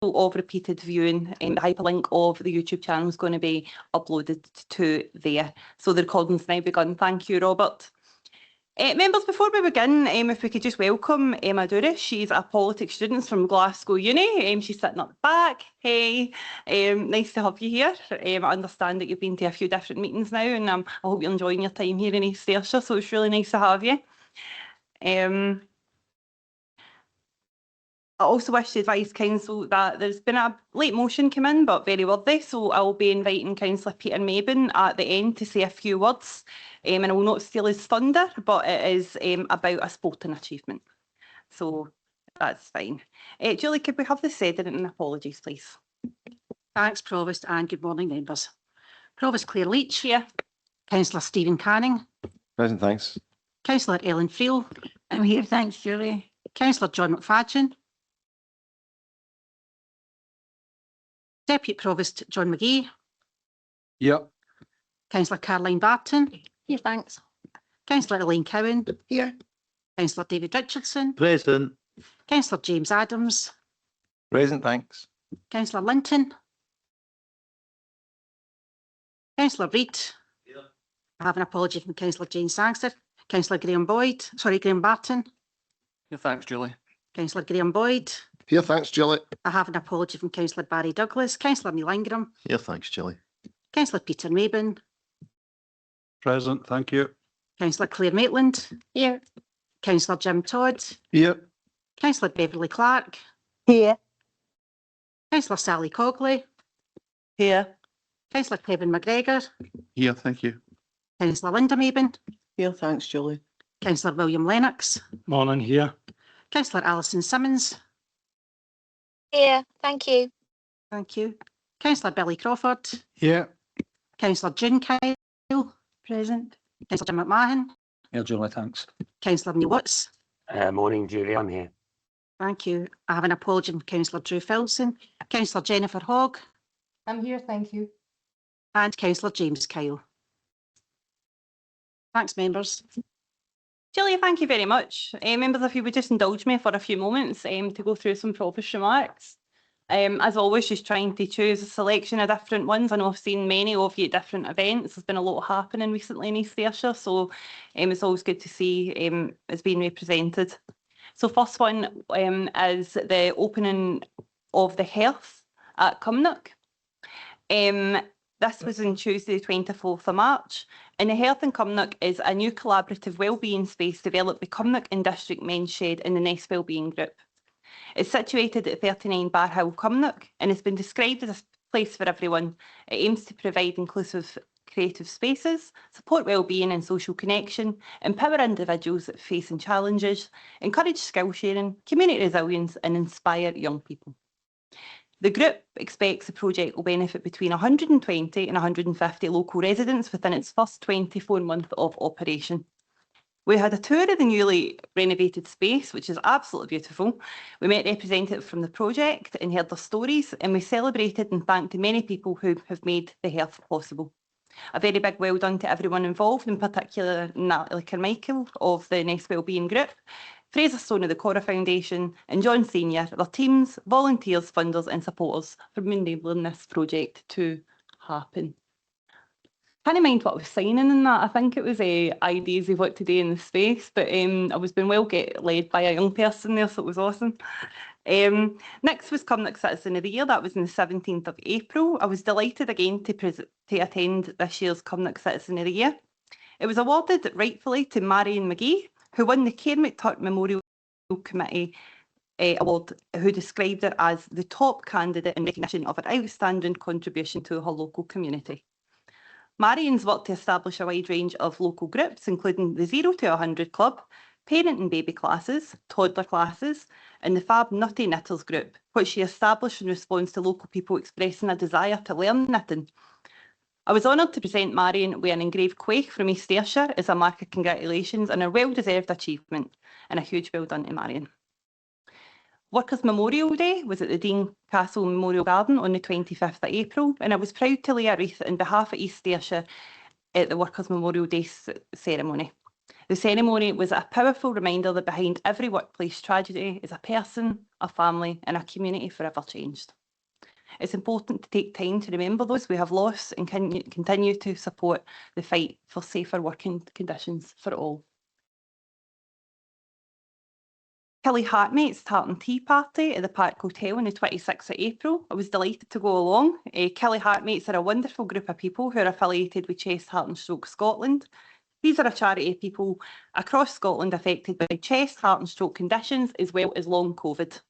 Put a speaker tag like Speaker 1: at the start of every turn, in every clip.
Speaker 1: of repeated viewing. The hyperlink of the YouTube channel is going to be uploaded to there. So the recording's now begun. Thank you, Robert. Members, before we begin, if we could just welcome Emma Douris. She's a politics student from Glasgow Uni. She's sitting up the back. Hey, nice to have you here. I understand that you've been to a few different meetings now, and I hope you're enjoying your time here in East Ayrshire, so it's really nice to have you. I also wish to advise Council that there's been a late motion come in, but very worthy, so I'll be inviting Councillor Peter Mabin at the end to say a few words, and I will not steal his thunder, but it is about a sporting achievement. So that's fine. Julie, could we have the said and apologies, please?
Speaker 2: Thanks, Provost, and good morning, members. Provost Claire Leach.
Speaker 1: Here.
Speaker 2: Councillor Stephen Canning.
Speaker 3: Present, thanks.
Speaker 2: Councillor Ellen Friel.
Speaker 4: I'm here, thanks, Julie.
Speaker 2: Councillor John McFadgen. Deputy Provost John McGee.
Speaker 3: Yep.
Speaker 2: Councillor Caroline Barton.
Speaker 4: Here, thanks.
Speaker 2: Councillor Elaine Cowan.
Speaker 4: Here.
Speaker 2: Councillor David Richardson.
Speaker 3: Present.
Speaker 2: Councillor James Adams.
Speaker 3: Present, thanks.
Speaker 2: Councillor Linton. Councillor Reid.
Speaker 3: Here.
Speaker 2: I have an apology from Councillor Jane Sangster. Councillor Graham Barton.
Speaker 5: Yeah, thanks, Julie.
Speaker 2: Councillor Graham Boyd.
Speaker 3: Here, thanks, Julie.
Speaker 2: I have an apology from Councillor Barry Douglas. Councillor Neil Ingram.
Speaker 3: Here, thanks, Julie.
Speaker 2: Councillor Peter Mabin.
Speaker 6: Present, thank you.
Speaker 2: Councillor Claire Maitland.
Speaker 4: Here.
Speaker 2: Councillor Jim Todd.
Speaker 3: Here.
Speaker 2: Councillor Beverly Clark.
Speaker 4: Here.
Speaker 2: Councillor Sally Cogley.
Speaker 1: Here.
Speaker 2: Councillor Kevin McGregor.
Speaker 6: Here, thank you.
Speaker 2: Councillor Linda Mabin.
Speaker 4: Here, thanks, Julie.
Speaker 2: Councillor William Lennox.
Speaker 6: Morning, here.
Speaker 2: Councillor Alison Simmons.
Speaker 7: Here, thank you.
Speaker 2: Thank you. Councillor Billy Crawford.
Speaker 6: Here.
Speaker 2: Councillor June Kyle.
Speaker 4: Present.
Speaker 2: Councillor Jim McMahon.
Speaker 6: Here, Julie, thanks.
Speaker 2: Councillor Neil Watts.
Speaker 8: Morning, Julie, I'm here.
Speaker 2: Thank you. I have an apology from Councillor Drew Filson. Councillor Jennifer Hogg.
Speaker 4: I'm here, thank you.
Speaker 2: And Councillor James Kyle. Thanks, members.
Speaker 1: Julia, thank you very much. Members, if you would just indulge me for a few moments to go through some Provost remarks. As always, just trying to choose a selection of different ones. I know I've seen many of you at different events. There's been a lot happening recently in East Ayrshire, so it's always good to see it's being represented. So first one is the opening of the Hearth at Cumnock. This was on Tuesday, the 24th of March. And the Hearth in Cumnock is a new collaborative wellbeing space developed by Cumnock and District Men's Shed and the Nest Wellbeing Group. It's situated at 39 Bar Hill, Cumnock, and has been described as a place for everyone. It aims to provide inclusive creative spaces, support wellbeing and social connection, empower individuals facing challenges, encourage skill sharing, community resilience and inspire young people. The group expects the project will benefit between 120 and 150 local residents within its first 24 months of operation. We had a tour of the newly renovated space, which is absolutely beautiful. We met representatives from the project and heard their stories, and we celebrated and thanked the many people who have made the Hearth possible. A very big well done to everyone involved, in particular Natalie Carmichael of the Nest Wellbeing Group, Fraser Stone of the Cora Foundation and John Senior, their teams, volunteers, funders and supporters for enabling this project to happen. Can't mind what I was signing in that. I think it was ideas of what to do in the space, but I was being well led by a young person there, so it was awesome. Next was Cumnock Citizen of the Year. That was on the 17th of April. I was delighted again to attend this year's Cumnock Citizen of the Year. It was awarded rightfully to Marion McGee, who won the Care McTurk Memorial Committee Award, who described her as the top candidate in recognition of her outstanding contribution to her local community. Marion's worked to establish a wide range of local groups, including the 0 to 100 Club, parent and baby classes, toddler classes, and the Fab Nutty Knitters group, which she established in response to local people expressing a desire to learn knitting. I was honoured to present Marion with an engraved quaich from East Ayrshire as a mark of congratulations on her well-deserved achievement, and a huge well done to Marion. Workers' Memorial Day was at the Dean Castle Memorial Garden on the 25th of April, and I was proud to lay a wreath on behalf of East Ayrshire at the Workers' Memorial Day ceremony. The ceremony was a powerful reminder that behind every workplace tragedy is a person, a family and a community forever changed. It's important to take time to remember those we have lost and continue to support the fight for safer working conditions for all. Kelly Heartmates Tartan Tea Party at the Park Hotel on the 26th of April. I was delighted to go along. Kelly Heartmates are a wonderful group of people who are affiliated with Chest, Heart and Stroke Scotland. These are a charity of people across Scotland affected by chest, heart and stroke conditions as well as long COVID.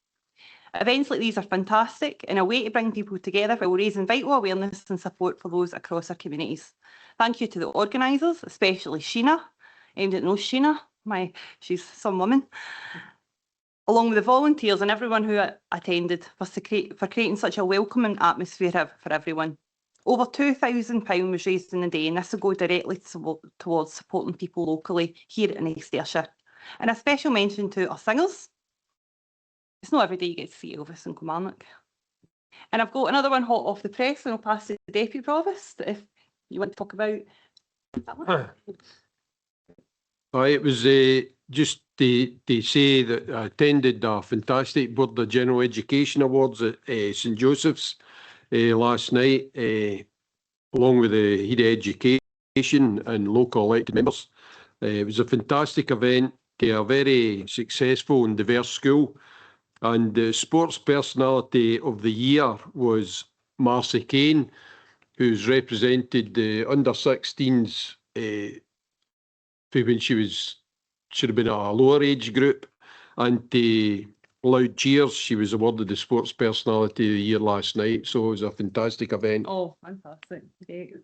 Speaker 1: Events like these are fantastic and a way to bring people together while raising vital awareness and support for those across our communities. Thank you to the organisers, especially Sheena. Anyone that knows Sheena? She's some woman. Along with the volunteers and everyone who attended for creating such a welcoming atmosphere for everyone. Over £2,000 was raised in the day, and this will go directly towards supporting people locally here in East Ayrshire. And a special mention to our singers. It's not every day you get to see Elvis and Kilmarnock. And I've got another one hot off the press, and I'll pass it to the Deputy Provost if you want to talk about that one.
Speaker 9: It was just to say that I attended a fantastic Board of General Education Awards at St Joseph's last night, along with the Head of Education and local elected members. It was a fantastic event, a very successful and diverse school. And the Sports Personality of the Year was Marcy Kane, who's represented the under-16s when should have been a lower age group, and loud cheers. She was awarded the Sports Personality of the Year last night, so it was a fantastic event.
Speaker 1: Oh, fantastic. Great.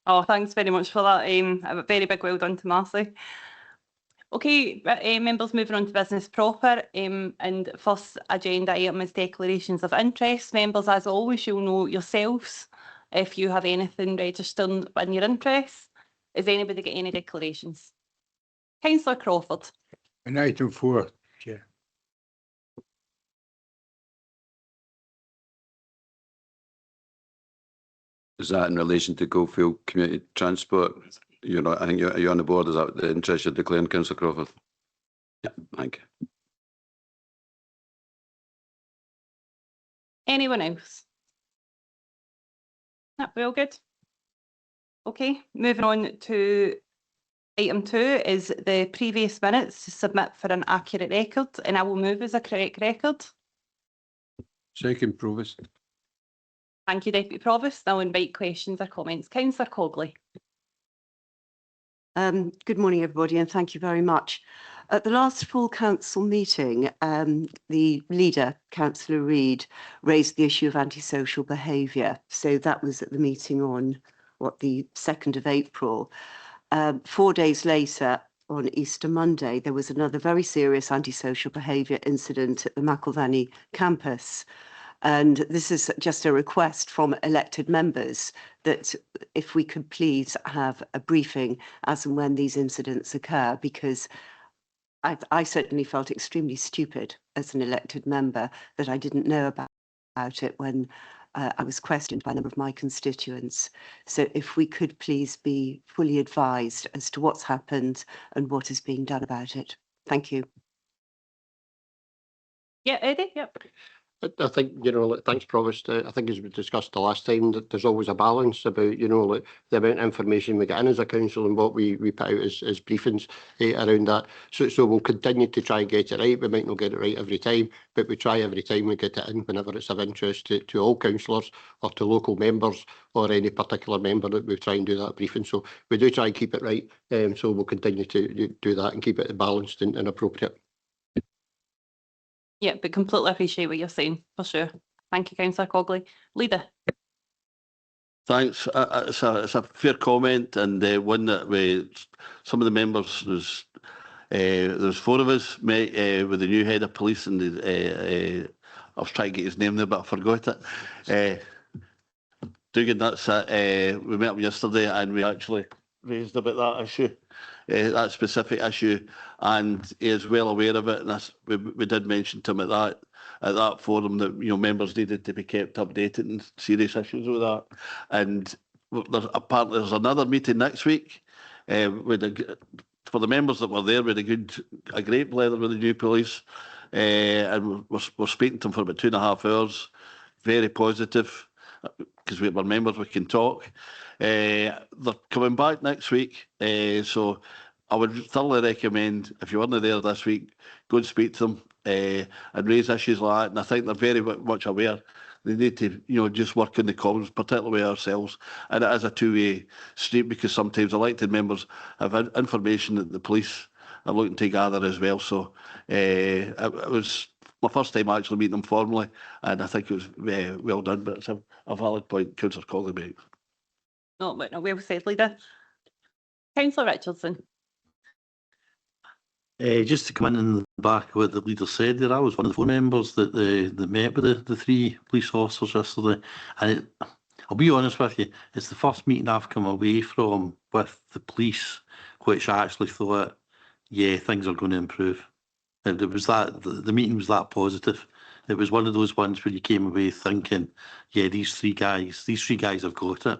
Speaker 1: Oh, thanks very much for that. A very big well done to Marcy. Okay, members, moving on to business proper. And first agenda item is declarations of interest. Members, as always, you'll know yourselves if you have anything registered in your interest. Has anybody got any declarations? Councillor Crawford.
Speaker 6: In item 4, Chair.
Speaker 10: Is that in relation to Goldfield Community Transport? You're not, I think you're on the board. Is that the interest you're declaring, Councillor Crawford? Yeah, thank you.
Speaker 1: Anyone else? No, we all good? Okay, moving on to item 2 is the previous minutes to submit for an accurate record, and I will move as a correct record.
Speaker 9: Second, Provost.
Speaker 1: Thank you, Deputy Provost. I'll invite questions or comments. Councillor Cogley.
Speaker 11: Good morning, everybody, and thank you very much. At the last full council meeting, the leader, Councillor Reid, raised the issue of antisocial behaviour. So that was at the meeting on, the 2nd of April. 4 days later, on Easter Monday, there was another very serious antisocial behaviour incident at the McIlvanney campus. And this is just a request from elected members that if we could please have a briefing as and when these incidents occur, because I certainly felt extremely stupid as an elected member that I didn't know about it when I was questioned by a number of my constituents. So if we could please be fully advised as to what's happened and what is being done about it. Thank you.
Speaker 1: Yeah, Eddie, yep.
Speaker 12: I think, thanks, Provost. I think as we discussed the last time, that there's always a balance about, the amount of information we get in as a council and what we put out as briefings around that. So we'll continue to try and get it right. We might not get it right every time, but we try every time we get it in whenever it's of interest to all councillors or to local members or any particular member, that we try and do that briefing. So we do try and keep it right. So we'll continue to do that and keep it balanced and appropriate.
Speaker 1: Yeah, but completely appreciate what you're saying, for sure. Thank you, Councillor Cogley. Leader.
Speaker 5: Thanks. It's a fair comment, and one that some of the members, there's 4 of us met with the new head of police, and I was trying to get his name there, but I forgot it. Dugan, we met him yesterday, and we actually raised about that issue. That specific issue, and he is well aware of it. And we did mention to him at that forum that members needed to be kept updated on serious issues with that. And apparently there's another meeting next week with for the members that were there, we had a great blether with the new police, and we're speaking to them for about 2.5 hours. Very positive, because we're members, we can talk. They're coming back next week, so I would thoroughly recommend, if you weren't there this week, go and speak to them and raise issues like that. And I think they're very much aware they need to, just work in the Commons, particularly with ourselves. And it is a two-way street, because sometimes elected members have information that the police are looking to gather as well. So it was my first time actually meeting them formally, and I think it was well done. But it's a valid point Councillor Colley makes.
Speaker 1: No, but no, well said, Leader. Councillor Richardson.
Speaker 13: Just to come in the back of what the leader said there, I was one of the 4 members that met with the 3 police officers yesterday, and I'll be honest with you, it's the first meeting I've come away from with the police which I actually thought, yeah, things are going to improve. And it was that the meeting was that positive. It was one of those ones where you came away thinking, yeah, these three guys have got it.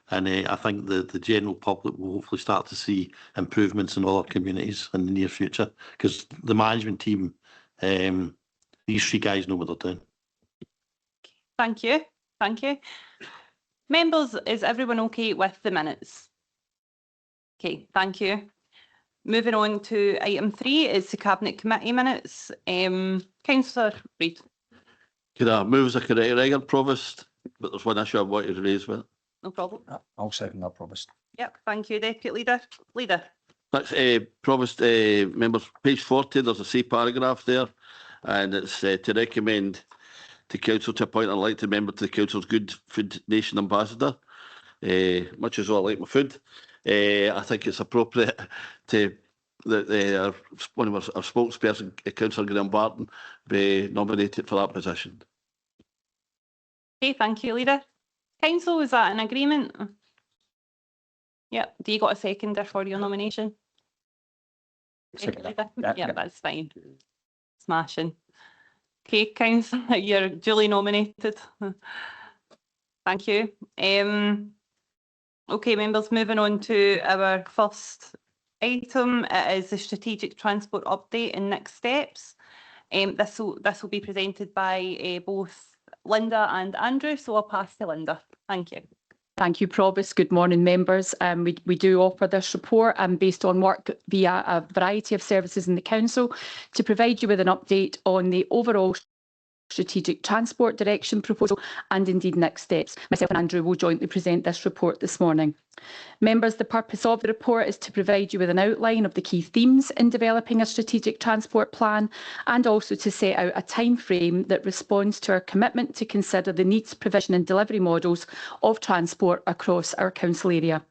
Speaker 13: And I think the general public will hopefully start to see improvements in all our communities in the near future, because the management team, these 3 guys know what they're doing.
Speaker 1: Thank you. Thank you. Members, is everyone okay with the minutes? Okay, thank you. Moving on to item 3 is the Cabinet Committee minutes. Councillor Reid.
Speaker 5: Could I move as a regular Provost? But there's one issue I wanted to raise with it.
Speaker 1: No problem.
Speaker 6: I'll second that, Provost.
Speaker 1: Yep, thank you, Deputy Leader. Leader.
Speaker 5: That's Provost, members, page 40, there's a C paragraph there, and it's to recommend to Council to appoint an elected member to the Council's Good Food Nation Ambassador. Much as I like my food, I think it's appropriate to that one of our spokesperson, Councillor Graham Barton, be nominated for that position.
Speaker 1: Okay, thank you, Leader. Council, is that an agreement? Yep. Do you got a seconder for your nomination?
Speaker 6: Second.
Speaker 1: Yeah, that's fine. Smashing. Okay, Councillor, you're duly nominated. Thank you. Okay, members, moving on to our first item. It is the strategic transport update and next steps. This will be presented by both Linda and Andrew, so I'll pass to Linda. Thank you.
Speaker 14: Thank you, Provost. Good morning, members. We do offer this report based on work via a variety of services in the Council to provide you with an update on the overall strategic transport direction proposal and indeed next steps. Myself and Andrew will jointly present this report this morning. Members, the purpose of the report is to provide you with an outline of the key themes in developing a strategic transport plan, and also to set out a time frame that responds to our commitment to consider the needs, provision and delivery models of transport across our council area.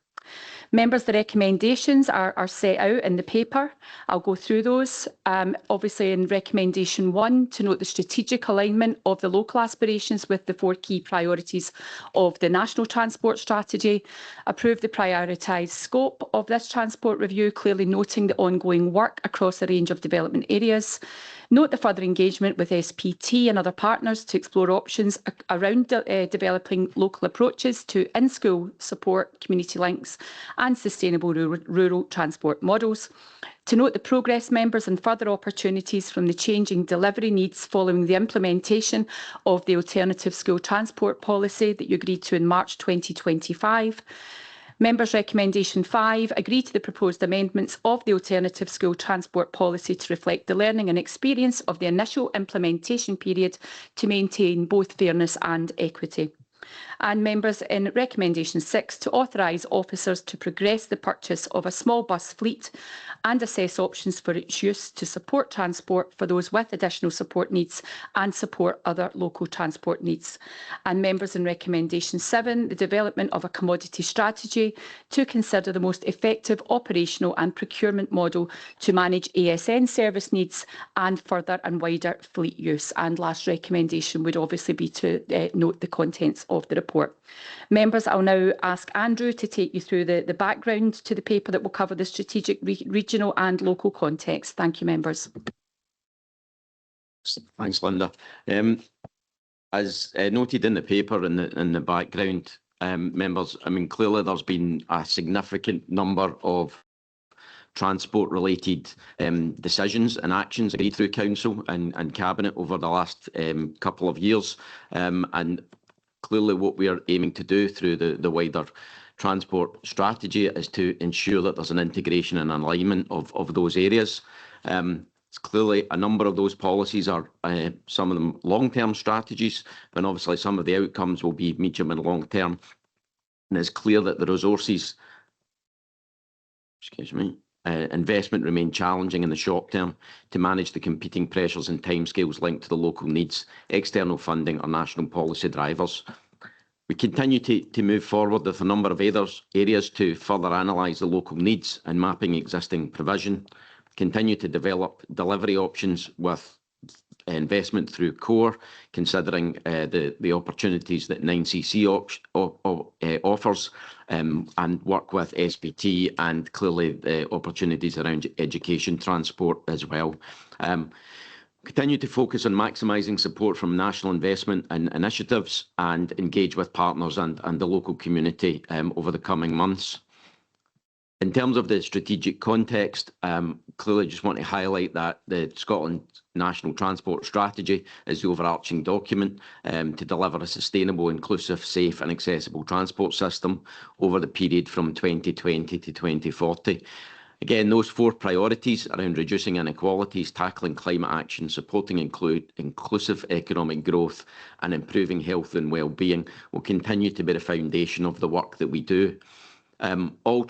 Speaker 14: Members, the recommendations are set out in the paper. I'll go through those. Obviously, in recommendation 1, to note the strategic alignment of the local aspirations with the 4 key priorities of the National Transport Strategy. Approve the prioritised scope of this transport review, clearly noting the ongoing work across a range of development areas. Note the further engagement with SPT and other partners to explore options around developing local approaches to in-school support, community links and sustainable rural transport models. To note the progress, members, and further opportunities from the changing delivery needs following the implementation of the alternative school transport policy that you agreed to in March 2025. Members' recommendation 5, agree to the proposed amendments of the alternative school transport policy to reflect the learning and experience of the initial implementation period to maintain both fairness and equity. And members, in recommendation 6, to authorise officers to progress the purchase of a small bus fleet and assess options for its use to support transport for those with additional support needs and support other local transport needs. And members, in recommendation 7, the development of a commodity strategy to consider the most effective operational and procurement model to manage ASN service needs and further and wider fleet use. And last recommendation would obviously be to note the contents of the report. Members, I'll now ask Andrew to take you through the background to the paper that will cover the strategic, regional and local context. Thank you, members.
Speaker 8: Thanks, Linda. As noted in the paper in the background, members, I mean, clearly there's been a significant number of transport-related decisions and actions agreed through Council and Cabinet over the last couple of years. And clearly what we are aiming to do through the wider transport strategy is to ensure that there's an integration and alignment of those areas. It's clearly a number of those policies are some of them long-term strategies, but obviously some of the outcomes will be medium and long-term. And it's clear that the resources, investment remain challenging in the short term to manage the competing pressures and timescales linked to the local needs, external funding or national policy drivers. We continue to move forward with a number of areas to further analyse the local needs and mapping existing provision, continue to develop delivery options with investment through core, considering the opportunities that 9cc offers, and work with SPT and clearly the opportunities around education transport as well. Continue to focus on maximising support from national investment and initiatives and engage with partners and the local community over the coming months. In terms of the strategic context, clearly just want to highlight that the Scotland National Transport Strategy is the overarching document to deliver a sustainable, inclusive, safe and accessible transport system over the period from 2020 to 2040. Again, those 4 priorities around reducing inequalities, tackling climate action, supporting inclusive economic growth and improving health and well-being will continue to be the foundation of the work that we do. All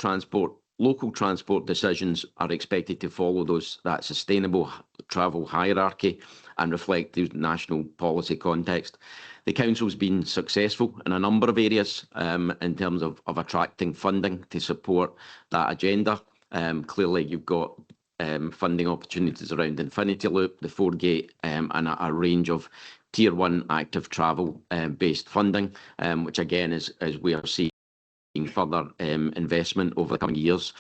Speaker 8: local transport decisions are expected to follow that sustainable travel hierarchy and reflect the national policy context. The Council's been successful in a number of areas in terms of attracting funding to support that agenda. Clearly, you've got funding opportunities around Infinity Loop, the 4-gate, and a range of Tier 1 active travel based funding, which again is we are seeing further investment over the coming years.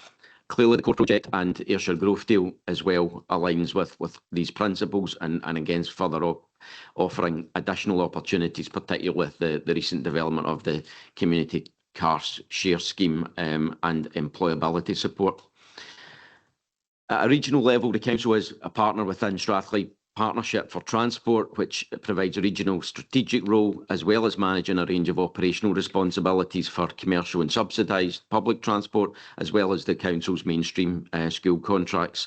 Speaker 8: Clearly, the core project and Ayrshire Growth Deal as well aligns with these principles and against further offering additional opportunities, particularly with the recent development of the community car share scheme and employability support. At a regional level, the Council is a partner within Strathclyde Partnership for Transport, which provides a regional strategic role, as well as managing a range of operational responsibilities for commercial and subsidised public transport, as well as the Council's mainstream school contracts.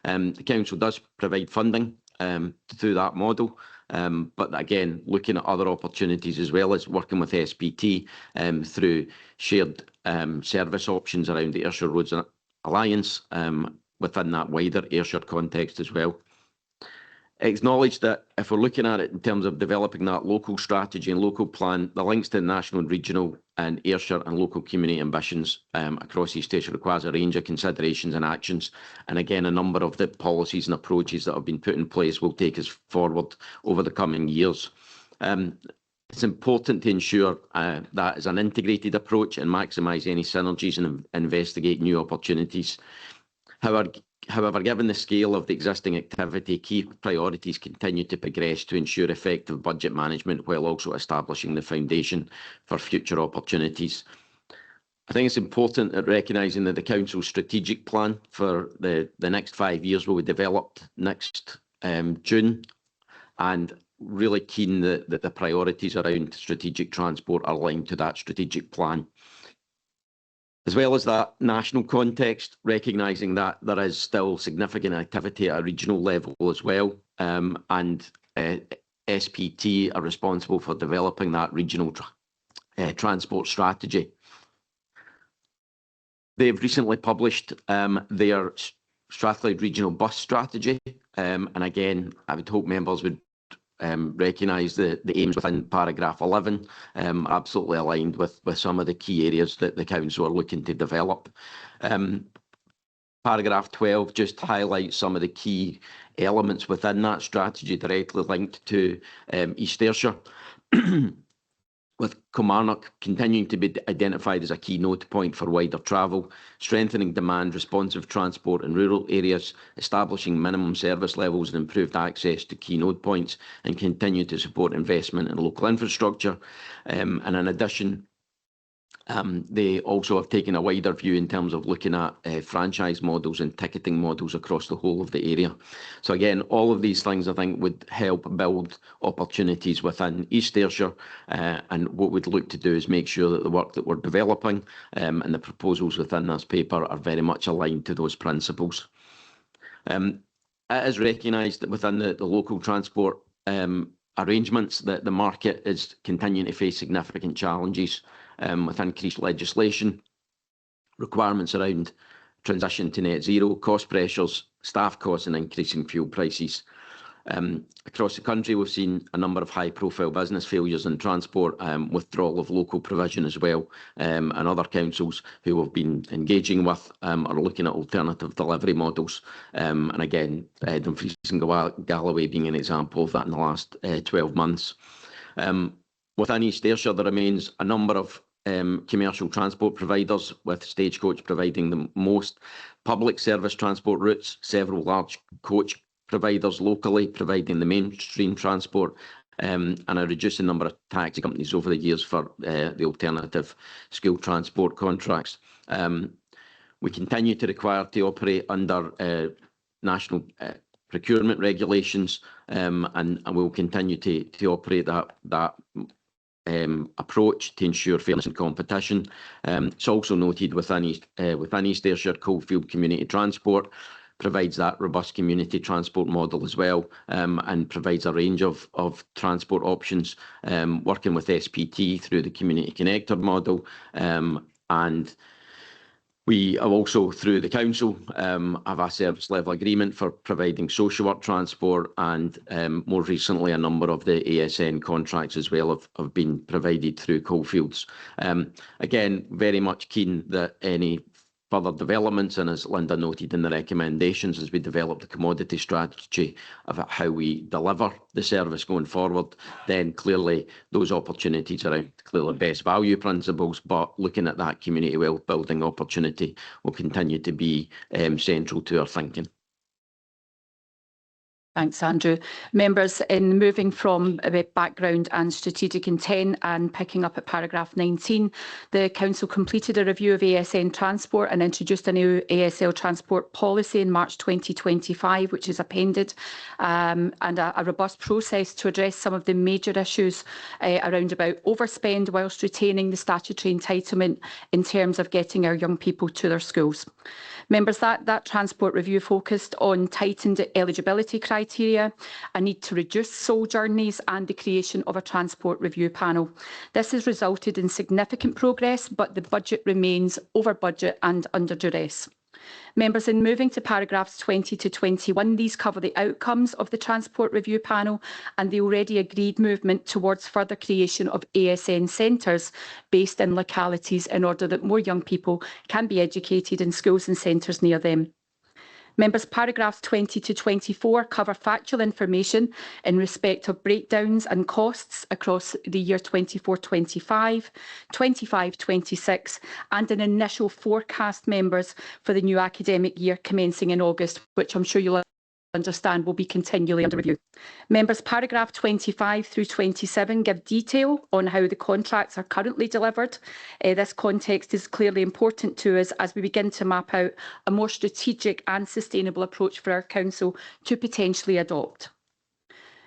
Speaker 8: The Council does provide funding through that model, but again, looking at other opportunities as well as working with SPT through shared service options around the Ayrshire Roads Alliance within that wider Ayrshire context as well. Acknowledge that if we're looking at it in terms of developing that local strategy and local plan, the links to national and regional and Ayrshire and local community ambitions across East Ayrshire requires a range of considerations and actions. And again, a number of the policies and approaches that have been put in place will take us forward over the coming years. It's important to ensure that is an integrated approach and maximise any synergies and investigate new opportunities. However, given the scale of the existing activity, key priorities continue to progress to ensure effective budget management while also establishing the foundation for future opportunities. I think it's important at recognising that the Council's strategic plan for the next 5 years will be developed next June, and really keen that the priorities around strategic transport are aligned to that strategic plan. As well as that national context, recognising that there is still significant activity at a regional level as well, and SPT are responsible for developing that regional transport strategy. They've recently published their Strathclyde Regional Bus Strategy, and again, I would hope members would recognise the aims within paragraph 11 are absolutely aligned with some of the key areas that the Council are looking to develop. Paragraph 12 just highlights some of the key elements within that strategy directly linked to East Ayrshire, with Kilmarnock continuing to be identified as a key node point for wider travel, strengthening demand responsive transport in rural areas, establishing minimum service levels and improved access to key node points, and continue to support investment in local infrastructure. And in addition, They also have taken a wider view in terms of looking at franchise models and ticketing models across the whole of the area. So again, all of these things I think would help build opportunities within East Ayrshire, and what we'd look to do is make sure that the work that we're developing and the proposals within this paper are very much aligned to those principles. It is recognised that within the local transport arrangements that the market is continuing to face significant challenges with increased legislation, requirements around transition to net zero, cost pressures, staff costs and increasing fuel prices. Across the country, we've seen a number of high-profile business failures in transport, withdrawal of local provision as well, and other councils who have been engaging with are looking at alternative delivery models. And again, Dumfries and Galloway being an example of that in the last 12 months. Within East Ayrshire, there remains a number of commercial transport providers, with Stagecoach providing the most public service transport routes, several large coach providers locally providing the mainstream transport, and a reducing number of taxi companies over the years for the alternative school transport contracts. We continue to require to operate under national procurement regulations, and we'll continue to operate that approach to ensure fairness and competition. It's also noted within East Ayrshire, Coalfield Community Transport provides that robust community transport model as well, and provides a range of transport options, working with SPT through the Community Connector model, and we have also, through the council, have a service level agreement for providing social work transport, and more recently a number of the ASN contracts as well have been provided through Coalfields. Again, very much keen that any further developments, and as Linda noted in the recommendations, as we develop the commodity strategy about how we deliver the service going forward, then clearly those opportunities around clearly best value principles, but looking at that community wealth building opportunity will continue to be central to our thinking.
Speaker 14: Thanks, Andrew. Members, in moving from background and strategic intent and picking up at paragraph 19, the Council completed a review of ASN transport and introduced a new ASL transport policy in March 2025, which is appended, and a robust process to address some of the major issues around about overspend whilst retaining the statutory entitlement in terms of getting our young people to their schools. Members, that transport review focused on tightened eligibility criteria, a need to reduce sole journeys and the creation of a transport review panel. This has resulted in significant progress, but the budget remains over budget and under duress. Members, in moving to paragraphs 20 to 21, these cover the outcomes of the Transport Review Panel and the already agreed movement towards further creation of ASN centres based in localities in order that more young people can be educated in schools and centres near them. Members, paragraphs 20 to 24 cover factual information in respect of breakdowns and costs across the year 24-25, 25-26, and an initial forecast, members, for the new academic year commencing in August, which I'm sure you'll understand will be continually under review. Members, paragraph 25 through 27 give detail on how the contracts are currently delivered. This context is clearly important to us as we begin to map out a more strategic and sustainable approach for our council to potentially adopt.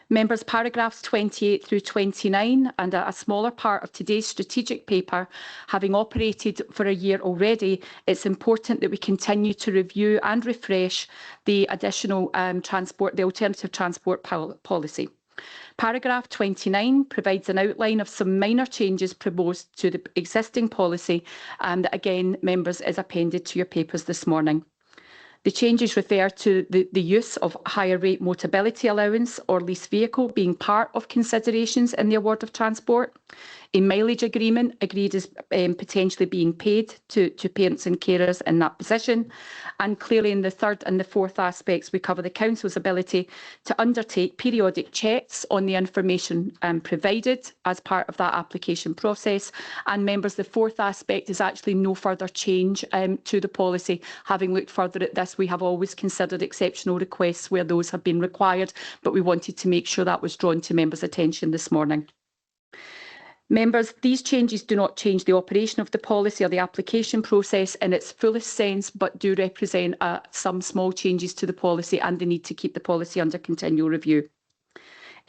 Speaker 14: Members, paragraphs 28 through 29 and a smaller part of today's strategic paper, having operated for a year already, it's important that we continue to review and refresh the additional the alternative transport policy. Paragraph 29 provides an outline of some minor changes proposed to the existing policy, and that again, members, is appended to your papers this morning. The changes refer to the use of higher rate motability allowance or lease vehicle being part of considerations in the award of transport. A mileage agreement agreed is potentially being paid to parents and carers in that position. And clearly in the third and the fourth aspects, we cover the Council's ability to undertake periodic checks on the information provided as part of that application process. And members, the fourth aspect is actually no further change to the policy. Having looked further at this, we have always considered exceptional requests where those have been required, but we wanted to make sure that was drawn to members' attention this morning. Members, these changes do not change the operation of the policy or the application process in its fullest sense, but do represent some small changes to the policy and the need to keep the policy under continual review.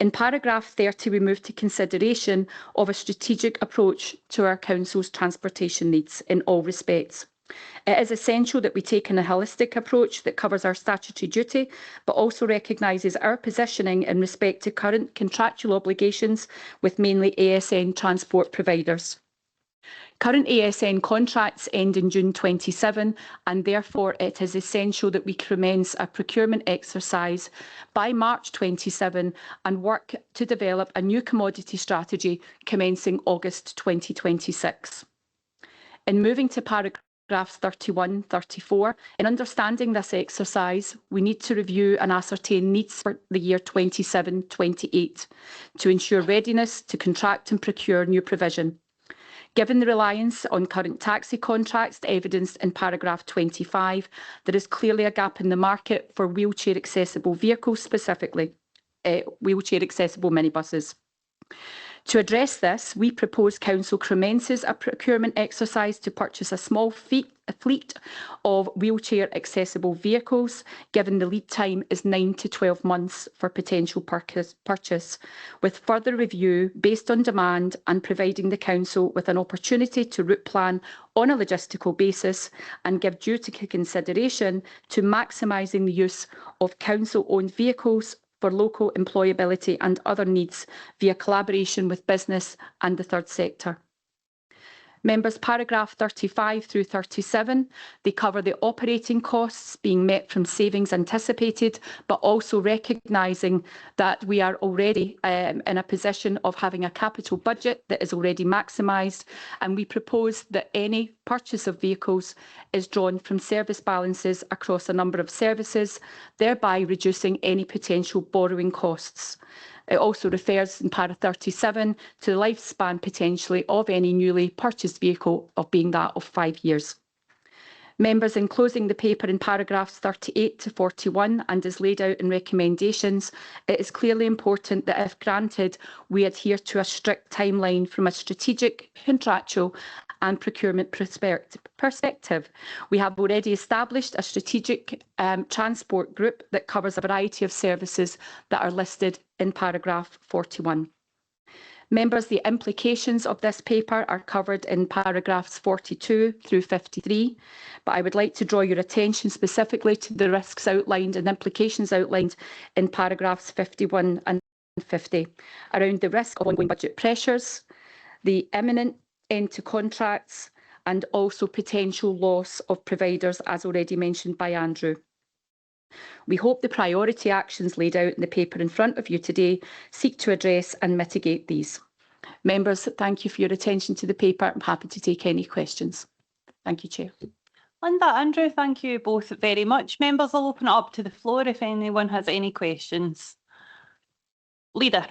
Speaker 14: In paragraph 30, we move to consideration of a strategic approach to our council's transportation needs in all respects. It is essential that we take a holistic approach that covers our statutory duty, but also recognises our positioning in respect to current contractual obligations with mainly ASN transport providers. Current ASN contracts end in June 27, and therefore it is essential that we commence a procurement exercise by March 27 and work to develop a new commodity strategy commencing August 2026. In moving to paragraphs 31, 34, in understanding this exercise, we need to review and ascertain needs for the year 27-28 to ensure readiness to contract and procure new provision. Given the reliance on current taxi contracts evidenced in paragraph 25, there is clearly a gap in the market for wheelchair accessible vehicles, specifically wheelchair accessible minibuses. To address this, we propose Council commences a procurement exercise to purchase a small fleet of wheelchair accessible vehicles, given the lead time is 9 to 12 months for potential purchase, with further review based on demand and providing the Council with an opportunity to route plan on a logistical basis and give due consideration to maximising the use of Council-owned vehicles for local employability and other needs via collaboration with business and the third sector. Members, paragraph 35 through 37, they cover the operating costs being met from savings anticipated, but also recognising that we are already in a position of having a capital budget that is already maximised, and we propose that any purchase of vehicles is drawn from service balances across a number of services, thereby reducing any potential borrowing costs. It also refers in para 37 to the lifespan potentially of any newly purchased vehicle of being that of 5 years. Members, in closing the paper in paragraphs 38 to 41 and as laid out in recommendations, it is clearly important that if granted, we adhere to a strict timeline from a strategic, contractual and procurement perspective. We have already established a strategic transport group that covers a variety of services that are listed in paragraph 41. Members, the implications of this paper are covered in paragraphs 42 through 53, but I would like to draw your attention specifically to the risks outlined and implications outlined in paragraphs 51 and 50 around the risk of ongoing budget pressures, the imminent end to contracts, and also potential loss of providers, as already mentioned by Andrew. We hope the priority actions laid out in the paper in front of you today seek to address and mitigate these. Members, thank you for your attention to the paper. I'm happy to take any questions. Thank you, Chair.
Speaker 1: Linda, Andrew, thank you both very much. Members, I'll open it up to the floor if anyone has any questions. Leader.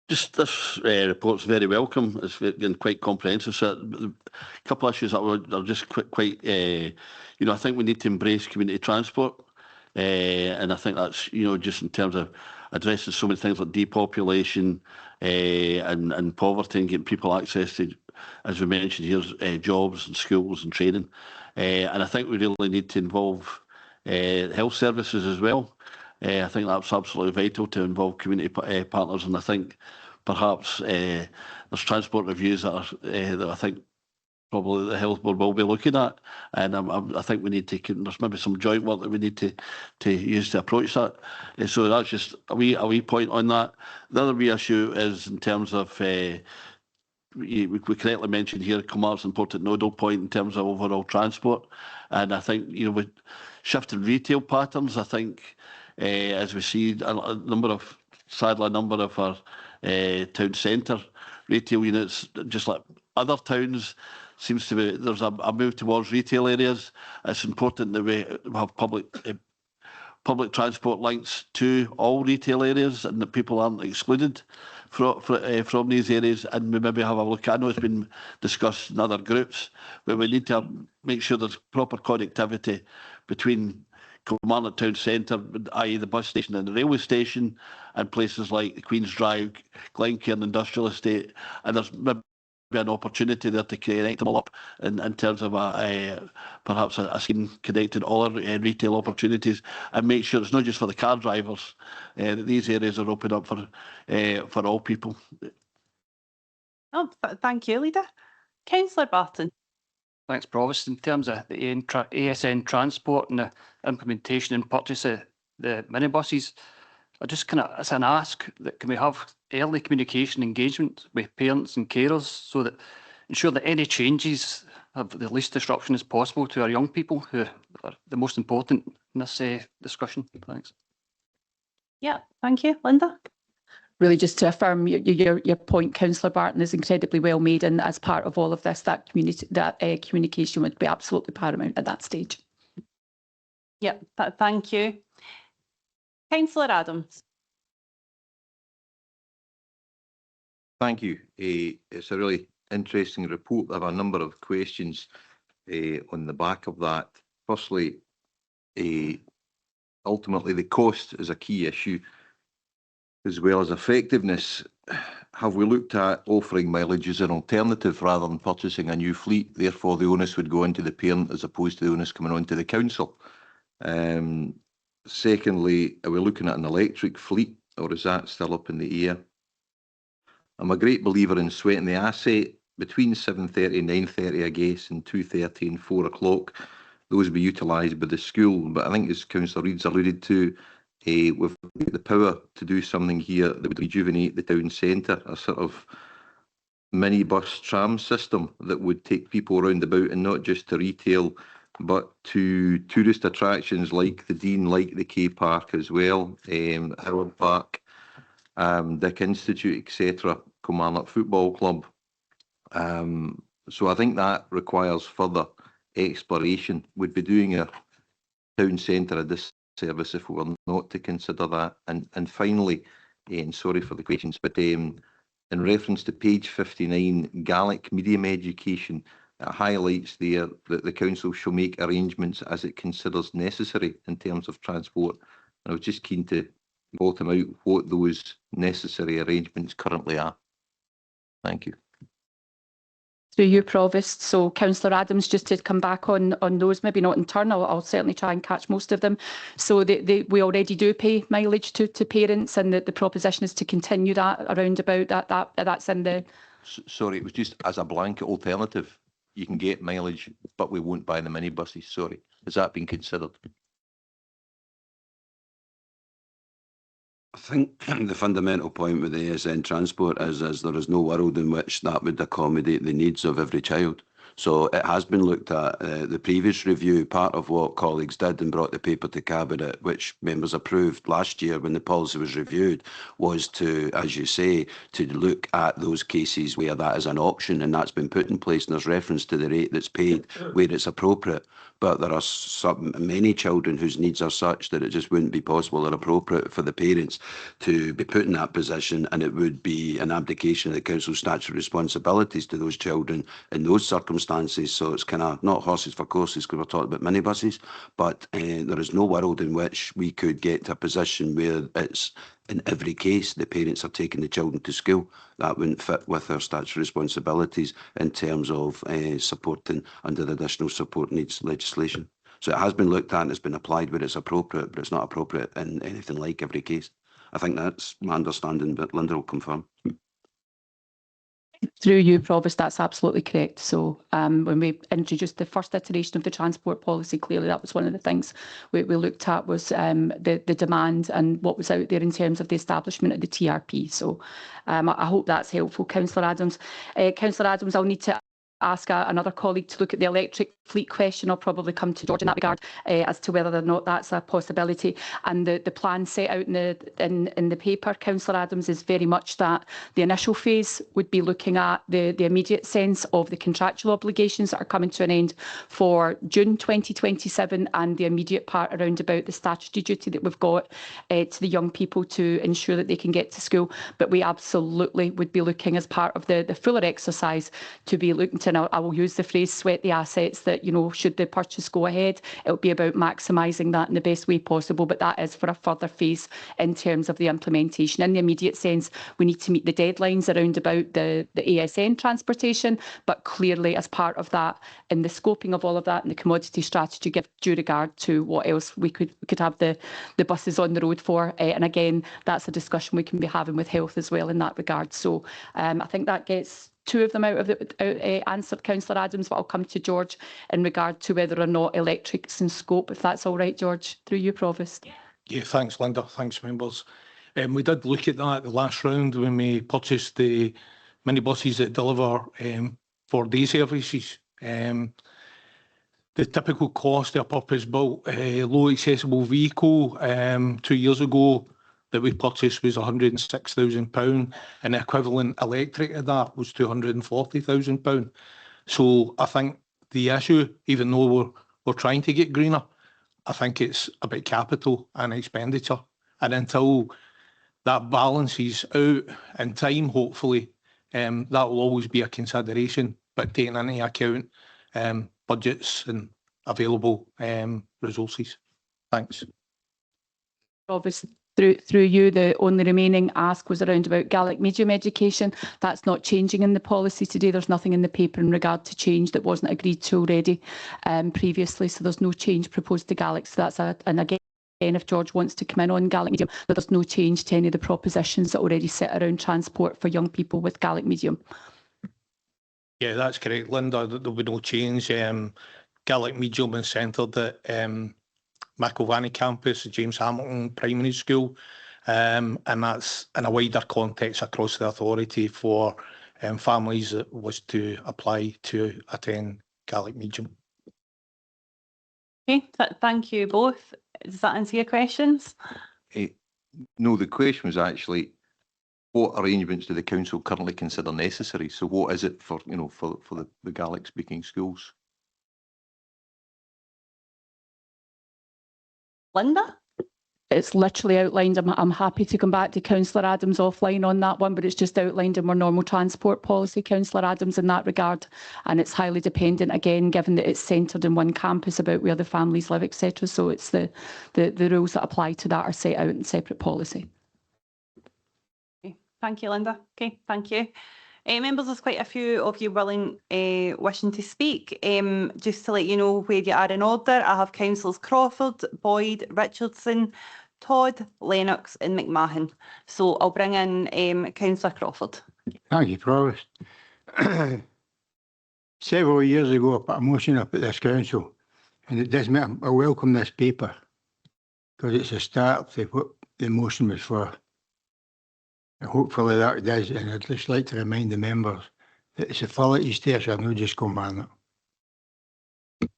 Speaker 5: Just this report's very welcome. It's been quite comprehensive. So a couple of issues that are just quite you know, I think we need to embrace community transport. And I think that's, you know, just in terms of addressing so many things like depopulation and poverty and getting people access to, as we mentioned here, jobs and schools and training. And I think we really need to involve health services as well. I think that's absolutely vital to involve community partners, and I think perhaps there's transport reviews that I think probably the Health Board will be looking at, and I think we need to, there's maybe some joint work that we need to use to approach that. So that's just a wee point on that. The other wee issue is in terms of we correctly mentioned here, Kilmarnock's an important nodal point in terms of overall transport, and I think, you know, with shifting retail patterns, I think as we see sadly a number of our town centre retail units, just like other towns, seems to be there's a move towards retail areas. It's important that we have public transport links to all retail areas and that people aren't excluded from these areas, and we maybe have a look. I know it's been discussed in other groups, but we need to make sure there's proper connectivity between Kilmarnock Town Centre, i.e. the bus station and the railway station, and places like the Queen's Drive, Glencairn Industrial Estate, and there's maybe an opportunity there to connect them all up in terms of perhaps a scheme connecting all our retail opportunities, and make sure it's not just for the car drivers, that these areas are open up for all people.
Speaker 1: Oh, thank you, Leader. Councillor Barton.
Speaker 6: Thanks, Provost. In terms of the ASN transport and the implementation and purchase of the minibuses, I just it's an ask that can we have early communication engagement with parents and carers so that ensure that any changes have the least disruption as possible to our young people who are the most important in this discussion. Thanks.
Speaker 1: Yeah, thank you. Linda?
Speaker 14: Really just to affirm your point, Councillor Barton, is incredibly well made, and as part of all of this, that communication would be absolutely paramount at that stage.
Speaker 1: Yeah, thank you. Councillor Adams.
Speaker 3: Thank you. It's a really interesting report. I have a number of questions on the back of that. Firstly, ultimately the cost is a key issue, as well as effectiveness. Have we looked at offering mileage as an alternative rather than purchasing a new fleet? Therefore, the onus would go into the parent as opposed to the onus coming onto the council. Secondly, are we looking at an electric fleet, or is that still up in the air? I'm a great believer in sweating the asset between 7:30 and 9:30, I guess, and 2:30 and 4 o'clock. Those will be utilised by the school. But I think, as Councillor Reid's alluded to, we've got the power to do something here that would rejuvenate the town centre, a sort of minibus tram system that would take people around about, and not just to retail, but to tourist attractions like the Dean, like the K Park as well, Howard Park, Dick Institute, etc., Kilmarnock Football Club. So I think that requires further exploration. We'd be doing a town centre a disservice if we were not to consider that. And finally, and sorry for the questions, but in reference to page 59, Gaelic medium education, it highlights there that the council shall make arrangements as it considers necessary in terms of transport. And I was just keen to bottom out what those necessary arrangements currently are. Thank you.
Speaker 14: Through you, Provost. So, Councillor Adams, just to come back on those, maybe not in turn, I'll certainly try and catch most of them. So we already do pay mileage to parents, and the proposition is to continue that around about that's in the...
Speaker 3: Sorry, it was just as a blanket alternative. You can get mileage, but we won't buy the minibuses. Sorry. Has that been considered?
Speaker 10: I think the fundamental point with the ASN transport is there is no world in which that would accommodate the needs of every child. So it has been looked at. The previous review, part of what colleagues did and brought the paper to Cabinet, which members approved last year when the policy was reviewed, was to, as you say, to look at those cases where that is an option, and that's been put in place, and there's reference to the rate that's paid where it's appropriate. But there are many children whose needs are such that it just wouldn't be possible or appropriate for the parents to be put in that position, and it would be an abdication of the council's statutory responsibilities to those children in those circumstances. So it's kind of not horses for courses, because we're talking about minibuses, but there is no world in which we could get to a position where it's in every case the parents are taking the children to school. That wouldn't fit with our statutory responsibilities in terms of supporting under the additional support needs legislation. So it has been looked at and it's been applied where it's appropriate, but it's not appropriate in anything like every case. I think that's my understanding, but Linda will confirm.
Speaker 14: Through you, Provost, that's absolutely correct. So when we introduced the first iteration of the transport policy, clearly that was one of the things we looked at, was the demand and what was out there in terms of the establishment of the TRP. So I hope that's helpful, Councillor Adams. Councillor Adams, I'll need to ask another colleague to look at the electric fleet question. I'll probably come to George in that regard as to whether or not that's a possibility. And the plan set out in the paper, Councillor Adams, is very much that the initial phase would be looking at the immediate sense of the contractual obligations that are coming to an end for June 2027, and the immediate part around about the statutory duty that we've got to the young people to ensure that they can get to school. But we absolutely would be looking, as part of the fuller exercise, to be looking to and I will use the phrase sweat the assets, that, you know, should the purchase go ahead, it'll be about maximising that in the best way possible, but that is for a further phase in terms of the implementation. In the immediate sense, we need to meet the deadlines around about the ASN transportation, but clearly as part of that, in the scoping of all of that and the commodity strategy, give due regard to what else we could have the buses on the road for. And again, that's a discussion we can be having with health as well in that regard. So I think that gets two of them out of the answered, Councillor Adams, but I'll come to George in regard to whether or not electrics in scope, if that's all right, George, through you, Provost.
Speaker 15: Yeah, thanks, Linda. Thanks, members. We did look at that the last round when we purchased the minibuses that deliver 4-day services. The typical cost of a purpose-built low accessible vehicle 2 years ago that we purchased was £106,000, and the equivalent electric of that was £240,000. So I think the issue, even though we're trying to get greener, I think it's about capital and expenditure. And until that balances out in time, hopefully, that will always be a consideration, but taking into account budgets and available resources. Thanks.
Speaker 14: Provost, through you, the only remaining ask was around about Gaelic medium education. That's not changing in the policy today. There's nothing in the paper in regard to change that wasn't agreed to already previously. So there's no change proposed to Gaelic. So that's and again, if George wants to come in on Gaelic medium, but there's no change to any of the propositions that already sit around transport for young people with Gaelic medium.
Speaker 15: Yeah, that's correct, Linda. There'll be no change. Gaelic medium is centred at McIlvanney campus, James Hamilton Primary School, and that's in a wider context across the authority for families that wish to apply to attend Gaelic medium.
Speaker 1: Okay, thank you both. Does that answer your questions?
Speaker 3: No, the question was actually, what arrangements do the council currently consider necessary? So what is it for, you know, for the Gaelic speaking schools?
Speaker 1: Linda?
Speaker 14: It's literally outlined. I'm happy to come back to Councillor Adams offline on that one, but it's just outlined in our normal transport policy, Councillor Adams, in that regard. And it's highly dependent, again, given that it's centred in one campus about where the families live, etc. So it's the rules that apply to that are set out in separate policy.
Speaker 1: Okay, thank you, Linda. Okay, thank you. Members, there's quite a few of you wishing to speak. Just to let you know where you are in order, I have Councillors Crawford, Boyd, Richardson, Todd, Lennox and McMahon. So I'll bring in Councillor Crawford.
Speaker 16: Thank you, Provost. Several years ago, I put a motion up at this council, and it does mean I welcome this paper because it's a start to what the motion was for. And hopefully that does, and I'd just like to remind the members that it's a facilities there, so I'm not just going man it.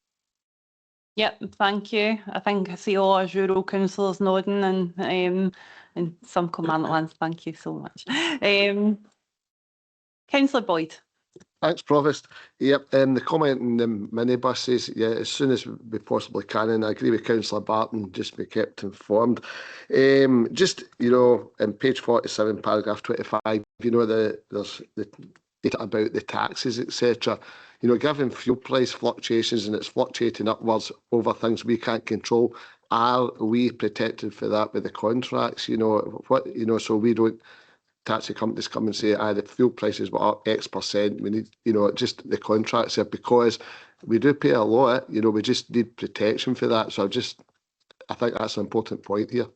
Speaker 1: Yep, thank you. I think I see all our rural councillors nodding and some command lands. Thank you so much. Councillor Boyd.
Speaker 17: Thanks, Provost. Yep, the comment on the minibuses, yeah, as soon as we possibly can, and I agree with Councillor Barton, just be kept informed. Just, you know, in page 47, paragraph 25, you know, there's the data about the taxes, etc. You know, given fuel price fluctuations and it's fluctuating upwards over things we can't control, are we protected for that with the contracts? You know, what, you know, so we don't, taxi companies come and say, the fuel prices were up X percent. We need, you know, just the contracts there, because we do pay a lot, you know, we just need protection for that. So I think that's an important point here.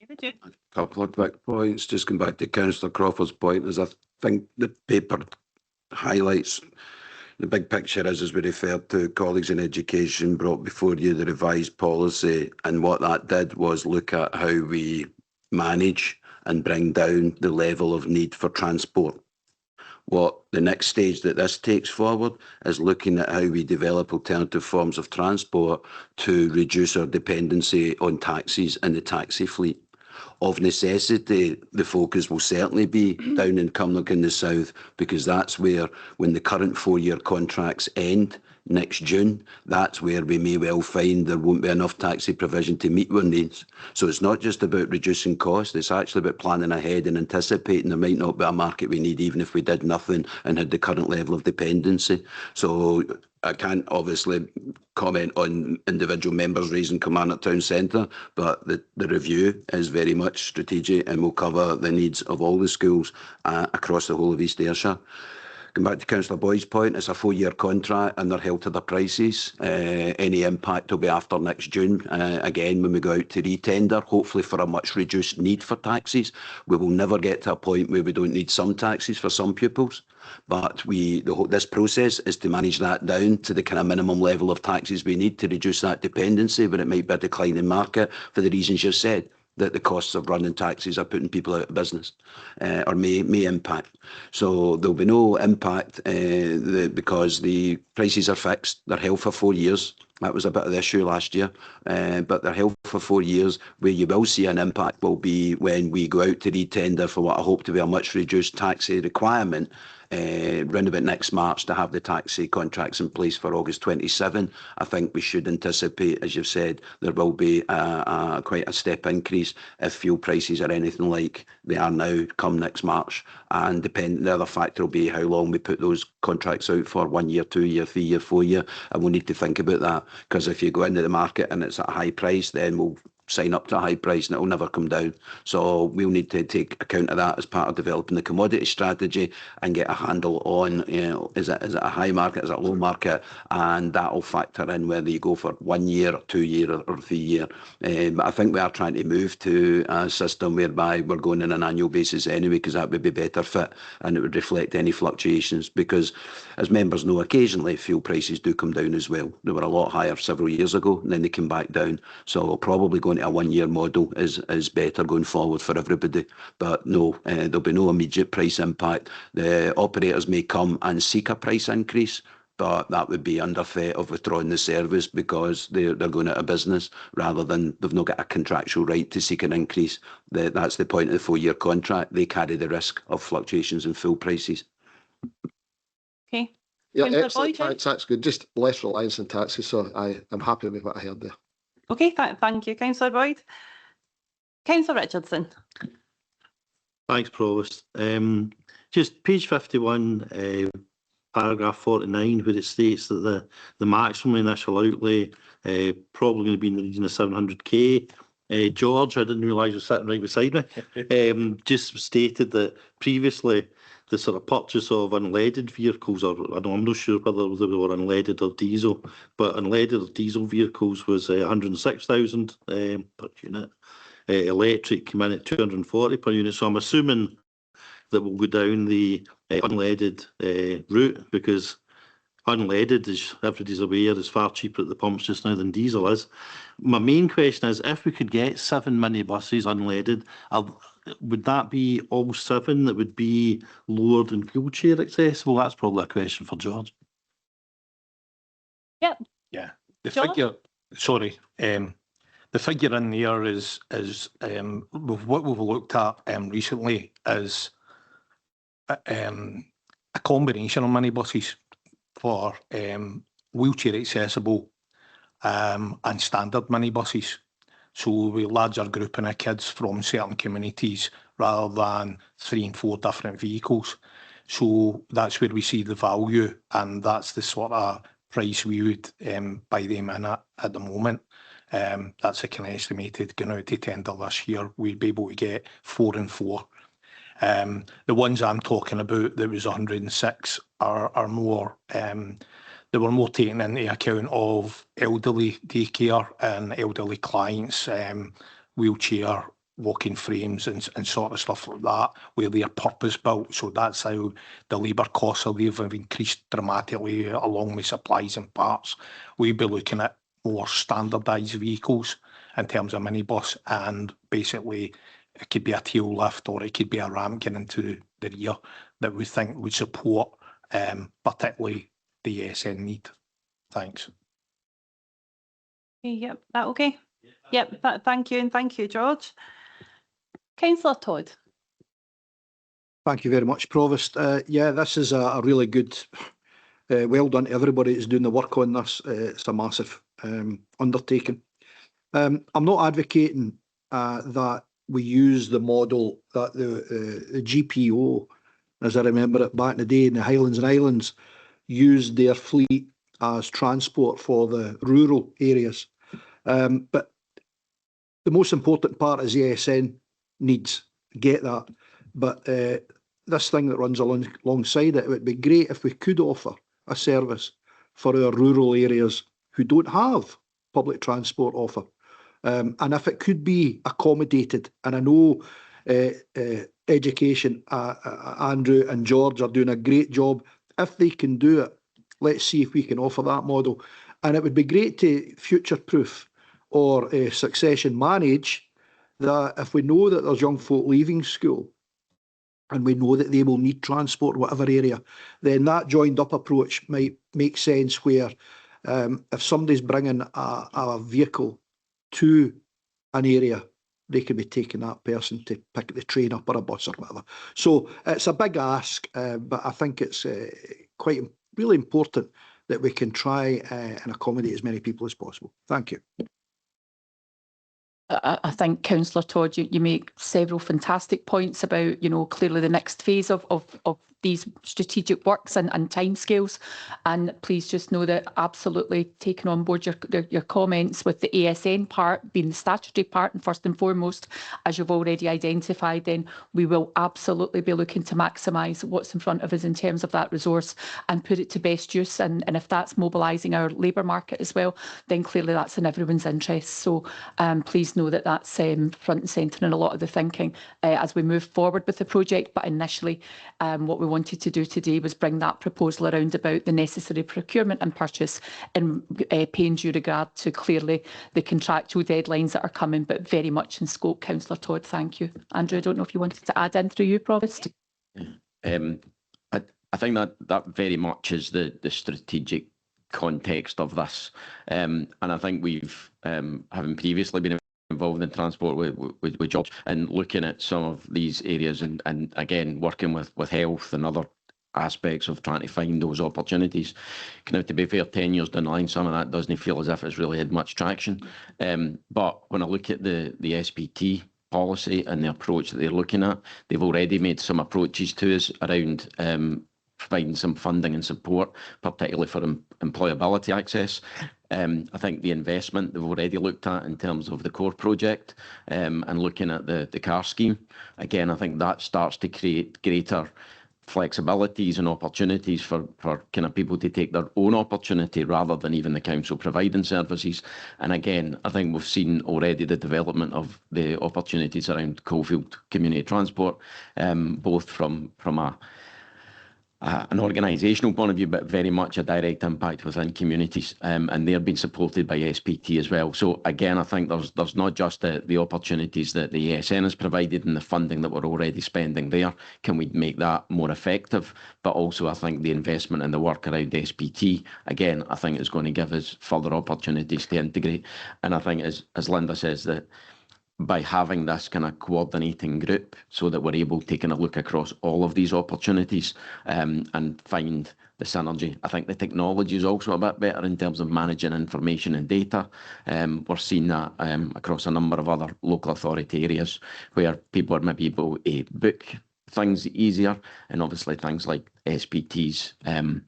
Speaker 10: A couple of quick points, just going back to Councillor Crawford's point, is I think the paper highlights the big picture as we referred to, colleagues in education brought before you the revised policy, and what that did was look at how we manage and bring down the level of need for transport. What the next stage that this takes forward is looking at how we develop alternative forms of transport to reduce our dependency on taxis and the taxi fleet. Of necessity, the focus will certainly be down in Cumnock in the south, because that's where, when the current 4-year contracts end, next June, that's where we may well find there won't be enough taxi provision to meet our needs. So it's not just about reducing costs, it's actually about planning ahead and anticipating there might not be a market we need even if we did nothing and had the current level of dependency. So I can't obviously comment on individual members raising Kilmarnock Town Centre, but the review is very much strategic and will cover the needs of all the schools across the whole of East Ayrshire. Going back to Councillor Boyd's point, it's a 4-year contract and they're held to their prices. Any impact will be after next June. Again, when we go out to re-tender, hopefully for a much reduced need for taxis. We will never get to a point where we don't need some taxis for some pupils. But this process is to manage that down to the kind of minimum level of taxis we need to reduce that dependency, but it might be a declining market for the reasons you've said, that the costs of running taxis are putting people out of business or may impact. So there'll be no impact because the prices are fixed. They're held for 4 years. That was a bit of the issue last year, but they're held for 4 years. Where you will see an impact will be when we go out to re-tender for what I hope to be a much reduced taxi requirement round about next March to have the taxi contracts in place for August 27. I think we should anticipate, as you've said, there will be quite a step increase if fuel prices are anything like they are now come next March. And the other factor will be how long we put those contracts out for, 1 year, 2 year, 3 year, 4 year. And we'll need to think about that, because if you go into the market and it's at a high price, then we'll sign up to a high price and it will never come down. So we'll need to take account of that as part of developing the commodity strategy and get a handle on, is it a high market, is it a low market, and that will factor in whether you go for 1 year, or 2 year or 3 year. But I think we are trying to move to a system whereby we're going on an annual basis anyway, because that would be better fit and it would reflect any fluctuations, because as members know, occasionally fuel prices do come down as well. They were a lot higher several years ago and then they came back down. So probably going to a 1 year model is better going forward for everybody. But no, there'll be no immediate price impact. The operators may come and seek a price increase, but that would be under threat of withdrawing the service because they're going out of business, rather than they've not got a contractual right to seek an increase. That's the point of the 4 year contract. They carry the risk of fluctuations in fuel prices.
Speaker 1: Okay.
Speaker 17: Yeah,
Speaker 1: Councillor
Speaker 17: excellent.
Speaker 1: Boyd,
Speaker 17: Thanks. That's good. Just less reliance on taxis. So I'm happy with what I heard there.
Speaker 1: okay, thank you, Councillor Boyd. Councillor Richardson.
Speaker 13: Thanks, Provost. Just page 51, paragraph 49, where it states that the maximum initial outlay probably going to be in the region of 700k. George, I didn't realise you were sitting right beside me, just stated that previously the sort of purchase of unleaded vehicles, or I'm not sure whether they were unleaded or diesel, but unleaded or diesel vehicles was 106,000 per unit. Electric came in at 240 per unit. So I'm assuming that we'll go down the unleaded route, because unleaded, as everybody's aware, is far cheaper at the pumps just now than diesel is. My main question is, if we could get 7 minibuses unleaded, would that be all 7 that would be lowered and wheelchair accessible? That's probably a question for George.
Speaker 1: Yep.
Speaker 15: Yeah, the
Speaker 1: John?
Speaker 15: figure, sorry, the figure in there is what we've looked at recently is a combination of minibuses for wheelchair accessible and standard minibuses. So with larger grouping of kids from certain communities rather than 3 and 4 different vehicles. So that's where we see the value, and that's the sort of price we would buy them in at the moment. That's a kind of estimated going out to tender this year. We'd be able to get 4 and 4. The ones I'm talking about, there was 106 are more. They were more taken into account of elderly daycare and elderly clients, wheelchair, walking frames and sort of stuff like that, where they are purpose built. So that's how the labour costs of these have increased dramatically along with supplies and parts. We'd be looking at more standardised vehicles in terms of minibus, and basically it could be a tail lift or it could be a ramp getting into the rear that we think would support particularly the ESN need. Thanks.
Speaker 1: Yep, that okay? Yep, thank you, and thank you, George. Councillor Todd.
Speaker 18: Thank you very much, Provost. Yeah, this is a really good well done to everybody that's doing the work on this. It's a massive undertaking. I'm not advocating that we use the model that the GPO, as I remember it back in the day in the Highlands and Islands, used their fleet as transport for the rural areas. But the most important part is the ASN needs. Get that. But this thing that runs alongside it, it would be great if we could offer a service for our rural areas who don't have public transport offer. And if it could be accommodated, and I know education, Andrew and George are doing a great job. If they can do it, let's see if we can offer that model. And it would be great to future-proof or succession manage that if we know that there's young folk leaving school and we know that they will need transport, whatever area, then that joined-up approach might make sense where if somebody's bringing a vehicle to an area, they could be taking that person to pick the train up or a bus or whatever. So it's a big ask, but I think it's really important that we can try and accommodate as many people as possible. Thank you.
Speaker 14: I think, Councillor Todd, you make several fantastic points about, clearly the next phase of these strategic works and timescales. And please just know that absolutely taking on board your comments with the ASN part being the statutory part, and first and foremost, as you've already identified, then we will absolutely be looking to maximise what's in front of us in terms of that resource and put it to best use. And if that's mobilising our labour market as well, then clearly that's in everyone's interest. So please know that that's front and centre in a lot of the thinking as we move forward with the project. But initially, what we wanted to do today was bring that proposal around about the necessary procurement and purchase and paying due regard to clearly the contractual deadlines that are coming, but very much in scope. Councillor Todd, thank you. Andrew, I don't know if you wanted to add in through you, Provost.
Speaker 8: I think that very much is the strategic context of this. And I think we've, having previously been involved in transport with George and looking at some of these areas and again working with health and other aspects of trying to find those opportunities. Now, to be fair, 10 years down the line, some of that doesn't feel as if it's really had much traction. But when I look at the SPT policy and the approach that they're looking at, they've already made some approaches to us around providing some funding and support, particularly for employability access. I think the investment they've already looked at in terms of the core project and looking at the car scheme, again, I think that starts to create greater flexibilities and opportunities for kind of people to take their own opportunity rather than even the council providing services. And again, I think we've seen already the development of the opportunities around Coalfield community transport, both from an organisational point of view, but very much a direct impact within communities, and they're being supported by SPT as well. So again, I think there's not just the opportunities that the ASN has provided and the funding that we're already spending there. Can we make that more effective? But also, I think the investment and the work around SPT, again, I think is going to give us further opportunities to integrate. And I think, as Linda says, that by having this kind of coordinating group so that we're able to kind of look across all of these opportunities and find the synergy. I think the technology is also a bit better in terms of managing information and data. We're seeing that across a number of other local authority areas where people are maybe able to book things easier, and obviously things like SPT's kind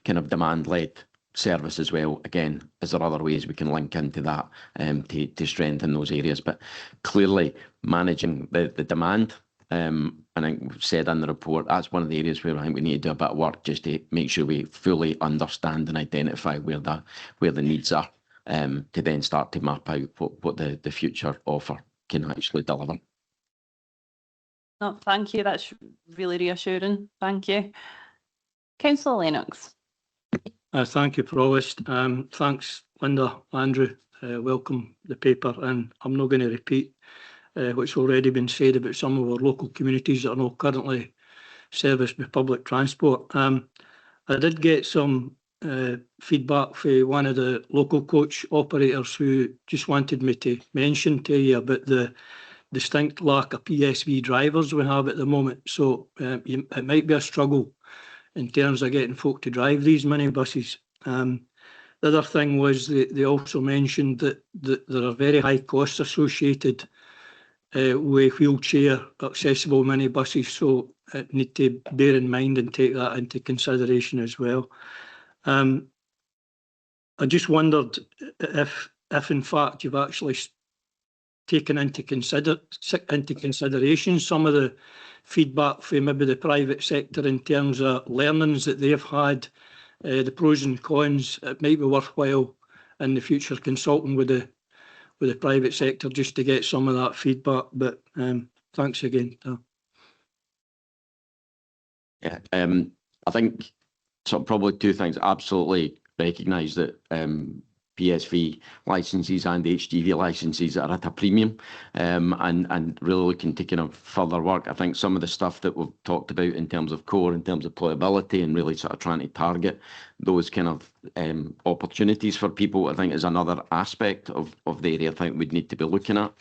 Speaker 8: of demand-led service as well. Again, is there other ways we can link into that to strengthen those areas? But clearly managing the demand, and I think we've said in the report, that's one of the areas where I think we need to do a bit of work just to make sure we fully understand and identify where the needs are, to then start to map out what the future offer can actually deliver.
Speaker 1: No, thank you. That's really reassuring. Thank you. Councillor Lennox.
Speaker 19: Thank you, Provost. Thanks, Linda, Andrew. Welcome the paper, and I'm not going to repeat what's already been said about some of our local communities that are not currently serviced with public transport. I did get some feedback from one of the local coach operators who just wanted me to mention to you about the distinct lack of PSV drivers we have at the moment. So it might be a struggle in terms of getting folk to drive these minibuses. The other thing was they also mentioned that there are very high costs associated with wheelchair accessible minibuses, so need to bear in mind and take that into consideration as well. I just wondered if in fact you've actually taken into consideration some of the feedback from maybe the private sector in terms of learnings that they've had, the pros and cons. It might be worthwhile in the future consulting with the private sector just to get some of that feedback. But thanks again.
Speaker 8: Yeah, I think so. Probably two things. Absolutely recognise that PSV licences and HGV licences are at a premium, and really looking to kind of further work. I think some of the stuff that we've talked about in terms of core, in terms of employability, and really sort of trying to target those kind of opportunities for people, I think is another aspect of the area I think we'd need to be looking at.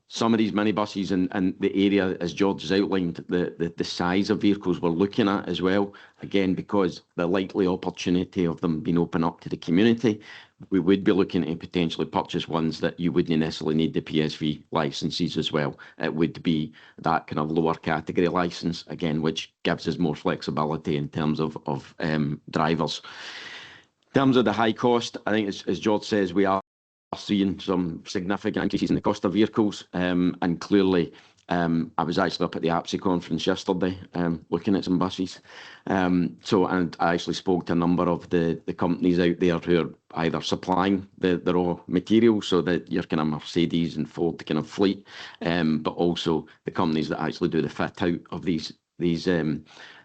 Speaker 8: Some of these minibuses and the area, as George has outlined, the size of vehicles we're looking at as well, again, because the likely opportunity of them being open up to the community, we would be looking to potentially purchase ones that you wouldn't necessarily need the PSV licences as well. It would be that kind of lower category licence, again, which gives us more flexibility in terms of drivers. In terms of the high cost, I think as George says, we are seeing some significant increases in the cost of vehicles, and clearly I was actually up at the APSI conference yesterday looking at some buses, and I actually spoke to a number of the companies out there who are either supplying the raw materials, so that your kind of Mercedes and Ford kind of fleet, but also the companies that actually do the fit out of these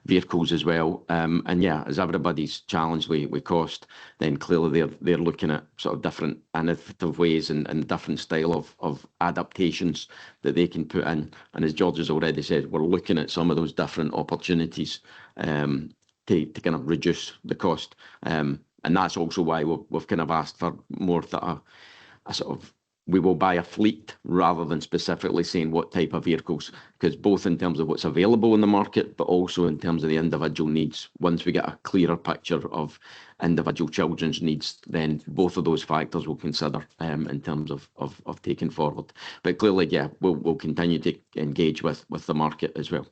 Speaker 8: vehicles as well. And yeah, as everybody's challenged with cost, then clearly they're looking at sort of different innovative ways and different style of adaptations that they can put in. And as George has already said, we're looking at some of those different opportunities to kind of reduce the cost. And that's also why we've kind of asked for more that a sort of, we will buy a fleet rather than specifically saying what type of vehicles, because both in terms of what's available in the market, but also in terms of the individual needs. Once we get a clearer picture of individual children's needs, then both of those factors we'll consider in terms of taking forward. But clearly, yeah, we'll continue to engage with the market as well.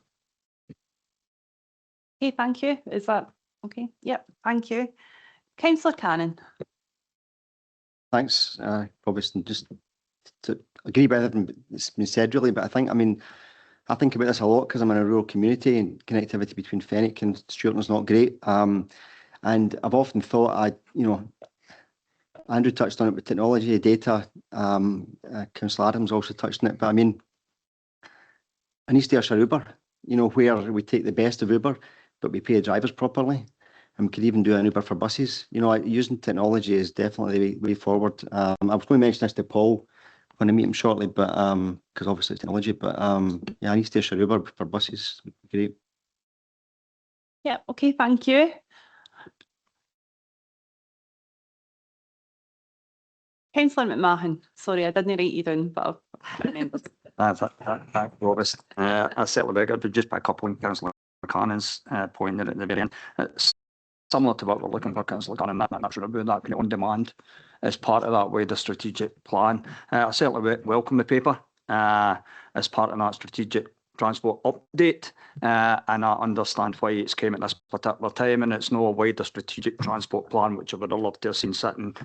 Speaker 1: Okay, thank you. Is that okay? Yep, thank you. Councillor Cannon.
Speaker 20: Thanks, Provost, and just to agree with everything that's been said, really. But I think about this a lot because I'm in a rural community and connectivity between Fenwick and Stuartland is not great. And I've often thought, Andrew touched on it with technology, data. Councillor Adams also touched on it. But I mean, an East Ayrshire Uber, where we take the best of Uber, but we pay the drivers properly. And we could even do an Uber for buses. Using technology is definitely the way forward. I was going to mention this to Paul when I meet him shortly, but because obviously it's technology. But yeah, an East Ayrshire Uber for buses would be great.
Speaker 1: Yeah. Okay. Thank you. Councillor McMahon. Sorry, I didn't write you down, but I've remembered.
Speaker 21: Thanks, Provost. I certainly very good, but just by coupling Councillor Cannon's point there at the very end. It's similar to what we're looking for, Councillor Cannon, that sort of doing that kind of on demand as part of that wider strategic plan. I certainly welcome the paper as part of that strategic transport update, and I understand why it's came at this particular time, and it's no a wider strategic transport plan, which I would have loved to have seen sitting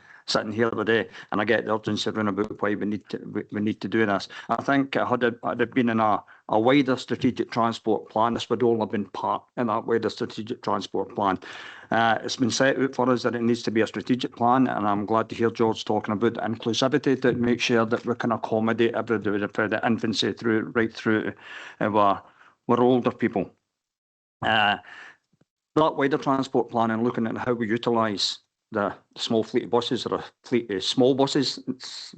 Speaker 21: here today. And I get the urgency around about why we need to do this. I think had it been in a wider strategic transport plan, this would all have been part in that wider strategic transport plan. It's been set out for us that it needs to be a strategic plan, and I'm glad to hear George talking about inclusivity to make sure that we can accommodate everybody from the infancy right through we're older people. That wider transport plan and looking at how we utilise the small fleet of buses or a fleet of small buses,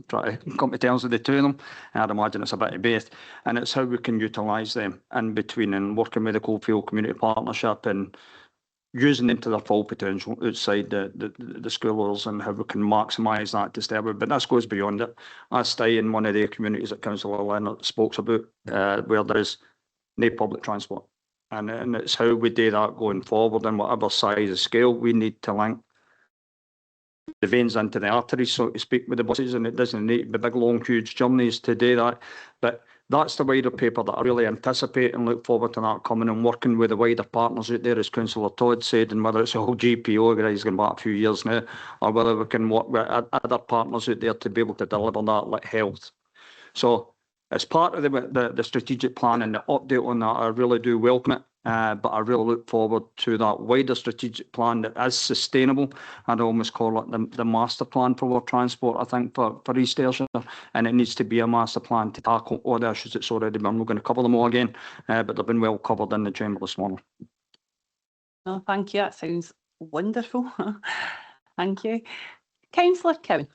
Speaker 21: try to come to terms with the two of them. I'd imagine it's a bit of both, and it's how we can utilise them in between and working with the Coalfield Community Partnership and using them to their full potential outside the schoolers, and how we can maximise that to stay with. But this goes beyond it. I stay in one of the communities that Councillor Leonard spoke about, where there is no public transport. And it's how we do that going forward, and whatever size of scale we need to link the veins into the arteries, so to speak, with the buses, and it doesn't need to be big, long, huge journeys to do that. But that's the wider paper that I really anticipate and look forward to that coming and working with the wider partners out there, as Councillor Todd said, and whether it's a whole GPO, he's going back a few years now, or whether we can work with other partners out there to be able to deliver that, like health. So as part of the strategic plan and the update on that, I really do welcome it. But I really look forward to that wider strategic plan that is sustainable. I'd almost call it the master plan for our transport, I think, for East Ayrshire. And it needs to be a master plan to tackle all the issues that's already been. I'm not going to cover them all again, but they've been well covered in the chamber this morning.
Speaker 1: No, thank you. That sounds wonderful. Thank you. Councillor Cowan.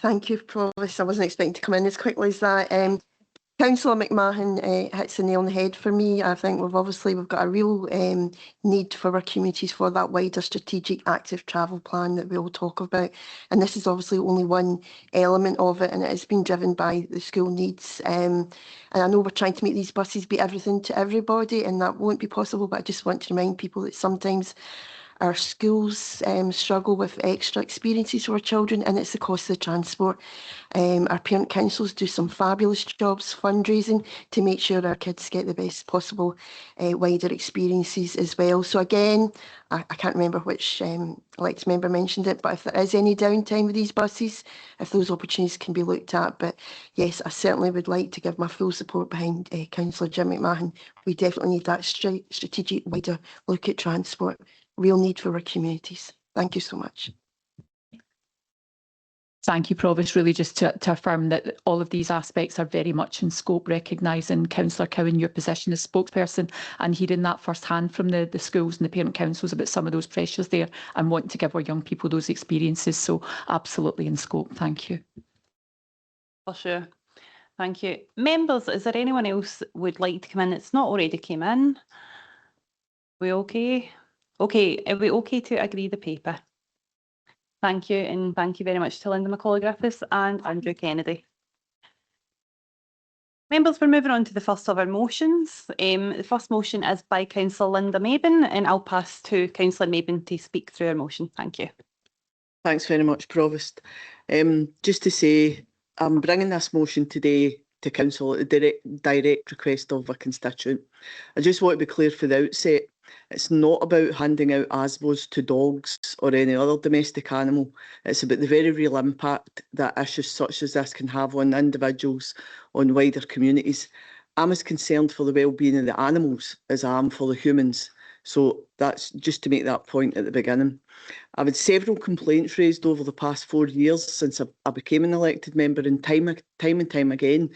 Speaker 11: Thank you, Provost. I wasn't expecting to come in as quickly as that. Councillor McMahon hits the nail on the head for me. I think we've got a real need for our communities for that wider strategic active travel plan that we all talk about. And this is obviously only one element of it, and it has been driven by the school needs. And I know we're trying to make these buses be everything to everybody, and that won't be possible, but I just want to remind people that sometimes our schools struggle with extra experiences for our children, and it's the cost of the transport. Our parent councils do some fabulous jobs fundraising to make sure our kids get the best possible wider experiences as well. So again, I can't remember which elected member mentioned it, but if there is any downtime with these buses, if those opportunities can be looked at. But yes, I certainly would like to give my full support behind Councillor Jim McMahon. We definitely need that strategic wider look at transport. Real need for our communities. Thank you so much.
Speaker 14: Thank you, Provost. Really just to affirm that all of these aspects are very much in scope, recognising, Councillor Cowan, your position as spokesperson and hearing that firsthand from the schools and the parent councils about some of those pressures there and wanting to give our young people those experiences. So absolutely in scope. Thank you.
Speaker 1: For sure. Thank you. Members, is there anyone else would like to come in that's not already came in? We okay? Okay, are we okay to agree the paper? Thank you, and thank you very much to Linda McCauley-Griffiths and Andrew Kennedy. Members, we're moving on to the first of our motions. The first motion is by Councillor Linda Mabin, and I'll pass to Councillor Mabin to speak through our motion. Thank you.
Speaker 4: Thanks very much, Provost. Just to say, I'm bringing this motion today to Council at the direct request of a constituent. I just want to be clear for the outset, it's not about handing out ASBOs to dogs or any other domestic animal. It's about the very real impact that issues such as this can have on individuals, on wider communities. I'm as concerned for the well-being of the animals as I am for the humans. So that's just to make that point at the beginning. I've had several complaints raised over the past 4 years since I became an elected member, and time and time again,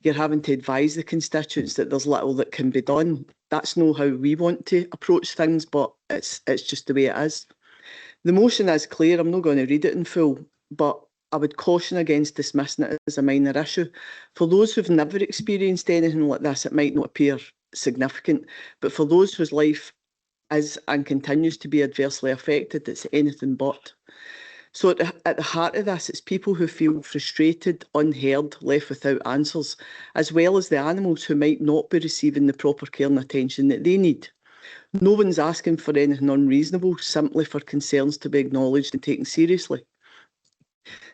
Speaker 4: you're having to advise the constituents that there's little that can be done. That's not how we want to approach things, but it's just the way it is. The motion is clear. I'm not going to read it in full, but I would caution against dismissing it as a minor issue. For those who've never experienced anything like this, it might not appear significant, but for those whose life is and continues to be adversely affected, it's anything but. So at the heart of this, it's people who feel frustrated, unheard, left without answers, as well as the animals who might not be receiving the proper care and attention that they need. No one's asking for anything unreasonable, simply for concerns to be acknowledged and taken seriously.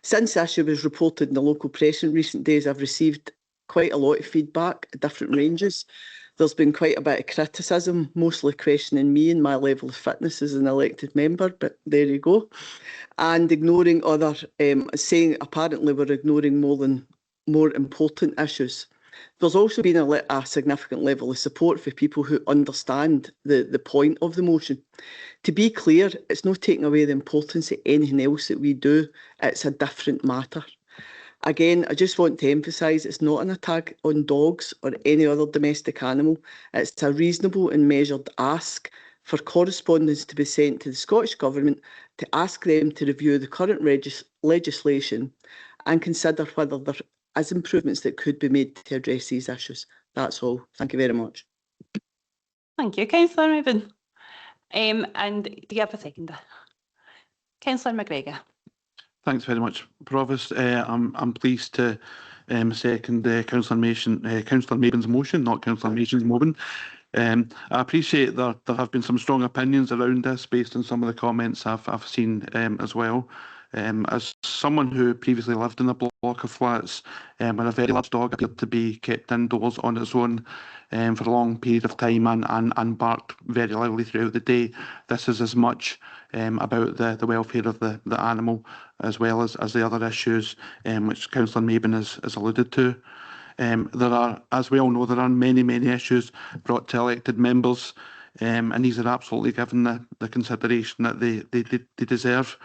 Speaker 4: Since this issue was reported in the local press in recent days, I've received quite a lot of feedback at different ranges. There's been quite a bit of criticism, mostly questioning me and my level of fitness as an elected member, but there you go. And ignoring other, saying apparently we're ignoring more important issues. There's also been a significant level of support for people who understand the point of the motion. To be clear, it's not taking away the importance of anything else that we do. It's a different matter. Again, I just want to emphasise it's not an attack on dogs or any other domestic animal. It's a reasonable and measured ask for correspondence to be sent to the Scottish Government to ask them to review the current legislation and consider whether there is improvements that could be made to address these issues. That's all. Thank you very much.
Speaker 1: Thank you, Councillor Mabin. And do you have a seconder? Councillor McGregor.
Speaker 7: Thanks very much, Provost. I'm pleased to second Councillor Mabin's motion, not Councillor Mason's motion. I appreciate that there have been some strong opinions around this based on some of the comments I've seen as well. As someone who previously lived in a block of flats where a very large dog appeared to be kept indoors on its own for a long period of time and barked very loudly throughout the day, this is as much about the welfare of the animal as well as the other issues which Councillor Mabin has alluded to. There are, as we all know, there are many issues brought to elected members, and these are absolutely given the consideration that they deserve.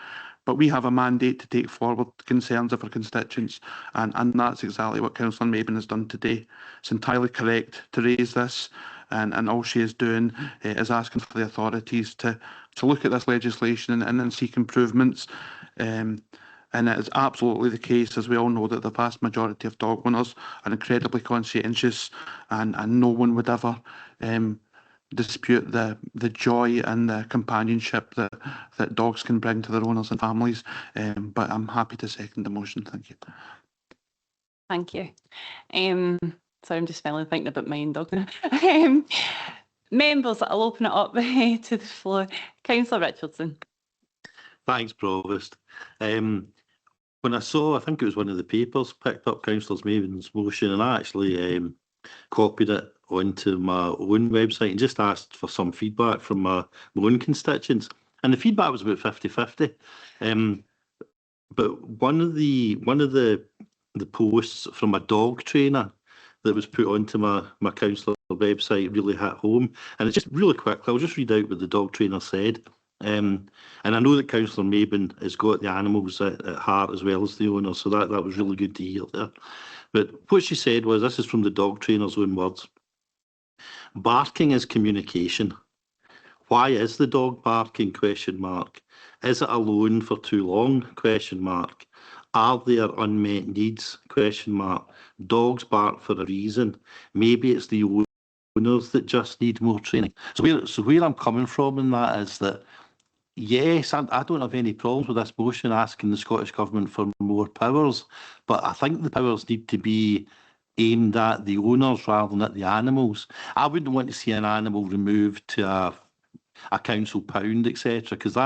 Speaker 7: But we have a mandate to take forward the concerns of our constituents, and that's exactly what Councillor Mabin has done today. It's entirely correct to raise this, and all she is doing is asking for the authorities to look at this legislation and seek improvements. And it is absolutely the case, as we all know, that the vast majority of dog owners are incredibly conscientious, and no one would ever dispute the joy and the companionship that dogs can bring to their owners and families. But I'm happy to second the motion. Thank you.
Speaker 1: Thank you. Sorry, I'm just thinking about my own dog now. Members, I'll open it up to the floor. Councillor Richardson.
Speaker 13: Thanks, Provost. When I saw, I think it was one of the papers, picked up Councillor Mabin's motion, and I actually copied it onto my own website and just asked for some feedback from my own constituents. And the feedback was about 50-50. But one of the posts from a dog trainer that was put onto my councillor website really hit home. And it's just really quickly, I'll just read out what the dog trainer said. And I know that Councillor Mabin has got the animals at heart as well as the owner, so that was really good to hear there. But what she said was, this is from the dog trainer's own words: barking is communication. Why is the dog barking? Question mark. Is it alone for too long? Question mark. Are there unmet needs? Question mark. Dogs bark for a reason. Maybe it's the owners that just need more training. So where I'm coming from in that is that, yes, I don't have any problems with this motion asking the Scottish Government for more powers, but I think the powers need to be aimed at the owners rather than at the animals. I wouldn't want to see an animal removed to a council pound, etc., because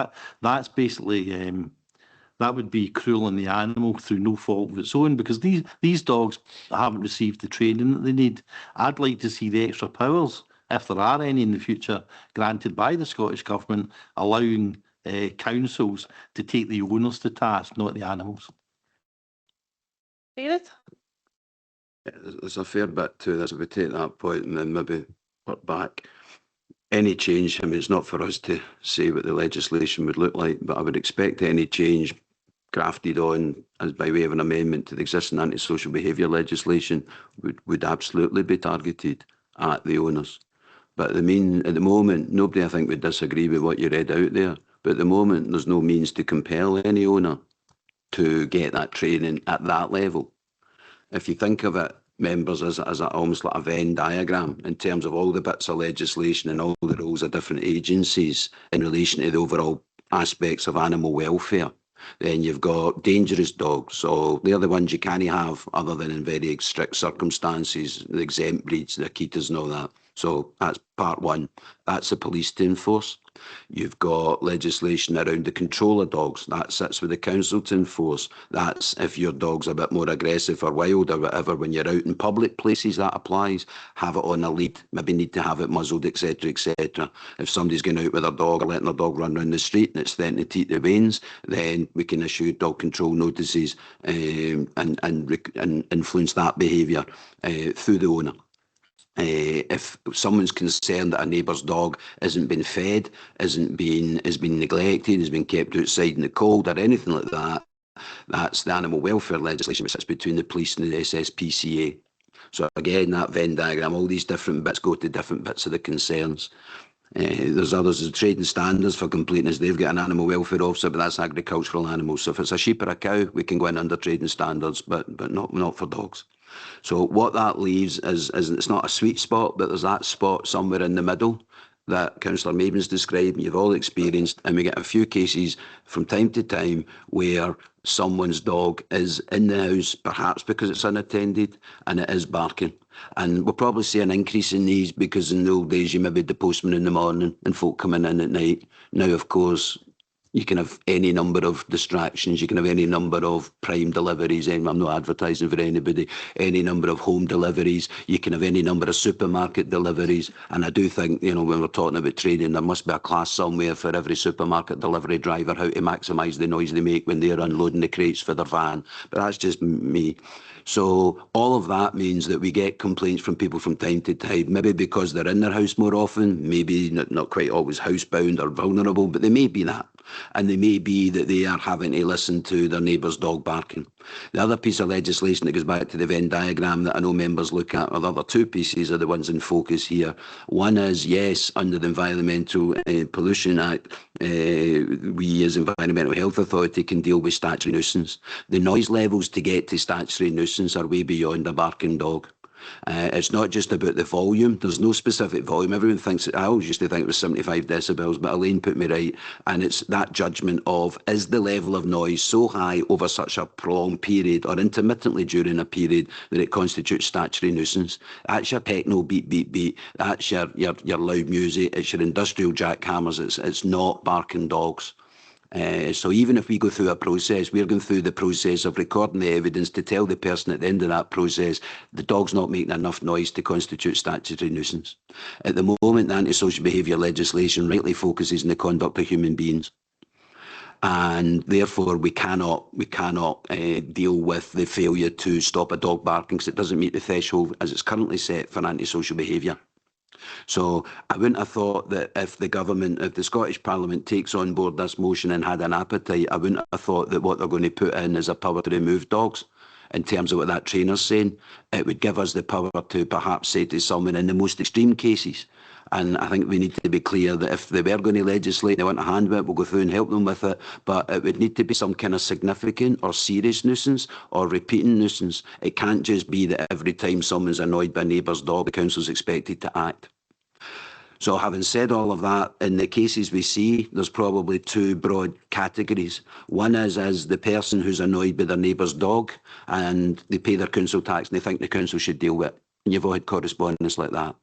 Speaker 13: that's basically that would be cruel on the animal through no fault of its own, because these dogs haven't received the training that they need. I'd like to see the extra powers, if there are any in the future, granted by the Scottish Government, allowing councils to take the owners to task, not the animals.
Speaker 1: David?
Speaker 10: There's a fair bit to this. If we take that point and then maybe work back. Any change, I mean, it's not for us to say what the legislation would look like, but I would expect any change grafted on as by way of an amendment to the existing antisocial behaviour legislation would absolutely be targeted at the owners. But at the moment, nobody I think would disagree with what you read out there. But at the moment, there's no means to compel any owner to get that training at that level. If you think of it, members, as almost like a Venn diagram in terms of all the bits of legislation and all the roles of different agencies in relation to the overall aspects of animal welfare, then you've got dangerous dogs. So they're the ones you can't have other than in very strict circumstances, the exempt breeds, the Akitas and all that. So that's part one. That's the police to enforce. You've got legislation around the control of dogs. That sits with the council to enforce. That's if your dog's a bit more aggressive or wild or whatever, when you're out in public places, that applies. Have it on a lead, maybe need to have it muzzled, etc., etc. If somebody's going out with their dog or letting their dog run around the street and it's threatening to eat the reins, then we can issue dog control notices and influence that behaviour through the owner. If someone's concerned that a neighbour's dog isn't being fed, is being neglected, is being kept outside in the cold or anything like that, that's the animal welfare legislation which sits between the police and the SSPCA. So again, that Venn diagram, all these different bits go to different bits of the concerns. There's others, the trading standards for completeness. They've got an animal welfare officer, but that's agricultural animals. So if it's a sheep or a cow, we can go in under trading standards, but not for dogs. So what that leaves is it's not a sweet spot, but there's that spot somewhere in the middle. that Councillor Maben's described, and you've all experienced, and we get a few cases from time to time where someone's dog is in the house, perhaps because it's unattended, and it is barking. And we'll probably see an increase in these because in the old days you maybe had the postman in the morning and folk coming in at night. Now, of course, you can have any number of distractions, you can have any number of prime deliveries, and I'm not advertising for anybody, any number of home deliveries, you can have any number of supermarket deliveries. And I do think, you know, when we're talking about training, there must be a class somewhere for every supermarket delivery driver, how to maximise the noise they make when they're unloading the crates for their van. But that's just me. So all of that means that we get complaints from people from time to time, maybe because they're in their house more often, maybe not quite always housebound or vulnerable, but they may be that. And they may be that they are having to listen to their neighbour's dog barking. The other piece of legislation that goes back to the Venn diagram that I know members look at, or the other two pieces are the ones in focus here. One is, yes, under the Environmental Pollution Act, we as Environmental Health Authority can deal with statutory nuisance. The noise levels to get to statutory nuisance are way beyond a barking dog. It's not just about the volume. There's no specific volume. Everyone thinks, I always used to think it was 75 decibels, but Elaine put me right. And it's that judgment of, is the level of noise so high over such a prolonged period or intermittently during a period that it constitutes statutory nuisance? That's your techno beat, beat, beat. That's your loud music. It's your industrial jackhammers. It's not barking dogs. So even if we go through a process, we're going through the process of recording the evidence to tell the person at the end of that process the dog's not making enough noise to constitute statutory nuisance. At the moment, the antisocial behaviour legislation rightly focuses on the conduct of human beings. And therefore, we cannot deal with the failure to stop a dog barking because it doesn't meet the threshold as it's currently set for antisocial behaviour. So I wouldn't have thought that if the Scottish Parliament takes on board this motion and had an appetite, I wouldn't have thought that what they're going to put in is a power to remove dogs. In terms of what that trainer's saying, it would give us the power to perhaps say to someone in the most extreme cases. And I think we need to be clear that if they were going to legislate, they want a hand with it, we'll go through and help them with it. But it would need to be some kind of significant or serious nuisance or repeating nuisance. It can't just be that every time someone's annoyed by a neighbour's dog, the council's expected to act. So having said all of that, in the cases we see, there's probably two broad categories. One is the person who's annoyed by their neighbour's dog and they pay their council tax and they think the council should deal with it. And you've all had correspondence like that.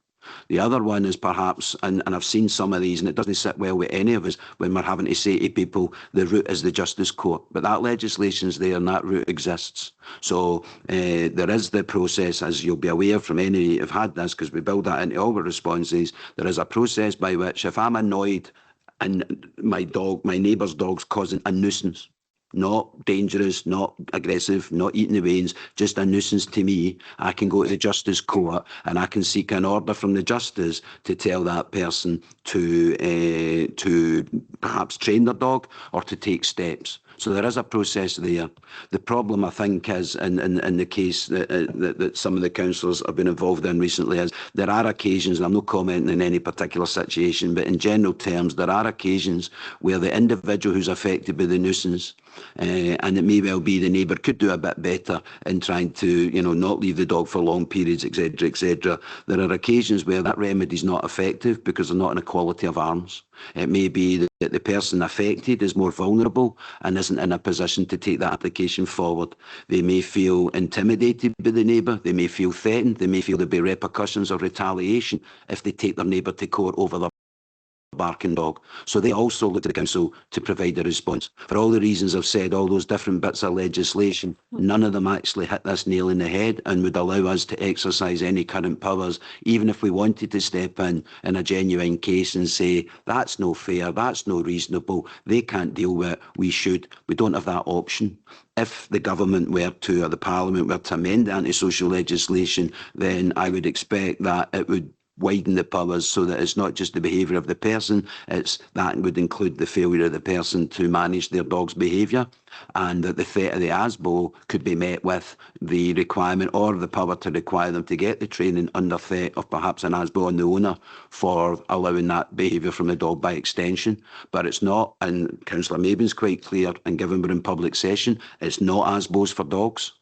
Speaker 10: The other one is perhaps, and I've seen some of these, and it doesn't sit well with any of us when we're having to say to people, the route is the justice court. But that legislation's there and that route exists. So there is the process, as you'll be aware from any who've had this, because we build that into all our responses, there is a process by which if I'm annoyed and my neighbour's dog's causing a nuisance, not dangerous, not aggressive, not eating the veins, just a nuisance to me, I can go to the Justice Court and I can seek an order from the Justice to tell that person to perhaps train their dog or to take steps. So there is a process there. The problem, I think, is in the case that some of the councillors have been involved in recently is there are occasions, and I'm not commenting on any particular situation, but in general terms, there are occasions where the individual who's affected by the nuisance, and it may well be the neighbour could do a bit better in trying to, not leave the dog for long periods, etc., etc. There are occasions where that remedy is not effective because they're not in equality of arms. It may be that the person affected is more vulnerable and isn't in a position to take that application forward. They may feel intimidated by the neighbour, they may feel threatened, they may feel there'll be repercussions or retaliation if they take their neighbour to court over their barking dog. So they also look to the council to provide a response. For all the reasons I've said, all those different bits of legislation, none of them actually hit this nail in the head and would allow us to exercise any current powers, even if we wanted to step in a genuine case and say, that's no fair, that's no reasonable, they can't deal with it, we should. We don't have that option. If the government were to, or the Parliament were to amend antisocial legislation, then I would expect that it would widen the powers so that it's not just the behaviour of the person, that would include the failure of the person to manage their dog's behaviour, and that the threat of the ASBO could be met with the requirement or the power to require them to get the training under threat of perhaps an ASBO on the owner for allowing that behaviour from the dog by extension. But it's not, and Councillor Maben's quite clear, and given we're in public session, it's not ASBOs for dogs.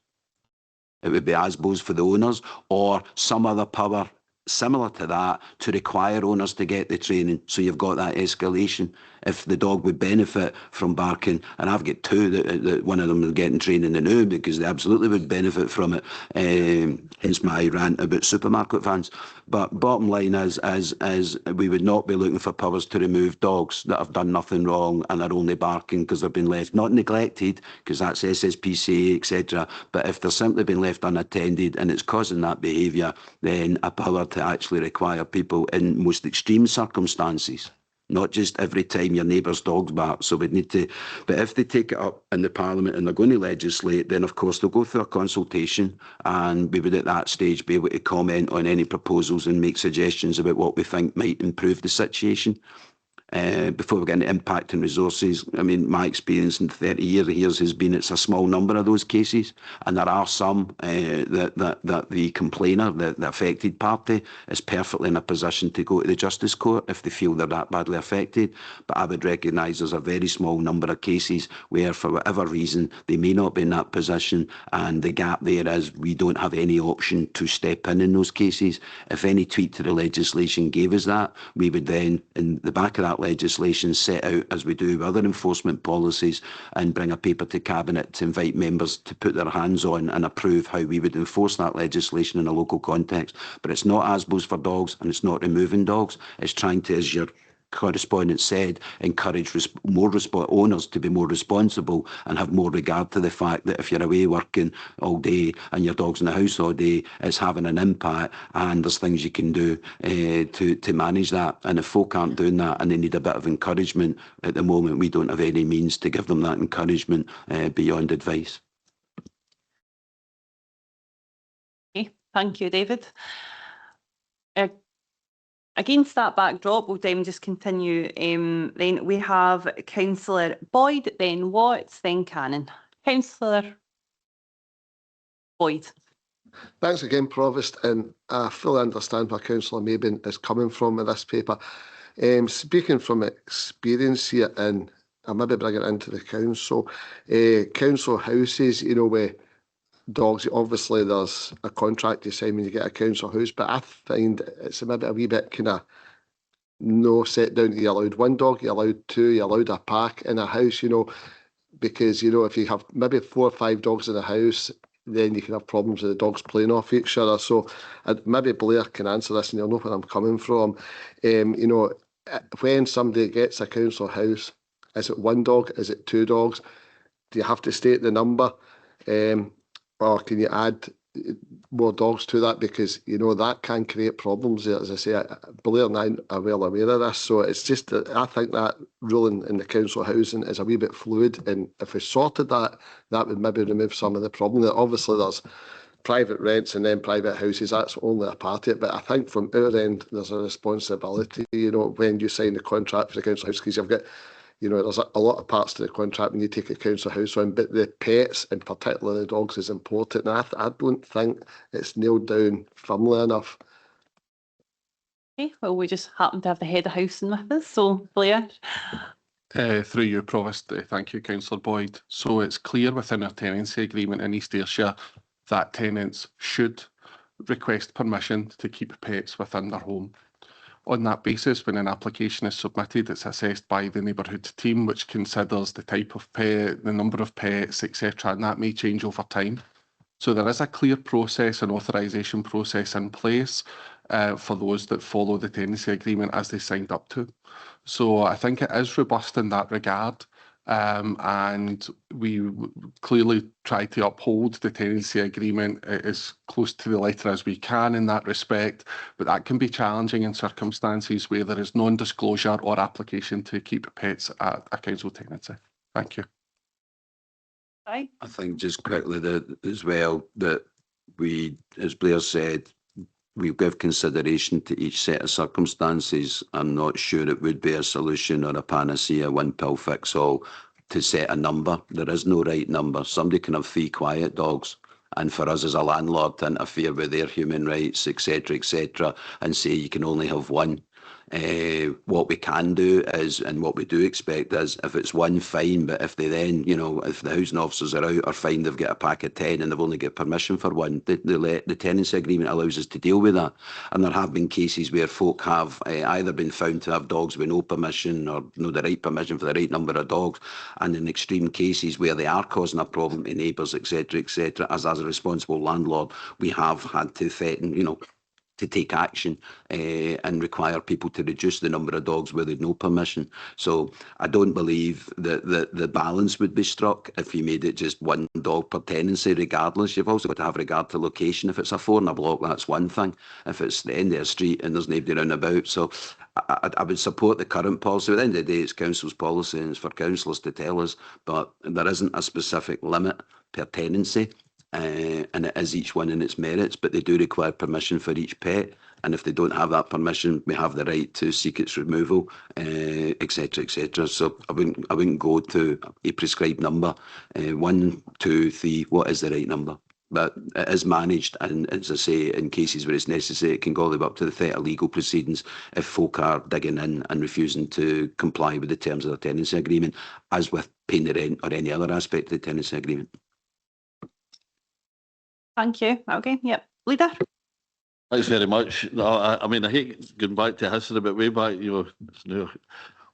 Speaker 10: It would be ASBOs for the owners or some other power similar to that to require owners to get the training. So you've got that escalation. If the dog would benefit from barking, and I've got two that one of them is getting training now because they absolutely would benefit from it. Hence my rant about supermarket vans. But bottom line is we would not be looking for powers to remove dogs that have done nothing wrong and are only barking because they've been left, not neglected, because that's SSPCA, etc. But if they're simply been left unattended and it's causing that behaviour, then a power to actually require people in most extreme circumstances. Not just every time your neighbour's dog's bark. So we'd need to, but if they take it up in the Parliament and they're going to legislate, then of course they'll go through a consultation and we would at that stage be able to comment on any proposals and make suggestions about what we think might improve the situation. Before we get into impact and resources, I mean, my experience in 30 years has been it's a small number of those cases, and there are some that the complainer, the affected party, is perfectly in a position to go to the Justice Court if they feel they're that badly affected. But I would recognise there's a very small number of cases where, for whatever reason, they may not be in that position, and the gap there is we don't have any option to step in those cases. If any tweak to the legislation gave us that, we would then, in the back of that legislation, set out, as we do with other enforcement policies, and bring a paper to Cabinet to invite members to put their hands on and approve how we would enforce that legislation in a local context. But it's not ASBOs for dogs and it's not removing dogs. It's trying to, as your correspondent said, encourage owners to be more responsible and have more regard to the fact that if you're away working all day and your dog's in the house all day, it's having an impact, and there's things you can do to manage that. And if folk aren't doing that and they need a bit of encouragement, at the moment we don't have any means to give them that encouragement beyond advice.
Speaker 1: Okay, thank you, David. Against that backdrop, we'll then just continue. Then we have Councillor Boyd, then Watts, then Cannon. Councillor Boyd.
Speaker 17: Thanks again, Provost, and I fully understand where Councillor Mabin is coming from with this paper. Speaking from experience here, and I maybe bring it into the council, council houses, you know, where dogs, obviously there's a contract you sign when you get a council house, but I find it's maybe a wee bit kind of no set down. You're allowed one dog, you're allowed two, you're allowed a pack in a house, you know, because, you know, if you have maybe 4 or 5 dogs in a house, then you can have problems with the dogs playing off each other. So maybe Blair can answer this and you'll know where I'm coming from. You know, when somebody gets a council house, is it one dog, is it 2 dogs? Do you have to state the number? Or can you add more dogs to that? Because, you know, that can create problems. As I say, Blair and I are well aware of this. So it's just that I think that ruling in the council housing is a wee bit fluid. And if we sorted that, that would maybe remove some of the problem. Obviously, there's private rents and then private houses. That's only a part of it. But I think from our end, there's a responsibility, you know, when you sign the contract for the council house, because you've got, you know, there's a lot of parts to the contract when you take a council house on, but the pets, in particular the dogs, is important. And I don't think it's nailed down firmly enough.
Speaker 1: Okay, well, we just happen to have the head of housing with us, so Blair.
Speaker 7: Through you, Provost. Thank you, Councillor Boyd. So it's clear within our tenancy agreement in East Ayrshire that tenants should request permission to keep pets within their home. On that basis, when an application is submitted, it's assessed by the neighbourhood team, which considers the type of pet, the number of pets, etc., and that may change over time. So there is a clear process and authorisation process in place for those that follow the tenancy agreement as they signed up to. So I think it is robust in that regard. And we clearly try to uphold the tenancy agreement as close to the letter as we can in that respect, but that can be challenging in circumstances where there is non-disclosure or application to keep pets at a council tenancy. Thank you.
Speaker 10: I think just quickly that as well, that we, as Blair said, we give consideration to each set of circumstances. I'm not sure it would be a solution or a panacea, one pill fix all, to set a number. There is no right number. Somebody can have 3 quiet dogs, and for us as a landlord to interfere with their human rights, etc., and say you can only have 1. What we can do is, and what we do expect is, if it's one, fine, but if they then, if the housing officers are out or find they've got a pack of 10 and they've only got permission for one, the tenancy agreement allows us to deal with that. And there have been cases where folk have either been found to have dogs with no permission or no the right permission for the right number of dogs, and in extreme cases where they are causing a problem to neighbours, etc., as a responsible landlord, we have had to threaten, to take action and require people to reduce the number of dogs where they'd no permission. So I don't believe that the balance would be struck if you made it just one dog per tenancy regardless. You've also got to have regard to location. If it's a 4 in a block, that's one thing. If it's the end of the street and there's nobody round about. So I would support the current policy. At the end of the day, it's council's policy and it's for councillors to tell us, but there isn't a specific limit per tenancy. And it is each one in its merits, but they do require permission for each pet, and if they don't have that permission, we have the right to seek its removal, etc., etc. So I wouldn't go to a prescribed number, 1, 2, 3. What is the right number? But it is managed, and as I say, in cases where it's necessary, it can go all the way up to the threat of legal proceedings if folk are digging in and refusing to comply with the terms of the tenancy agreement, as with paying the rent or any other aspect of the tenancy agreement.
Speaker 1: Thank you. Okay, yep. Leader?
Speaker 5: Thanks very much. No, I mean, I hate going back to history, but way back, it's now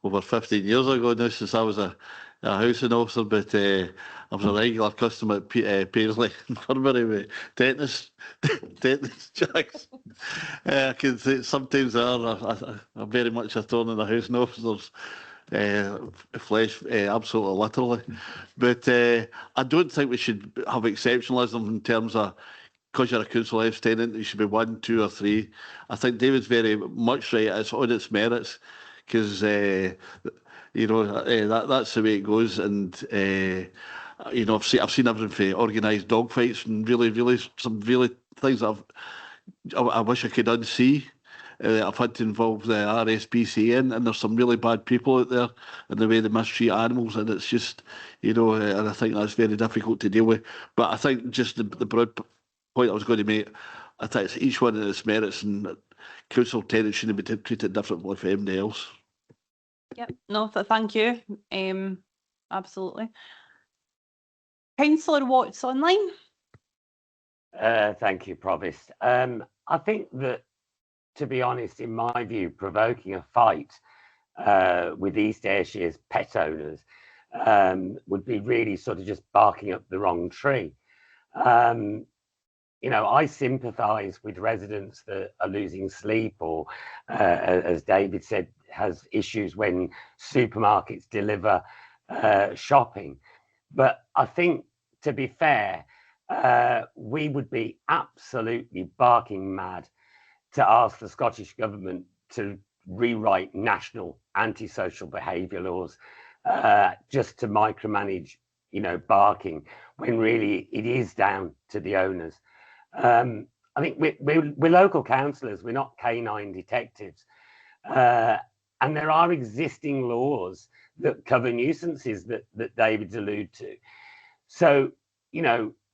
Speaker 5: over 15 years ago now since I was a housing officer, but I was a regular customer at Paisley Infirmary with tetanus jacks. I can say sometimes they are very much a thorn in the housing officer's flesh, absolutely literally. But I don't think we should have exceptionalism in terms of, because you're a council house tenant, you should be 1, 2 or 3. I think David's very much right. It's on its merits, because that's the way it goes. And I've seen everything from organised dog fights and some really things that I wish I could unsee. I've had to involve the RSPCA in, and there's some really bad people out there in the way they mistreat animals, and it's just, and I think that's very difficult to deal with. But I think just the broad point I was going to make, I think it's each one in its merits, and council tenants shouldn't be treated differently from anybody else.
Speaker 1: Yep, no, thank you. Absolutely. Councillor Watts online.
Speaker 2: Thank you, Provost. I think that, to be honest, in my view, provoking a fight with East Ayrshire's pet owners would be really sort of just barking up the wrong tree. I sympathise with residents that are losing sleep, or, as David said, has issues when supermarkets deliver shopping. But I think, to be fair, we would be absolutely barking mad to ask the Scottish Government to rewrite national antisocial behaviour laws just to micromanage, barking, when really it is down to the owners. I think we're local councillors, we're not canine detectives. And there are existing laws that cover nuisances that David's alluded to. So,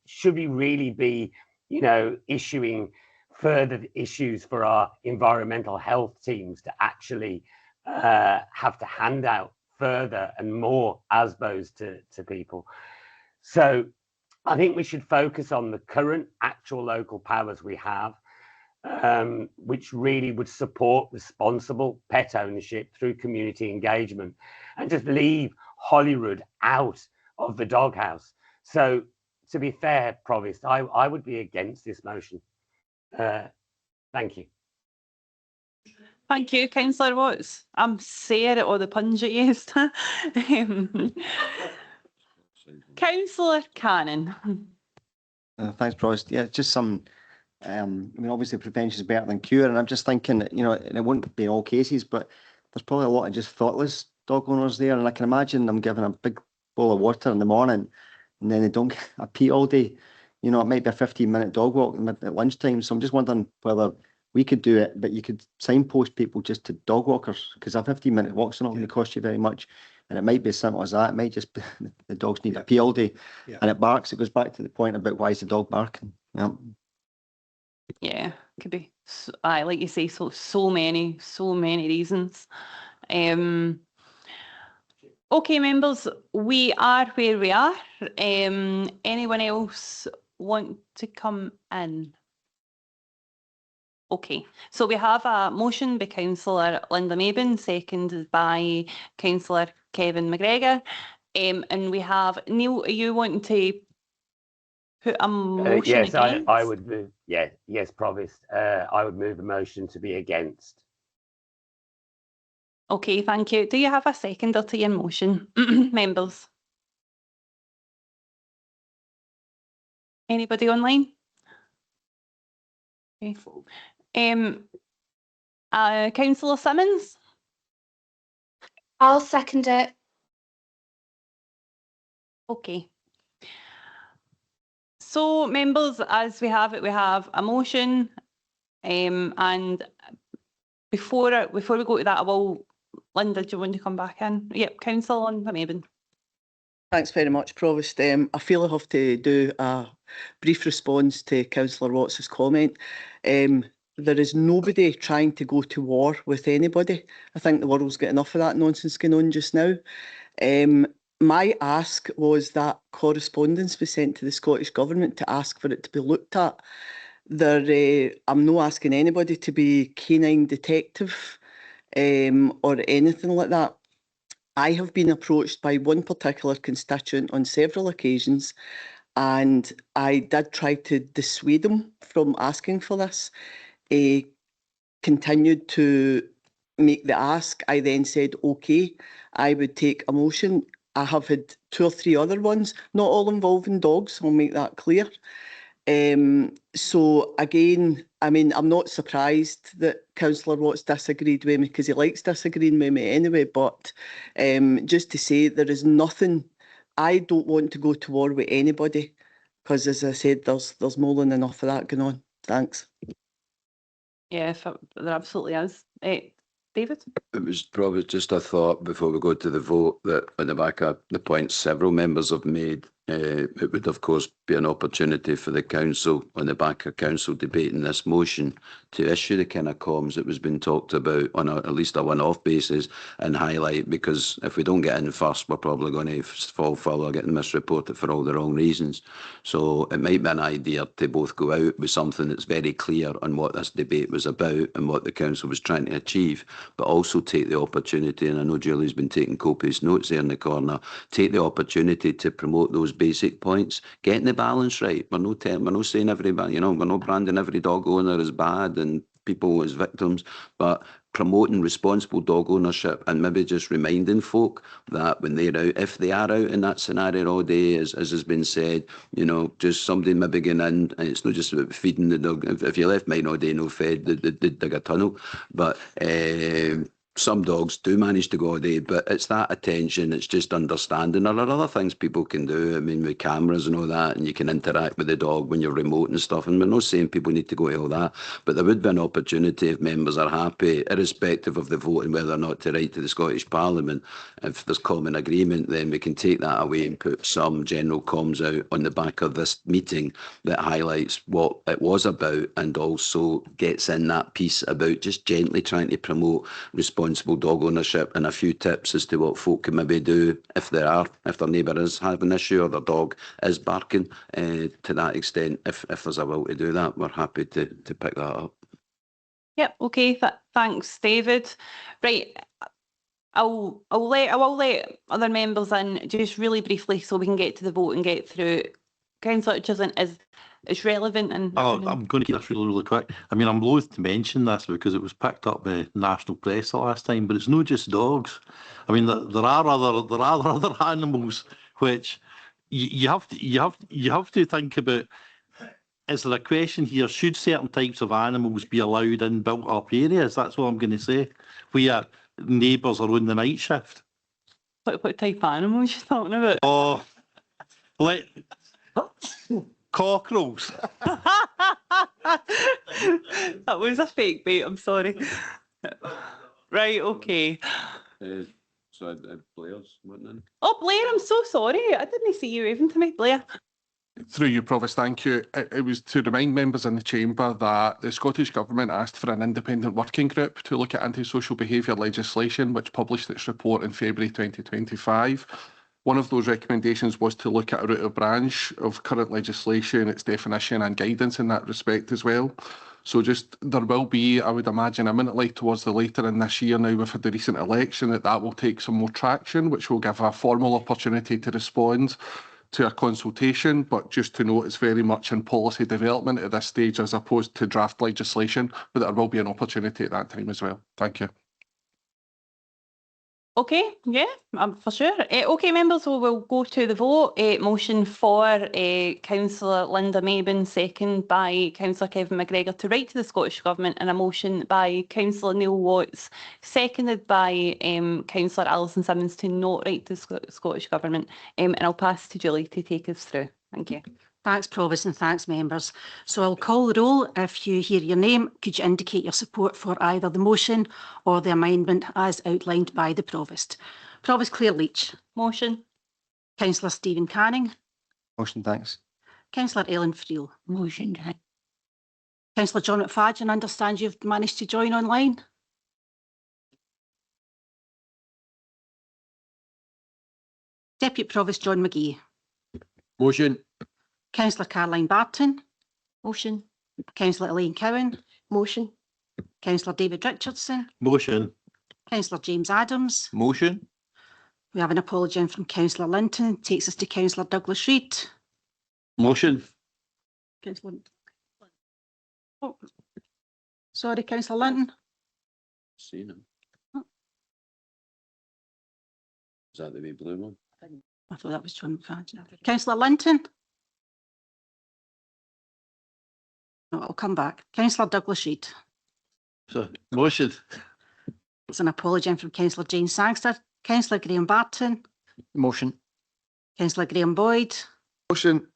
Speaker 2: should we really be, issuing further issues for our environmental health teams to actually have to hand out further and more ASBOs to people? So I think we should focus on the current actual local powers we have, which really would support responsible pet ownership through community engagement, and just leave Holyrood out of the doghouse. So, to be fair, Provost, I would be against this motion. Thank you.
Speaker 1: Thank you, Councillor Watts. I'm sorry at all the puns you used. Councillor Cannon.
Speaker 20: Thanks, Provost. Yeah, just some, obviously prevention is better than cure, and I'm just thinking that, and it won't be all cases, but there's probably a lot of just thoughtless dog owners there, and I can imagine them giving a big bowl of water in the morning, and then they don't get a pee all day. It might be a 15-minute dog walk at lunchtime, so I'm just wondering whether we could do it, but you could signpost people just to dog walkers, because a 15-minute walk's not going to cost you very much, and it might be as simple as that. It might just be the dogs need a pee all day, and it barks. It goes back to the point about why is the dog barking.
Speaker 1: Yeah, could be, like you say, so many reasons. Okay, members, we are where we are. Anyone else want to come in? Okay, so we have a motion by Councillor Linda Mabin, seconded by Councillor Kevin McGregor. And we have, Neil, are you wanting to put a motion
Speaker 2: yes,
Speaker 1: against?
Speaker 2: I would move, yes, Provost, I would move a motion to be against.
Speaker 1: Okay, thank you. Do you have a seconder to your motion, members? Anybody online? Okay. Councillor Simmons?
Speaker 9: I'll second it.
Speaker 1: Okay. So, members, as we have it, we have a motion, and before we go to that, I will, Linda, do you want to come back in? Yep, Councillor Linda Mabin.
Speaker 4: Thanks very much, Provost. I feel I have to do a brief response to Councillor Watts' comment. There is nobody trying to go to war with anybody. I think the world's got enough of that nonsense going on just now. My ask was that correspondence was sent to the Scottish Government to ask for it to be looked at. I'm not asking anybody to be canine detective or anything like that. I have been approached by one particular constituent on several occasions, and I did try to dissuade him from asking for this. He continued to make the ask. I then said, okay, I would take a motion. I have had 2 or 3 other ones, not all involving dogs, I'll make that clear. So again, I mean, I'm not surprised that Councillor Watts disagreed with me, because he likes disagreeing with me anyway, but just to say, there is nothing, I don't want to go to war with anybody, because as I said, there's more than enough of that going on. Thanks.
Speaker 1: Yeah, there absolutely is. David?
Speaker 10: It was probably just a thought before we go to the vote that on the back of the points several members have made, it would of course be an opportunity for the council, on the back of council debating this motion, to issue the kind of comms that was being talked about on at least a one-off basis, and highlight, because if we don't get in first, we're probably going to fall foul of getting misreported for all the wrong reasons. So it might be an idea to both go out with something that's very clear on what this debate was about and what the council was trying to achieve, but also take the opportunity, and I know Julie's been taking copious notes there in the corner, take the opportunity to promote those basic points, getting the balance right. We're not saying everybody, you know, we're not branding every dog owner as bad and people as victims, but promoting responsible dog ownership, and maybe just reminding folk that when they're out, if they are out in that scenario all day, as has been said, you know, just somebody maybe going in, and it's not just about feeding the dog. If you left mine all day no fed, they'd dig a tunnel. But some dogs do manage to go all day, but it's that attention, it's just understanding. There are other things people can do, I mean, with cameras and all that, and you can interact with the dog when you're remote and stuff, and we're not saying people need to go to all that, but there would be an opportunity, if members are happy, irrespective of the vote and whether or not to write to the Scottish Parliament, if there's common agreement, then we can take that away and put some general comms out on the back of this meeting that highlights what it was about, and also gets in that piece about just gently trying to promote responsible dog ownership, and a few tips as to what folk can maybe do if their neighbour is having an issue or their dog is barking, to that extent. If there's a will to do that, we're happy to pick that up.
Speaker 1: Yep, okay, thanks, David. Right, I will let other members in just really briefly so we can get to the vote and get through. Councillor Hutchison is relevant and
Speaker 13: I'm going to keep this really quick. I mean, I'm loath to mention this because it was picked up by national press the last time, but it's not just dogs. I mean, there are other animals which you have to think about. Is there a question here? Should certain types of animals be allowed in built-up areas? That's what I'm going to say. Where neighbours are on the night shift.
Speaker 1: What type of animals are you talking about?
Speaker 13: Oh, cockerels.
Speaker 1: That was a fake bait, I'm sorry. Right, okay.
Speaker 10: So Blair's, wasn't it?
Speaker 1: Oh, Blair, I'm so sorry. I didn't see you waving to me, Blair.
Speaker 9: Through you, Provost, thank you. It was to remind members in the chamber that the Scottish Government asked for an independent working group to look at antisocial behaviour legislation, which published its report in February 2025. One of those recommendations was to look at a route of branch of current legislation, its definition and guidance in that respect as well. So there will be, I would imagine, imminently towards the later in this year, now we've had the recent election, that will take some more traction, which will give a formal opportunity to respond to a consultation. But just to note, it's very much in policy development at this stage as opposed to draft legislation, but there will be an opportunity at that time as well. Thank you.
Speaker 1: Okay, yeah, for sure. Okay, members, so we'll go to the vote. Motion for Councillor Linda Maben, second by Councillor Kevin McGregor to write to the Scottish Government, and a motion by Councillor Neil Watts, seconded by Councillor Alison Simmons to not write to the Scottish Government. And I'll pass to Julie to take us through. Thank you.
Speaker 22: Thanks, Provost, and thanks, members. So I'll call the roll. If you hear your name, could you indicate your support for either the motion or the amendment as outlined by the Provost? Provost Claire Leach.
Speaker 1: Motion.
Speaker 22: Councillor Stephen Canning.
Speaker 20: Motion, thanks.
Speaker 22: Councillor Ellen Friel. Motion, thanks. Councillor John McFadden, I understand you've managed to join online. Deputy Provost John McGee.
Speaker 13: Motion.
Speaker 22: Councillor Caroline Barton.
Speaker 11: Motion.
Speaker 22: Councillor Elaine Cowan.
Speaker 11: Motion.
Speaker 22: Councillor David Richardson.
Speaker 13: Motion.
Speaker 22: Councillor James Adams.
Speaker 13: Motion.
Speaker 22: We have an apology from Councillor Linton. Takes us to Councillor Douglas Reid.
Speaker 13: Motion.
Speaker 22: Councillor. Oh, sorry, Councillor Linton.
Speaker 10: Seen him. Is that the wee blue one?
Speaker 22: I thought that was John McFadden. Councillor Linton. No, I'll come back. Councillor Douglas Reid.
Speaker 13: So, motion.
Speaker 22: There's an apology from Councillor Jane Sangster. Councillor Graham Barton.
Speaker 6: Motion.
Speaker 22: Councillor Graham Boyd.
Speaker 17: Motion.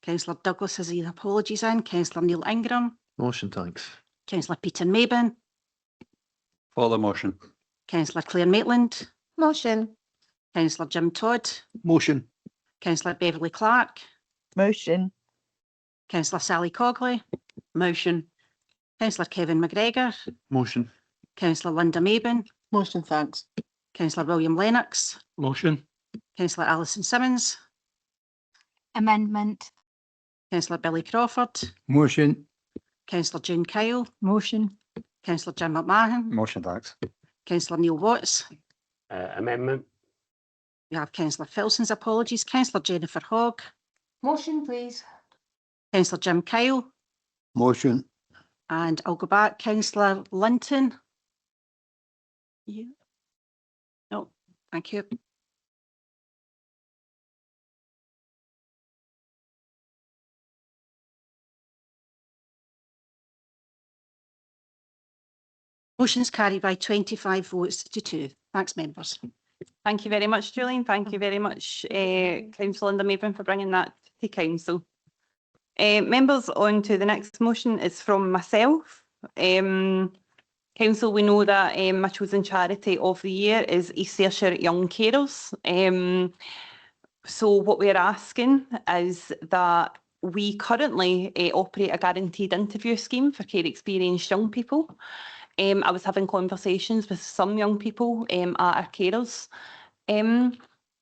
Speaker 22: Councillor Douglas has his apologies in. Councillor Neil Ingram.
Speaker 13: Motion, thanks.
Speaker 22: Councillor Peter Maben.
Speaker 13: For the motion.
Speaker 22: Councillor Claire Maitland.
Speaker 11: Motion.
Speaker 22: Councillor Jim Todd.
Speaker 18: Motion.
Speaker 22: Councillor Beverly Clark.
Speaker 11: Motion.
Speaker 22: Councillor Sally Cogley.
Speaker 11: Motion.
Speaker 22: Councillor Kevin McGregor.
Speaker 7: Motion.
Speaker 22: Councillor Linda Maben.
Speaker 4: Motion, thanks.
Speaker 22: Councillor William Lennox.
Speaker 19: Motion.
Speaker 22: Councillor Alison Simmons.
Speaker 14: Amendment.
Speaker 22: Councillor Billy Crawford.
Speaker 16: Motion.
Speaker 22: Councillor June Kyle.
Speaker 14: Motion.
Speaker 22: Councillor Jim McMahon.
Speaker 13: Motion, thanks.
Speaker 22: Councillor Neil Watts.
Speaker 2: Amendment.
Speaker 22: We have Councillor Filson's apologies. Councillor Jennifer Hogg.
Speaker 14: Motion, please.
Speaker 22: Councillor Jim Kyle.
Speaker 16: Motion.
Speaker 22: And I'll go back. Councillor Linton. Yeah. No, thank you. Motion's carried by 25 votes to 2. Thanks, members.
Speaker 1: Thank you very much, Julian. Thank you very much, Councillor Linda Maben, for bringing that to Council. Members, on to the next motion is from myself. Council, we know that my chosen charity of the year is East Ayrshire Young Carers. So what we're asking is that we currently operate a guaranteed interview scheme for care experienced young people. I was having conversations with some young people at our carers, and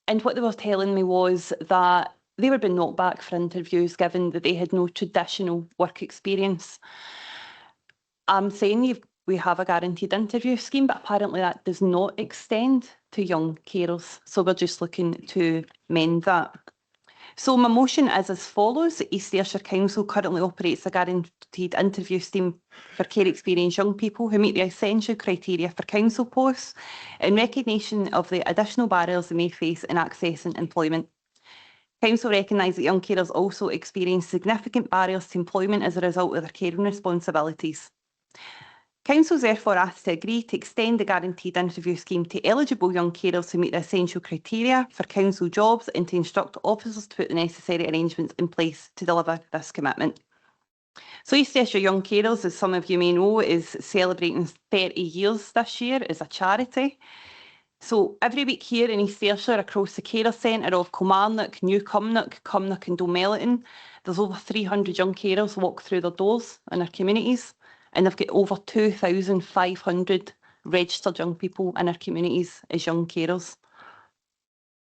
Speaker 1: what they were telling me was that they were being knocked back for interviews given that they had no traditional work experience. I'm saying we have a guaranteed interview scheme, but apparently that does not extend to young carers. So we're just looking to mend that. So my motion is as follows. East Ayrshire Council currently operates a guaranteed interview scheme for care experienced young people who meet the essential criteria for council posts in recognition of the additional barriers they may face in accessing employment. Council recognise that young carers also experience significant barriers to employment as a result of their caring responsibilities. Council is therefore asked to agree to extend the guaranteed interview scheme to eligible young carers who meet the essential criteria for council jobs and to instruct officers to put the necessary arrangements in place to deliver this commitment. So East Ayrshire Young Carers, as some of you may know, is celebrating 30 years this year as a charity. So every week here in East Ayrshire, across the carer centre of Kilmarnock, New Cumnock, Cumnock and Dolmelliton, There's over 300 young carers walk through their doors in our communities, and they've got over 2,500 registered young people in our communities as young carers.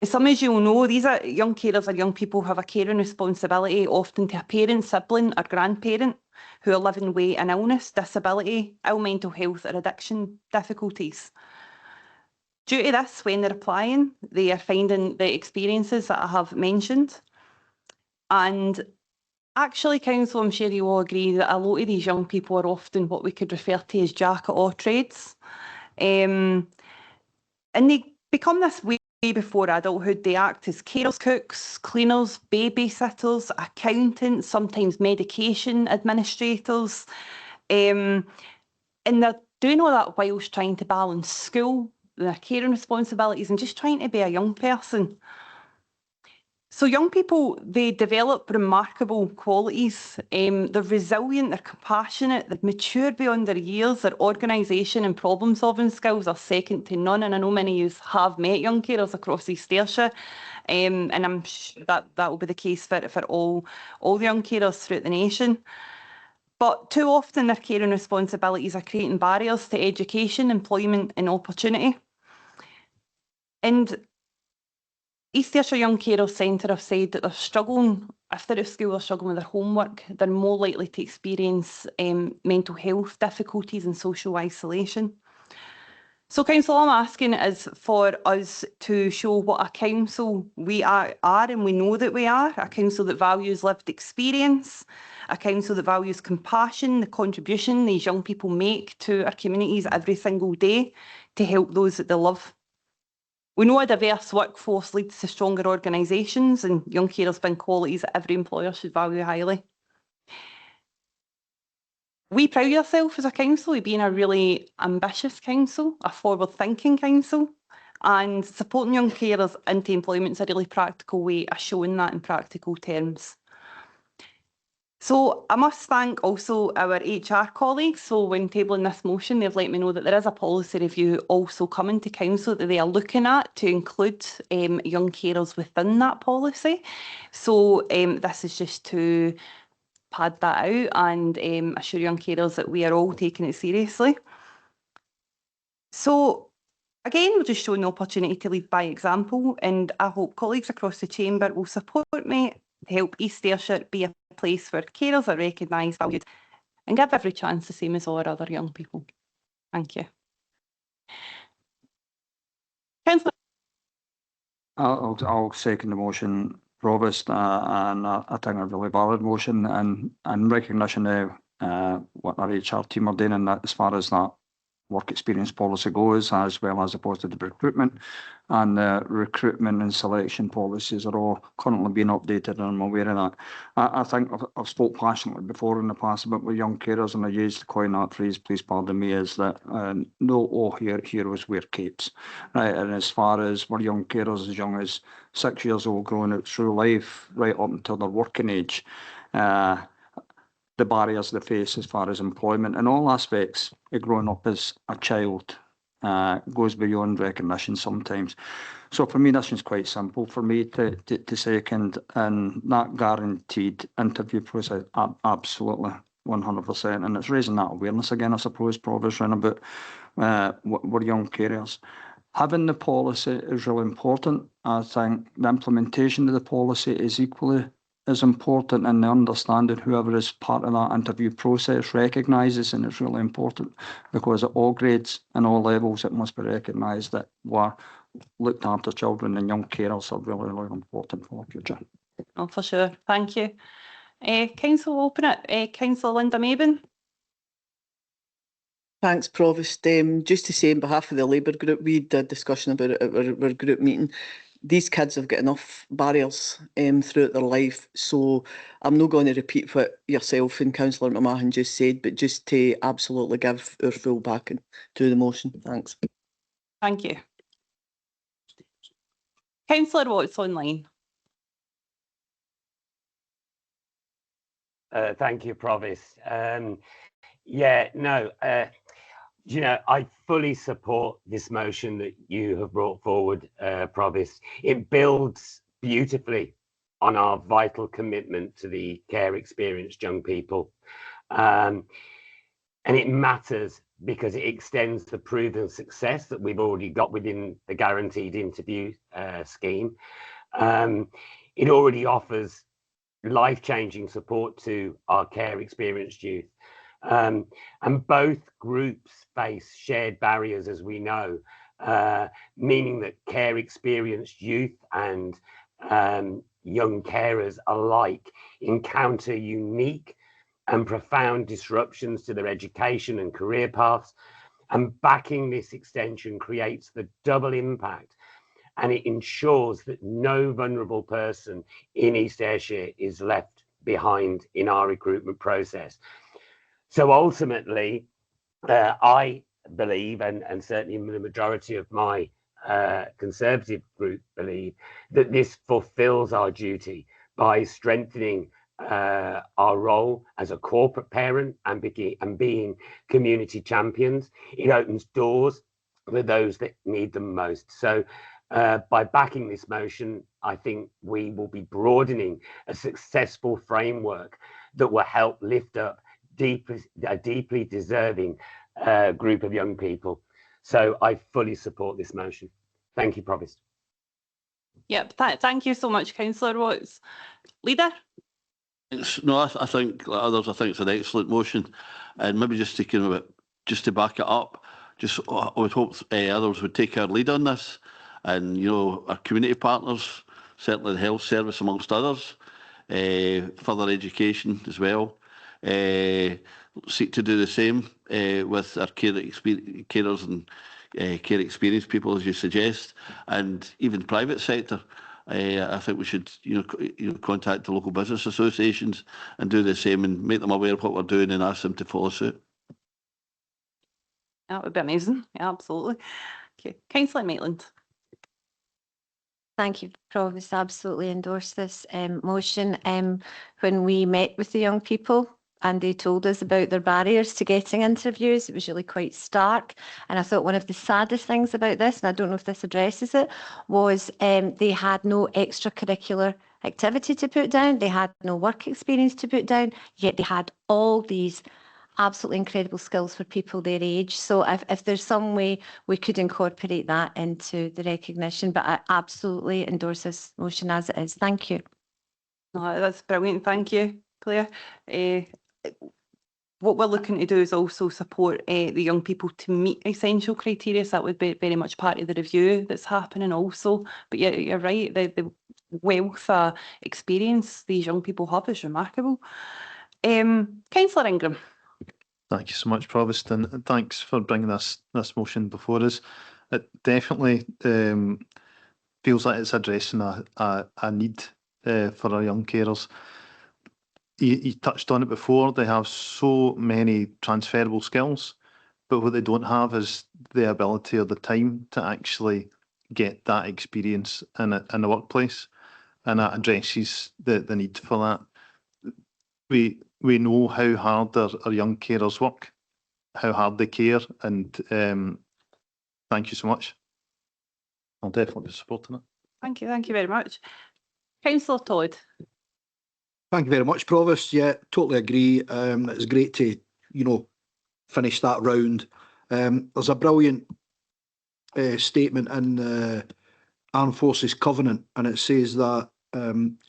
Speaker 1: As some as you'll know, these are young carers are young people who have a caring responsibility, often to a parent, sibling or grandparent who are living with an illness, disability, ill mental health or addiction difficulties. Due to this, when they're applying, they are finding the experiences that I have mentioned. And actually, Council, I'm sure you all agree that a lot of these young people are often what we could refer to as jack of all trades. And they become this way before adulthood. They act as carers, cooks, cleaners, babysitters, accountants, sometimes medication administrators. And they're doing all that whilst trying to balance school, their caring responsibilities and just trying to be a young person. So young people, they develop remarkable qualities. They're resilient, they're compassionate, they're mature beyond their years, their organisation and problem solving skills are second to none. And I know many of you have met young carers across East Ayrshire. And I'm sure that will be the case for all the young carers throughout the nation. But too often their caring responsibilities are creating barriers to education, employment and opportunity. And East Ayrshire Young Carers Centre have said that they're struggling, if they're at school, they're struggling with their homework, they're more likely to experience mental health difficulties and social isolation. So Council, all I'm asking is for us to show what a council we are and we know that we are, a council that values lived experience, a council that values compassion, the contribution these young people make to our communities every single day to help those that they love. We know a diverse workforce leads to stronger organisations, and young carers bring qualities that every employer should value highly. We pride ourselves as a council of being a really ambitious council, a forward-thinking council, and supporting young carers into employment is a really practical way of showing that in practical terms. So I must thank also our HR colleagues. So when tabling this motion, they've let me know that there is a policy review also coming to council that they are looking at to include young carers within that policy. So this is just to pad that out and assure young carers that we are all taking it seriously. So again, we're just showing the opportunity to lead by example, and I hope colleagues across the chamber will support me to help East Ayrshire be a place where carers are recognised, valued and give every chance the same as all our other young people. Thank you. Councillor.
Speaker 21: I'll second the motion, Provost, and I think a really valid motion and recognition of what our HR team are doing, and that as far as that work experience policy goes, as well as opposed to the recruitment. And the recruitment and selection policies are all currently being updated, and I'm aware of that. I think I've spoke passionately before in the past about with young carers, and I used to coin that phrase, please pardon me, is that no all heroes wear capes. Right, and as far as we're young carers as young as 6 years old growing out through life, right up until their working age, the barriers they face as far as employment and all aspects of growing up as a child goes beyond recognition sometimes. So for me, this is quite simple for me to second, and that guaranteed interview process, absolutely 100%. And it's raising that awareness again, I suppose, Provost, about we're young carers. Having the policy is really important. I think the implementation of the policy is equally is important, and the understanding whoever is part of that interview process recognises, and it's really important because at all grades and all levels it must be recognised that we're looked after children and young carers are really, really important for the future.
Speaker 1: Oh, for sure. Thank you. Council, open it. Councillor Linda Mabin.
Speaker 4: Thanks, Provost. Just to say on behalf of the Labour group, we had a discussion about it at our group meeting. These kids have got enough barriers throughout their life, so I'm not going to repeat what yourself and Councillor McMahon just said, but just to absolutely give our full backing to the motion. Thanks.
Speaker 1: Thank you. Councillor Watts online.
Speaker 2: Thank you, Provost. Yeah, no, you know, I fully support this motion that you have brought forward, Provost. It builds beautifully on our vital commitment to the care experienced young people. And it matters because it extends the proven success that we've already got within the guaranteed interview scheme. It already offers life-changing support to our care experienced youth. And both groups face shared barriers, as we know, meaning that care experienced youth and young carers alike encounter unique and profound disruptions to their education and career paths. And backing this extension creates the double impact, and it ensures that no vulnerable person in East Ayrshire is left behind in our recruitment process. So ultimately, I believe, and certainly the majority of my Conservative group believe, that this fulfills our duty by strengthening our role as a corporate parent and being community champions. It opens doors for those that need them most. So by backing this motion, I think we will be broadening a successful framework that will help lift up a deeply deserving group of young people. So I fully support this motion. Thank you, Provost.
Speaker 1: Yep, thank you so much, Councillor Watts. Leader?
Speaker 5: No, I think, like others, I think it's an excellent motion. And maybe just to back it up, I would hope others would take our lead on this. And, you know, our community partners, certainly the health service amongst others, further education as well, seek to do the same with our carers and care experienced people, as you suggest, and even private sector. I think we should, contact the local business associations and do the same and make them aware of what we're doing and ask them to follow suit.
Speaker 1: That would be amazing. Yeah, absolutely. Okay, Councillor Maitland.
Speaker 3: Thank you, Provost. Absolutely endorse this motion. When we met with the young people and they told us about their barriers to getting interviews, it was really quite stark. And I thought one of the saddest things about this, and I don't know if this addresses it, was they had no extracurricular activity to put down. They had no work experience to put down, yet they had all these absolutely incredible skills for people their age. So if there's some way we could incorporate that into the recognition, but I absolutely endorse this motion as it is. Thank you.
Speaker 1: No, that's brilliant. Thank you, Claire. What we're looking to do is also support the young people to meet essential criteria. So that would be very much part of the review that's happening also. But yeah, you're right. The wealth of experience these young people have is remarkable. Councillor Ingram.
Speaker 12: Thank you so much, Provost, and thanks for bringing this motion before us. It definitely feels like it's addressing a need for our young carers. You touched on it before. They have so many transferable skills, but what they don't have is the ability or the time to actually get that experience in the workplace, and that addresses the need for that. We know how hard our young carers work, how hard they care, and thank you so much. I'll definitely be supporting it.
Speaker 1: Thank you very much. Councillor Todd.
Speaker 18: Thank you very much, Provost. Yeah, totally agree. It's great to, finish that round. There's a brilliant statement in the Armed Forces Covenant, and it says that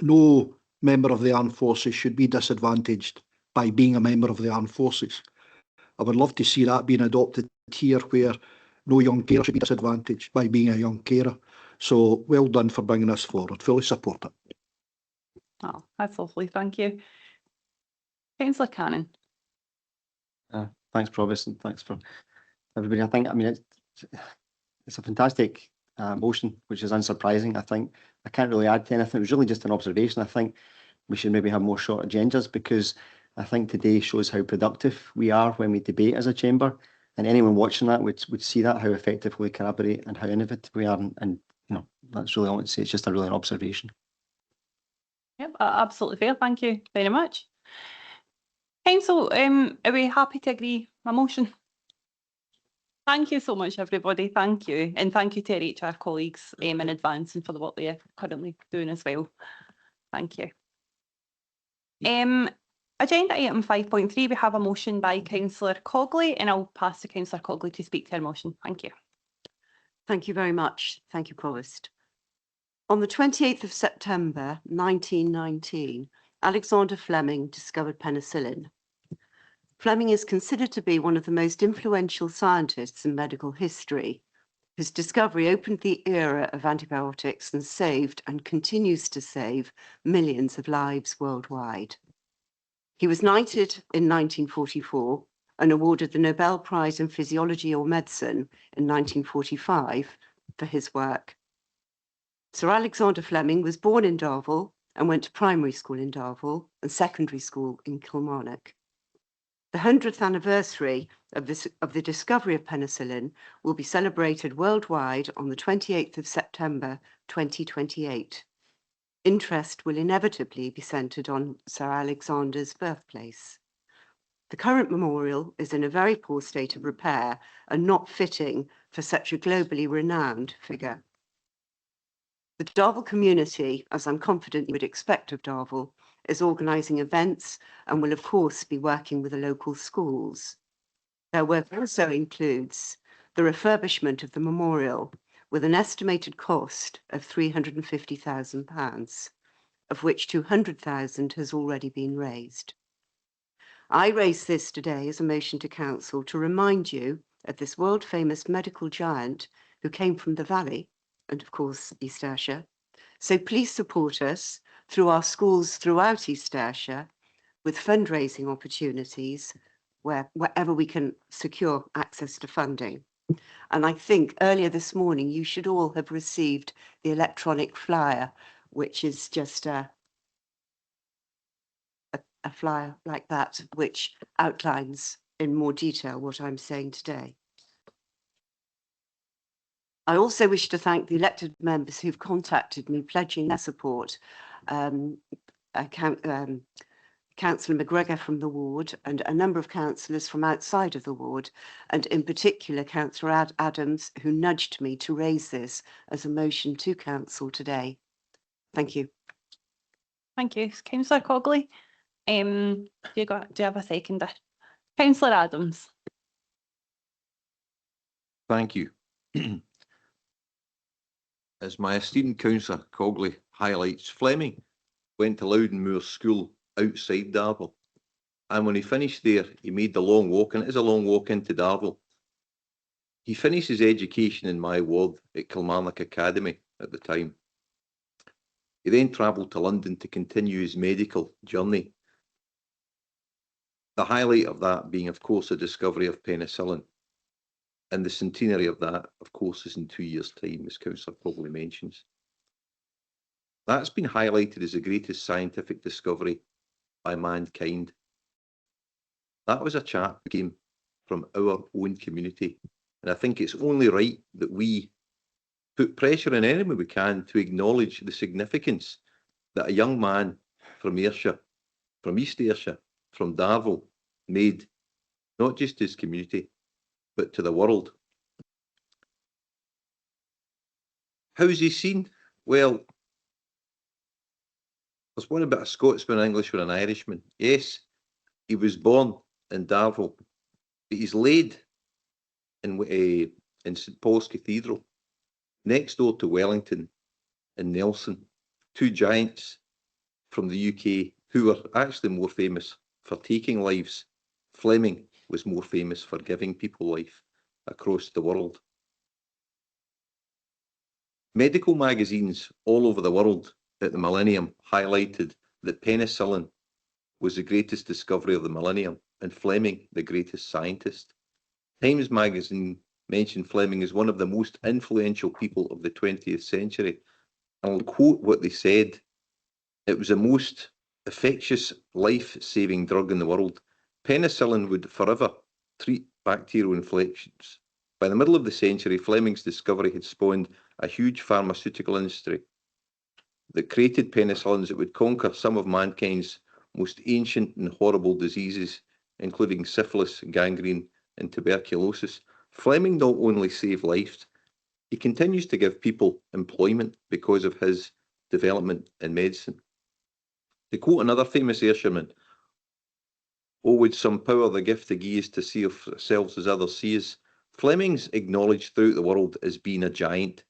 Speaker 18: no member of the Armed Forces should be disadvantaged by being a member of the Armed Forces. I would love to see that being adopted here, where no young carer should be disadvantaged by being a young carer. So well done for bringing this forward. Fully support it.
Speaker 1: Oh, that's lovely. Thank you. Councillor Cannon.
Speaker 20: Thanks, Provost, and thanks for everybody. I think, it's a fantastic motion, which is unsurprising. I think I can't really add to anything. It was really just an observation. I think we should maybe have more short agendas, because I think today shows how productive we are when we debate as a chamber, and anyone watching that would see that, how effective we collaborate and how innovative we are. And that's really all I want to say. It's just an observation.
Speaker 1: Yep, absolutely fair. Thank you very much. Council, are we happy to agree my motion? Thank you so much, everybody. Thank you. And thank you to our HR colleagues in advance and for the work they're currently doing as well. Thank you. Agenda item 5.3, we have a motion by Councillor Cogley, and I'll pass to Councillor Cogley to speak to her motion. Thank you.
Speaker 11: Thank you very much. Thank you, Provost. On the 28th of September 1919, Alexander Fleming discovered penicillin. Fleming is considered to be one of the most influential scientists in medical history. His discovery opened the era of antibiotics and saved and continues to save millions of lives worldwide. He was knighted in 1944 and awarded the Nobel Prize in Physiology or Medicine in 1945 for his work. Sir Alexander Fleming was born in Darvel and went to primary school in Darvel and secondary school in Kilmarnock. The 100th anniversary of the discovery of penicillin will be celebrated worldwide on the 28th of September 2028. Interest will inevitably be centred on Sir Alexander's birthplace. The current memorial is in a very poor state of repair and not fitting for such a globally renowned figure. The Darvel community, as I'm confident you would expect of Darvel, is organising events and will of course be working with the local schools. Their work also includes the refurbishment of the memorial with an estimated cost of £350,000, of which £200,000 has already been raised. I raise this today as a motion to Council to remind you of this world-famous medical giant who came from the Valley and of course East Ayrshire. So please support us through our schools throughout East Ayrshire with fundraising opportunities wherever we can secure access to funding. And I think earlier this morning you should all have received the electronic flyer, which is just a flyer like that, which outlines in more detail what I'm saying today. I also wish to thank the elected members who've contacted me pledging their support. Councillor McGregor from the ward and a number of councillors from outside of the ward, and in particular Councillor Adams, who nudged me to raise this as a motion to Council today. Thank you.
Speaker 1: Thank you. Councillor Cogley, do you have a seconder? Councillor Adams.
Speaker 8: Thank you. As my esteemed Councillor Cogley highlights, Fleming went to Loudonmoor School outside Darvel, and when he finished there he made the long walk, and it is a long walk into Darvel. He finished his education in my ward at Kilmarnock Academy at the time. He then travelled to London to continue his medical journey. The highlight of that being, of course, the discovery of penicillin, and the centenary of that, of course, is in 2 years' time, as Councillor probably mentions. That's been highlighted as the greatest scientific discovery by mankind. That was a chap who came from our own community, and I think it's only right that we put pressure on any way we can to acknowledge the significance that a young man from Ayrshire, from East Ayrshire, from Darvel, made, not just his community, but to the world. How is he seen? Well, there's one bit of Scotsman, Englishman and Irishman. Yes, he was born in Darvel, but he's laid in St Paul's Cathedral, next door to Wellington and Nelson, two giants from the UK who were actually more famous for taking lives. Fleming was more famous for giving people life across the world. Medical magazines all over the world at the millennium highlighted that penicillin was the greatest discovery of the millennium and Fleming the greatest scientist. Times magazine mentioned Fleming as one of the most influential people of the 20th century. I'll quote what they said. It was the most infectious, life-saving drug in the world. Penicillin would forever treat bacterial infections. By the middle of the century, Fleming's discovery had spawned a huge pharmaceutical industry that created penicillins that would conquer some of mankind's most ancient and horrible diseases, including syphilis, gangrene, and tuberculosis. Fleming not only saved lives, he continues to give people employment because of his development in medicine. To quote another famous Ayrshirman, "Oh, would some power the gift to gie us to see ourselves as others see us." Fleming's acknowledged throughout the world as being a giant.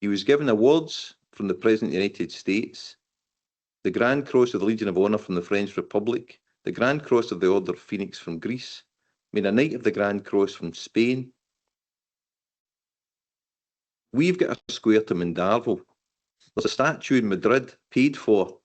Speaker 8: He was given awards from the President of the United States, the Grand Cross of the Legion of Honour from the French Republic, the Grand Cross of the Order of Phoenix from Greece, made a Knight of the Grand Cross from Spain. We've got a square to Darvel. There's a statue in Madrid paid for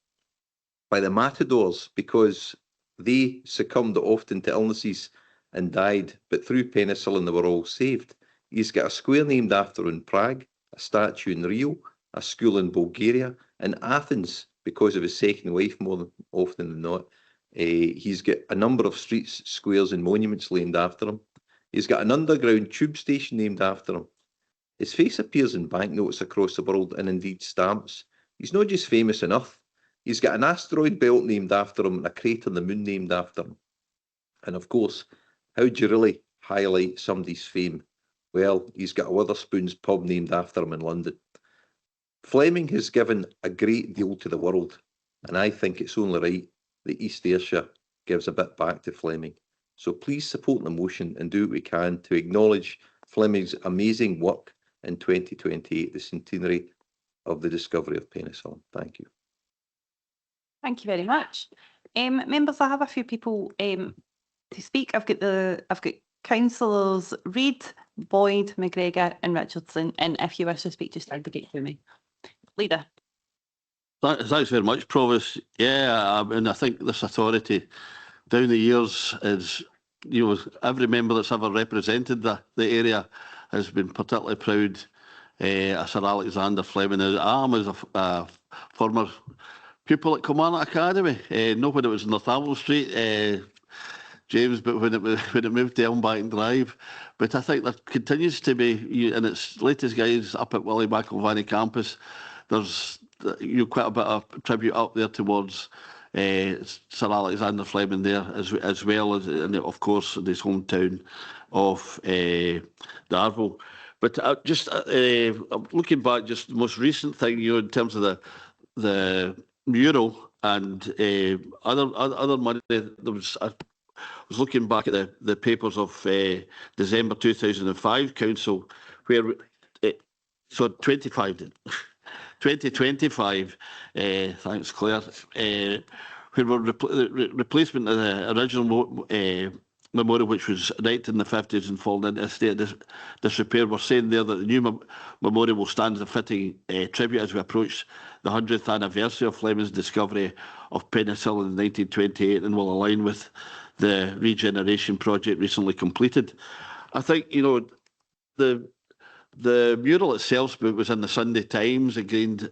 Speaker 8: by the matadors because they succumbed often to illnesses and died, but through penicillin they were all saved. He's got a square named after in Prague, a statue in Rio, a school in Bulgaria, and Athens because of his second wife more than often than not. He's got a number of streets, squares and monuments named after him. He's got an underground tube station named after him. His face appears in banknotes across the world and indeed stamps. He's not just famous on Earth. He's got an asteroid belt named after him and a crater on the moon named after him. And of course, how do you really highlight somebody's fame? Well, he's got a Witherspoon's pub named after him in London. Fleming has given a great deal to the world, and I think it's only right that East Ayrshire gives a bit back to Fleming. So please support the motion and do what we can to acknowledge Fleming's amazing work in 2028, the centenary of the discovery of penicillin. Thank you.
Speaker 1: Thank you very much. Members, I have a few people to speak. I've got councillors Reid, Boyd, McGregor and Richardson, and if you wish to speak, just indicate to me. Leader.
Speaker 5: Thanks very much, Provost. Yeah, I think this authority down the years is, every member that's ever represented the area has been particularly proud of Sir Alexander Fleming. I'm as a former pupil at Kilmarnock Academy, not when it was Northampton Street, James, but when it moved to Elmbank Drive. But I think there continues to be, in its latest guys up at Willie McIlvanney campus, there's quite a bit of tribute up there towards Sir Alexander Fleming there, as well as, and of course, in his hometown of Darvel. But just looking back, just the most recent thing, in terms of the mural and other money, I was looking back at the papers of December 2005 Council, where 2025, thanks Claire, where we're replacement of the original memorial, which was erected in the 50s and fallen into a state of disrepair. We're saying there that the new memorial will stand as a fitting tribute as we approach the 100th anniversary of Fleming's discovery of penicillin in 1928, and will align with the regeneration project recently completed. I think, the mural itself was in the Sunday Times. It gained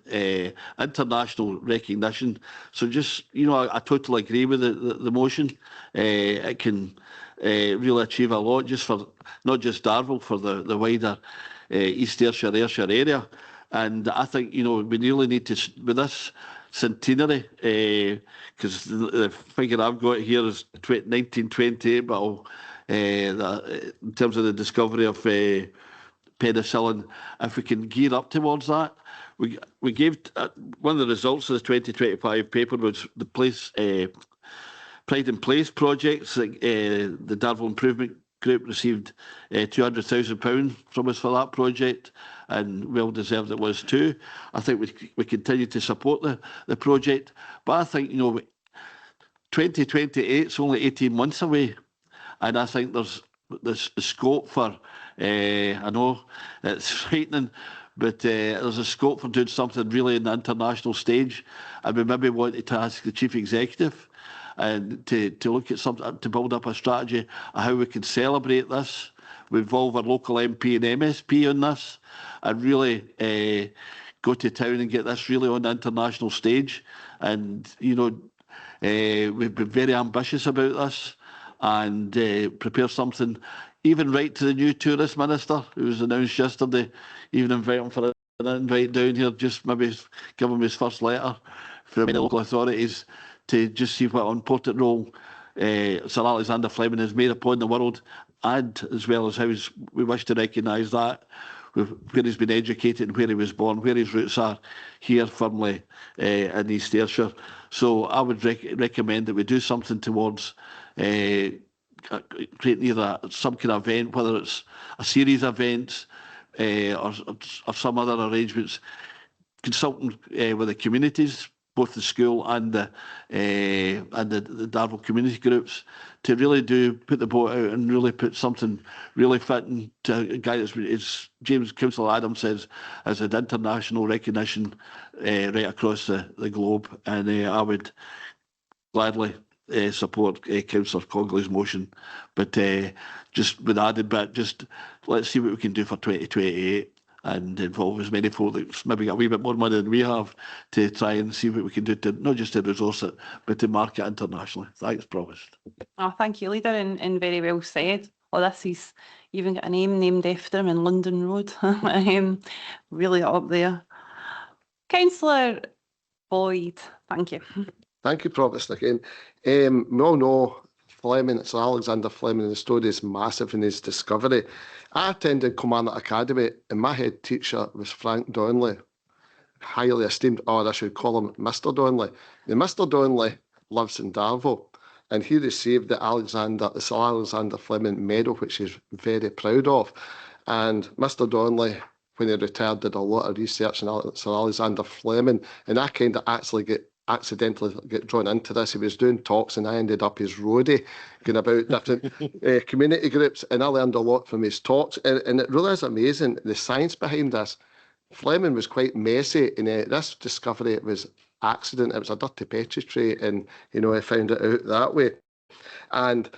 Speaker 5: international recognition. So just, I totally agree with the motion. It can really achieve a lot, just for not just Darvel, for the wider East Ayrshire area. And I think, we really need to, with this centenary, because the figure I've got here is 1928, but in terms of the discovery of penicillin, if we can gear up towards that. We gave one of the results of the 2025 paper was the Pride in Place projects. The Darvel Improvement Group received £200,000 from us for that project, and well deserved it was too. I think we continue to support the project, but I think 2028 is only 18 months away, and I think there's the scope for, I know it's frightening, but there's a scope for doing something really in the international stage. And we maybe wanted to ask the Chief Executive and to look at something, to build up a strategy of how we can celebrate this. We involve our local MP and MSP on this, and really go to town and get this really on the international stage. And, we've been very ambitious about this, and prepare something, even right to the new tourist minister, who was announced yesterday, even invite him for an invite down here, just maybe give him his first letter from the local authorities to just see what an important role Sir Alexander Fleming has made upon the world, and as well as how we wish to recognise that where he's been educated and where he was born, where his roots are here firmly in East Ayrshire. So I would recommend that we do something towards creating either some kind of event, whether it's a series of events or some other arrangements, consulting with the communities, both the school and the Darvel community groups, to really put the boat out and really put something really fitting to a guy that's, as James Councillor Adams says, has had international recognition right across the globe. And I would gladly support Councillor Cogley's motion, but just with added bit, just let's see what we can do for 2028 and involve as many folk that's maybe got a wee bit more money than we have to try and see what we can do to not just to resource it, but to market internationally. Thanks, Provost.
Speaker 1: Oh, thank you, Leader, and very well said. Oh, this is even got a name named after him in London Road. Really up there. Councillor Boyd, thank you.
Speaker 17: Thank you, Provost, again. We all know Fleming, Sir Alexander Fleming, the story is massive in his discovery. I attended Kilmarnock Academy and my head teacher was Frank Donnelly, highly esteemed, or I should call him Mr. Donnelly. Now, Mr. Donnelly lives in Darvel and he received the Sir Alexander Fleming Medal, which he's very proud of. And Mr. Donnelly, when he retired, did a lot of research on Sir Alexander Fleming, and I kind of accidentally get drawn into this. He was doing talks and I ended up his roadie going about different community groups, and I learned a lot from his talks, and it really is amazing the science behind this. Fleming was quite messy, and this discovery, it was accident, it was a dirty petri tray, and I found it out that way. And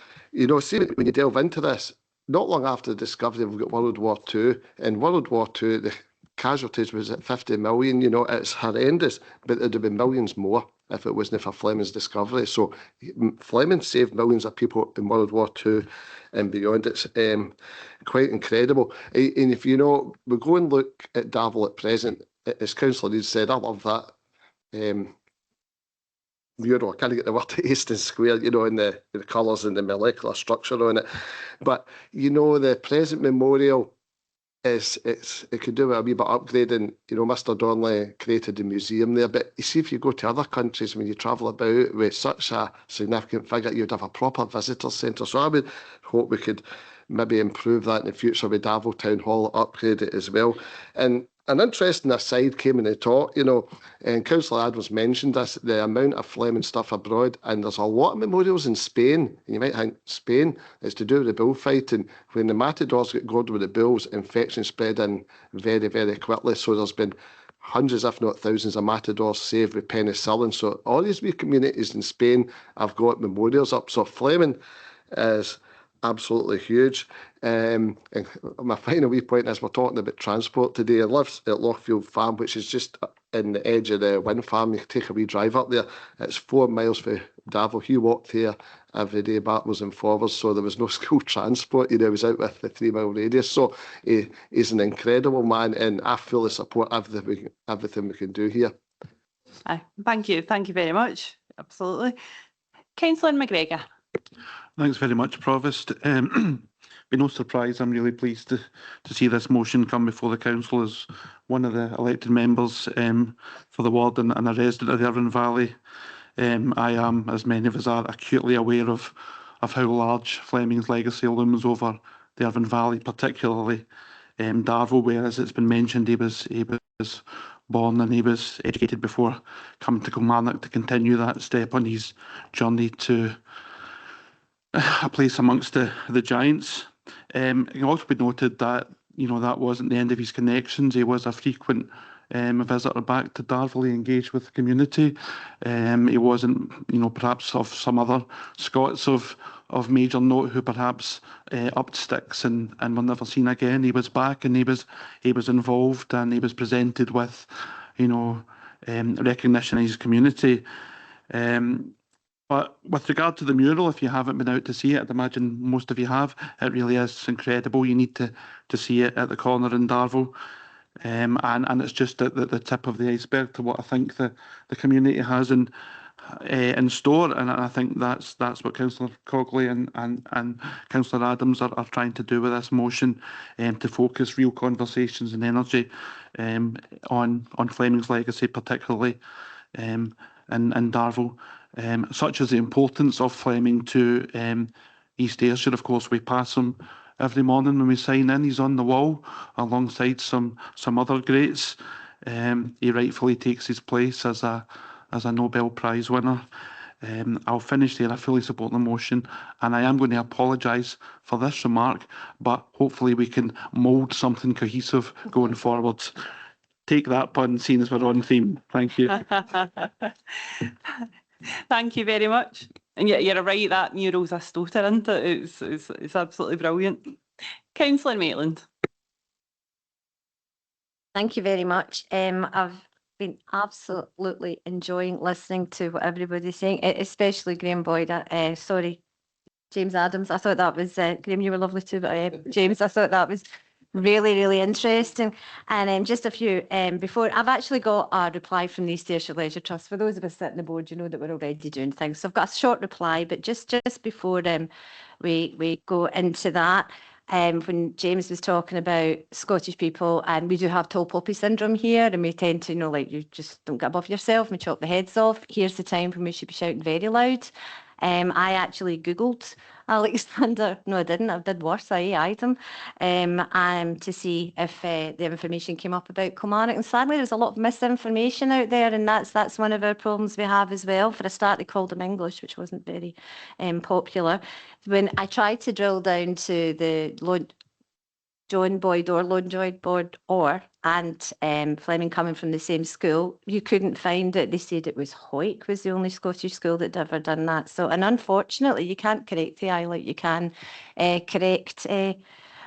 Speaker 17: see, when you delve into this, not long after the discovery, we've got World War II. In World War II, the casualties was at 50 million. It's horrendous, but there'd have been millions more if it wasn't for Fleming's discovery. So Fleming saved millions of people in World War II and beyond. It's quite incredible. And if we go and look at Darvel at present, as Councillor Reid said, I love that mural. I can't get the word Easton Square, and the colours and the molecular structure on it. But the present memorial, it could do a wee bit of upgrading. Mr. Donnelly created the museum there, but you see, if you go to other countries, when you travel about with such a significant figure, you'd have a proper visitor centre. So I would hope we could maybe improve that in the future with Darvel Town Hall, upgrade it as well. And an interesting aside came in the talk, and Councillor Adams mentioned this, the amount of Fleming stuff abroad, and there's a lot of memorials in Spain. And you might think Spain is to do with the bullfighting. When the matadors get gored with the bulls, infection spread in very, very quickly. So there's been hundreds, if not thousands, of matadors saved with penicillin. So all these wee communities in Spain have got memorials up. So Fleming is absolutely huge. And my final wee point is, we're talking about transport today. I live at Lochfield Farm, which is just in the edge of the wind farm. You take a wee drive up there. It's 4 miles for Darvel. He walked here every day, backwards and forwards, so there was no school transport. He was out with the 3 mile radius. So he's an incredible man, and I fully support everything we can do here.
Speaker 1: Thank you very much. Absolutely. Councillor McGregor.
Speaker 7: Thanks very much, Provost. Be no surprise, I'm really pleased to see this motion come before the council as one of the elected members for the ward and a resident of the Irvine Valley. I am, as many of us are, acutely aware of how large Fleming's legacy looms over the Irvine Valley, particularly Darvel, where, as it's been mentioned, he was born and he was educated before coming to Kilmarnock to continue that step on his journey to a place amongst the giants. It can also be noted that that wasn't the end of his connections. He was a frequent visitor back to Darvel. He engaged with the community. He wasn't, perhaps of some other Scots of major note who perhaps upped sticks and were never seen again. He was back and he was involved, and he was presented with, recognition in his community. But with regard to the mural, if you haven't been out to see it, I'd imagine most of you have, it really is incredible. You need to see it at the corner in Darvel. And it's just at the tip of the iceberg to what I think the community has in store, and I think that's what Councillor Cogley and Councillor Adams are trying to do with this motion, to focus real conversations and energy on Fleming's legacy, particularly in Darvel, such as the importance of Fleming to East Ayrshire. Of course, we pass him every morning when we sign in. He's on the wall alongside some other greats. He rightfully takes his place as a Nobel Prize winner. I'll finish there. I fully support the motion, and I am going to apologise for this remark, but hopefully we can mould something cohesive going forward. Take that pun, seeing as we're on theme. Thank you.
Speaker 1: Thank you very much. And yet you're right, that mural's a stoter, isn't it? It's absolutely brilliant. Councillor Maitland.
Speaker 3: Thank you very much. I've been absolutely enjoying listening to what everybody's saying, especially Graham Boyd. Sorry, James Adams. I thought that was, Graham, you were lovely too, but James, I thought that was really, really interesting. And just a few before, I've actually got a reply from the East Ayrshire Leisure Trust. For those of us sitting on the board, you know that we're already doing things. So I've got a short reply, but just before we go into that, when James was talking about Scottish people, and we do have tall poppy syndrome here, and we tend to, like, you just don't get above yourself and we chop the heads off. Here's the time when we should be shouting very loud. I actually Googled Alexander. No, I didn't. I did worse. I AI'd him to see if the information came up about Kilmarnock. And sadly, there's a lot of misinformation out there, and that's one of our problems we have as well. For a start, they called him English, which wasn't very popular. When I tried to drill down to the John Boyd or Lone Joy Boyd and Fleming coming from the same school, you couldn't find it. They said it was Hoyk was the only Scottish school that had ever done that. So, and unfortunately, you can't correct AI like you can correct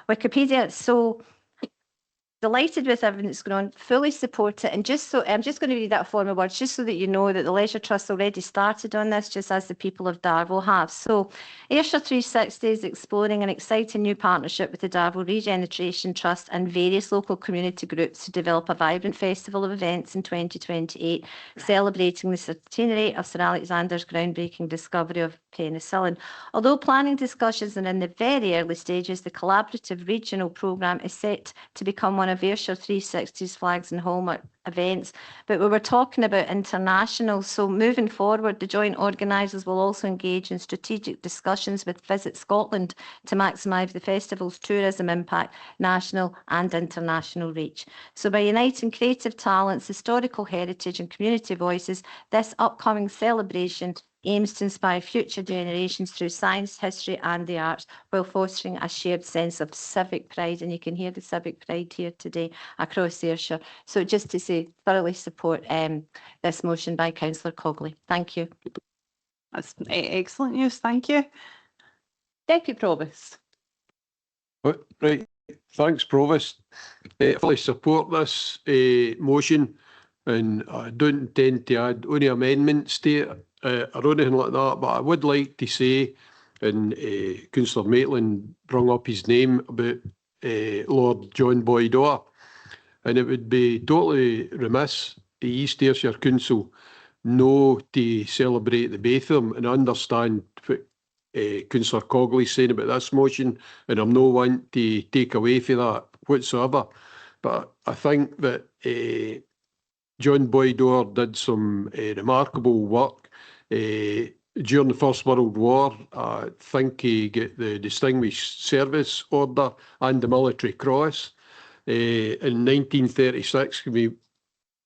Speaker 3: Wikipedia. So, delighted with everything that's going on, fully support it. And just so, I'm just going to read that form of words, just so that you know that the Leisure Trust already started on this, just as the people of Darvel have. So, Ayrshire 360 is exploring an exciting new partnership with the Darvel Regeneration Trust and various local community groups to develop a vibrant festival of events in 2028, celebrating the centenary of Sir Alexander's groundbreaking discovery of penicillin. Although planning discussions are in the very early stages, the collaborative regional programme is set to become one of Ayrshire 360's flags and hallmark events. But we were talking about international, so moving forward, the joint organisers will also engage in strategic discussions with Visit Scotland to maximise the festival's tourism impact, national and international reach. So by uniting creative talents, historical heritage and community voices, this upcoming celebration aims to inspire future generations through science, history and the arts, while fostering a shared sense of civic pride. And you can hear the civic pride here today across Ayrshire. So just to say, thoroughly support this motion by Councillor Cogley. Thank you.
Speaker 1: That's excellent news. Thank you. Deputy Provost.
Speaker 9: Right. Thanks, Provost. I fully support this motion, and I don't intend to add any amendments to it or anything like that, but I would like to say, and Councillor Maitland brought up his name about Lord John Boyd Orr, and it would be totally remiss the East Ayrshire Council no to celebrate the both of them, and understand what Councillor Cogley's saying about this motion, and I'm no one to take away from that whatsoever. But I think that John Boyd Orr did some remarkable work during the First World War. I think he got the Distinguished Service Order and the Military Cross. In 1936,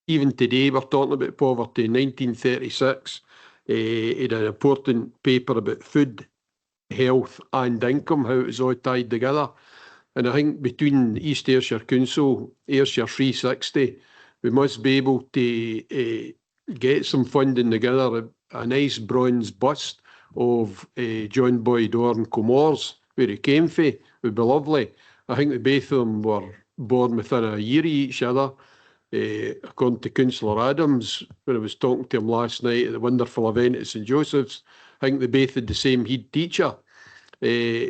Speaker 9: even today we're talking about poverty. In 1936, he had an important paper about food, health and income, how it was all tied together. And I think between East Ayrshire Council, Ayrshire 360, we must be able to get some funding together. A nice bronze bust of John Boyd Orr in Comores, where he came from, would be lovely. I think the both of them were born within a year of each other. According to Councillor Adams, when I was talking to him last night at the wonderful event at St Joseph's, I think they both had the same head teacher.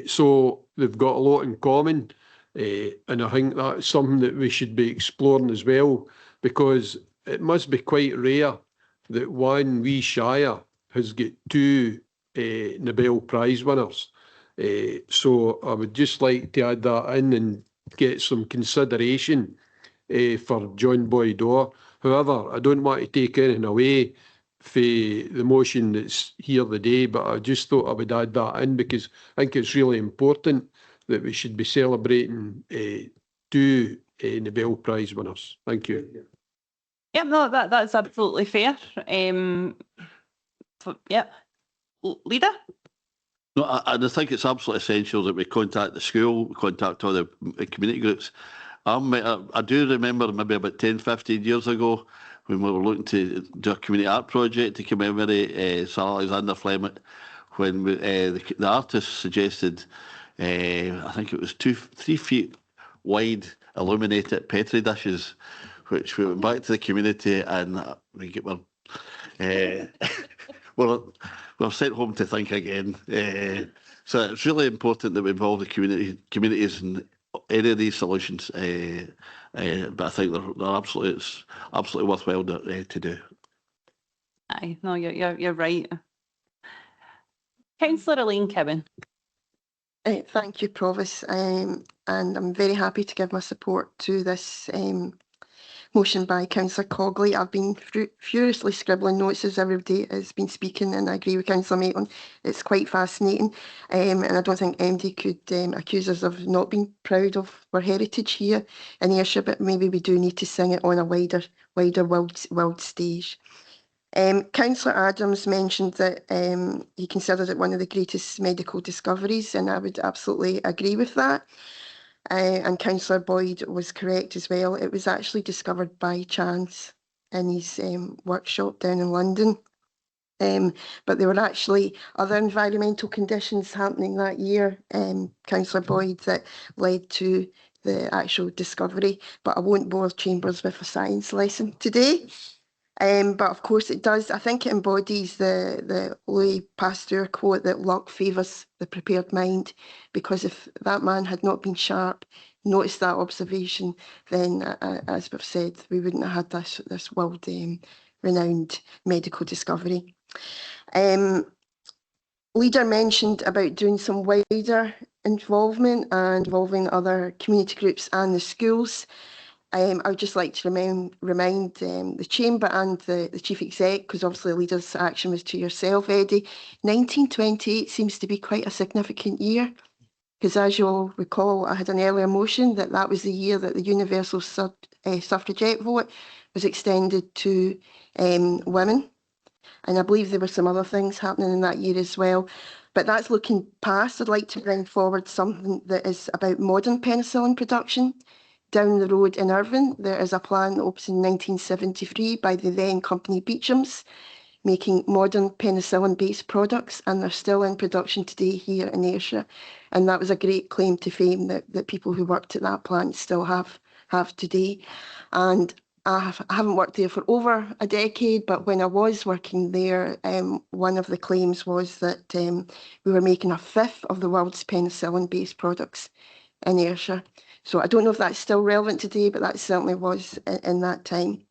Speaker 9: So they've got a lot in common, and I think that's something that we should be exploring as well, because it must be quite rare that one wee shire has got 2 Nobel Prize winners. So I would just like to add that in and get some consideration for John Boyd Orr. However, I don't want to take anything away for the motion that's here today, but I just thought I would add that in because I think it's really important that we should be celebrating 2 Nobel Prize winners. Thank you.
Speaker 1: Yep, no, that's absolutely fair. Yep. Leader?
Speaker 5: No, I think it's absolutely essential that we contact the school, contact all the community groups. I do remember maybe about 10, 15 years ago when we were looking to do a community art project to commemorate Sir Alexander Fleming, when the artist suggested, I think it was 3 feet wide illuminated Petri dishes, which we went back to the community and we're sent home to think again. So it's really important that we involve the communities in any of these solutions. But I think it's absolutely worthwhile to do.
Speaker 1: Aye, no, you're right. Councillor Elaine Kibben.
Speaker 10: Thank you, Provost, and I'm very happy to give my support to this motion by Councillor Cogley. I've been furiously scribbling notes as everybody has been speaking, and I agree with Councillor Maitland. It's quite fascinating, and I don't think MD could accuse us of not being proud of our heritage here in Ayrshire, but maybe we do need to sing it on a wider world stage. Councillor Adams mentioned that he considered it one of the greatest medical discoveries, and I would absolutely agree with that. And Councillor Boyd was correct as well. It was actually discovered by chance in his workshop down in London. But there were actually other environmental conditions happening that year, Councillor Boyd, that led to the actual discovery. But I won't bore Chambers with a science lesson today. But of course it does. I think it embodies the Louis Pasteur quote that luck favours the prepared mind, because if that man had not been sharp, noticed that observation, then as we've said, we wouldn't have had this world renowned medical discovery. Leader mentioned about doing some wider involvement and involving other community groups and the schools. I would just like to remind the Chamber and the Chief Exec, because obviously the Leader's action was to yourself, Eddie. 1928 seems to be quite a significant year, because as you'll recall, I had an earlier motion that was the year that the universal suffragette vote was extended to women. And I believe there were some other things happening in that year as well. But that's looking past. I'd like to bring forward something that is about modern penicillin production. Down the road in Irvine, there is a plant opened in 1973 by the then company Beecham's, making modern penicillin-based products, and they're still in production today here in Ayrshire. And that was a great claim to fame that people who worked at that plant still have today. And I haven't worked there for over a decade, but when I was working there, one of the claims was that we were making a fifth of the world's penicillin-based products in Ayrshire. So I don't know if that's still relevant today, but that certainly was in that time.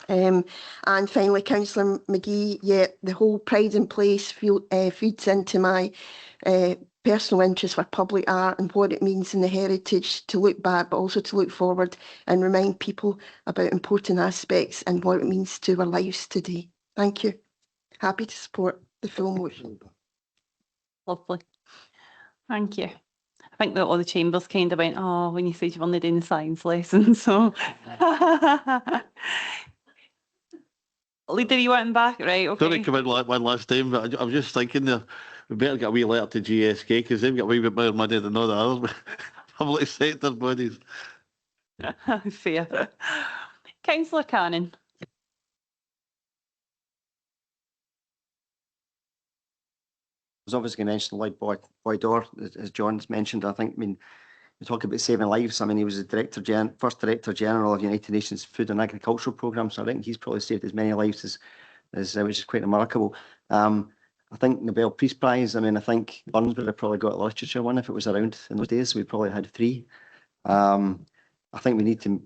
Speaker 10: And finally, Councillor McGee, yeah, the whole Pride in Place feeds into my personal interest for public art and what it means in the heritage to look back, but also to look forward and remind people about important aspects and what it means to our lives today. Thank you. Happy to support the full motion.
Speaker 1: Lovely. Thank you. I think that all the Chambers kind of went, oh, when you said you've only done science lessons, so. Leader, you want him back? Right, okay.
Speaker 5: Sorry to come in one last time, but I'm just thinking there, we better get a wee letter to GSK, because they've got a wee bit more money than all the other public sector bodies.
Speaker 1: Fair. Councillor Cannon.
Speaker 20: I was obviously going to mention Lloyd Boyd Orr, as John's mentioned. I think, we talk about saving lives. I mean, he was the first Director General of United Nations Food and Agricultural Programme, so I think he's probably saved as many lives as which is quite remarkable. I think Nobel Peace Prize, I think Burns would have probably got a literature one if it was around in those days. We probably had 3. I think we need to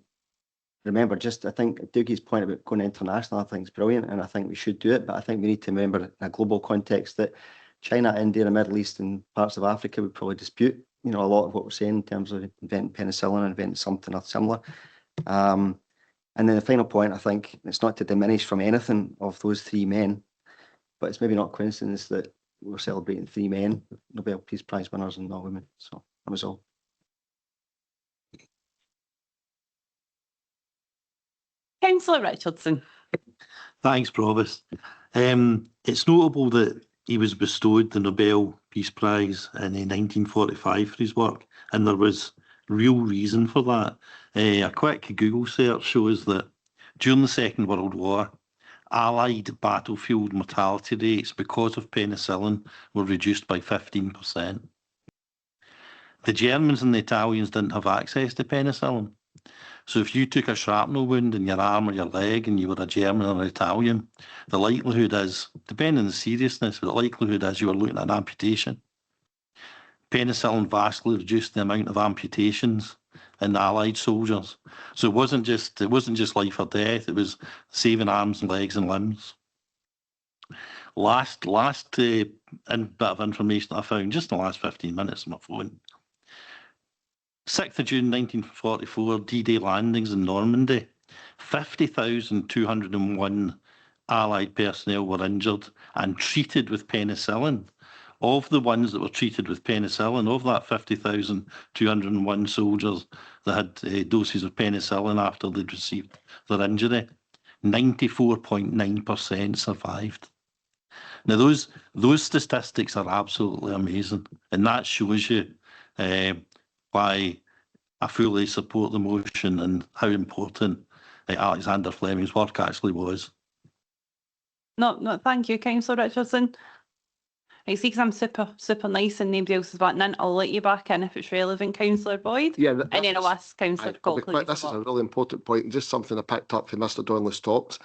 Speaker 20: remember, just I think Dougie's point about going international, I think is brilliant, and I think we should do it. But I think we need to remember in a global context that China, India, the Middle East, and parts of Africa would probably dispute, you know, a lot of what we're saying in terms of inventing penicillin and inventing something or similar. And then the final point, I think, it's not to diminish from anything of those three men, but it's maybe not coincidence that we're celebrating three men, Nobel Peace Prize winners, and not women. So that was all.
Speaker 1: Councillor Richardson.
Speaker 13: Thanks, Provost. It's notable that he was bestowed the Nobel Peace Prize in 1945 for his work, and there was real reason for that. A quick Google search shows that during the Second World War, Allied battlefield mortality rates because of penicillin were reduced by 15%. The Germans and the Italians didn't have access to penicillin. So if you took a shrapnel wound in your arm or your leg and you were a German or an Italian, the likelihood is, depending on the seriousness, but the likelihood is you were looking at an amputation. Penicillin vastly reduced the amount of amputations in the Allied soldiers. So it wasn't just life or death, it was saving arms and legs and limbs. Last bit of information I found just in the last 15 minutes on my phone. 6th of June 1944, D-Day landings in Normandy. 50,201 Allied personnel were injured and treated with penicillin. Of the ones that were treated with penicillin, of that 50,201 soldiers that had doses of penicillin after they'd received their injury, 94.9% survived. Now, those statistics are absolutely amazing, and that shows you why I fully support the motion and how important Alexander Fleming's work actually was.
Speaker 1: No, thank you, Councillor Richardson. I see, because I'm super nice and nobody else is batting in, I'll let you back in if it's relevant, Councillor Boyd.
Speaker 17: Yeah,
Speaker 1: and then I'll ask Councillor Coughlin.
Speaker 17: This is a really important point, and just something I picked up from Mr. Donnelly's talks.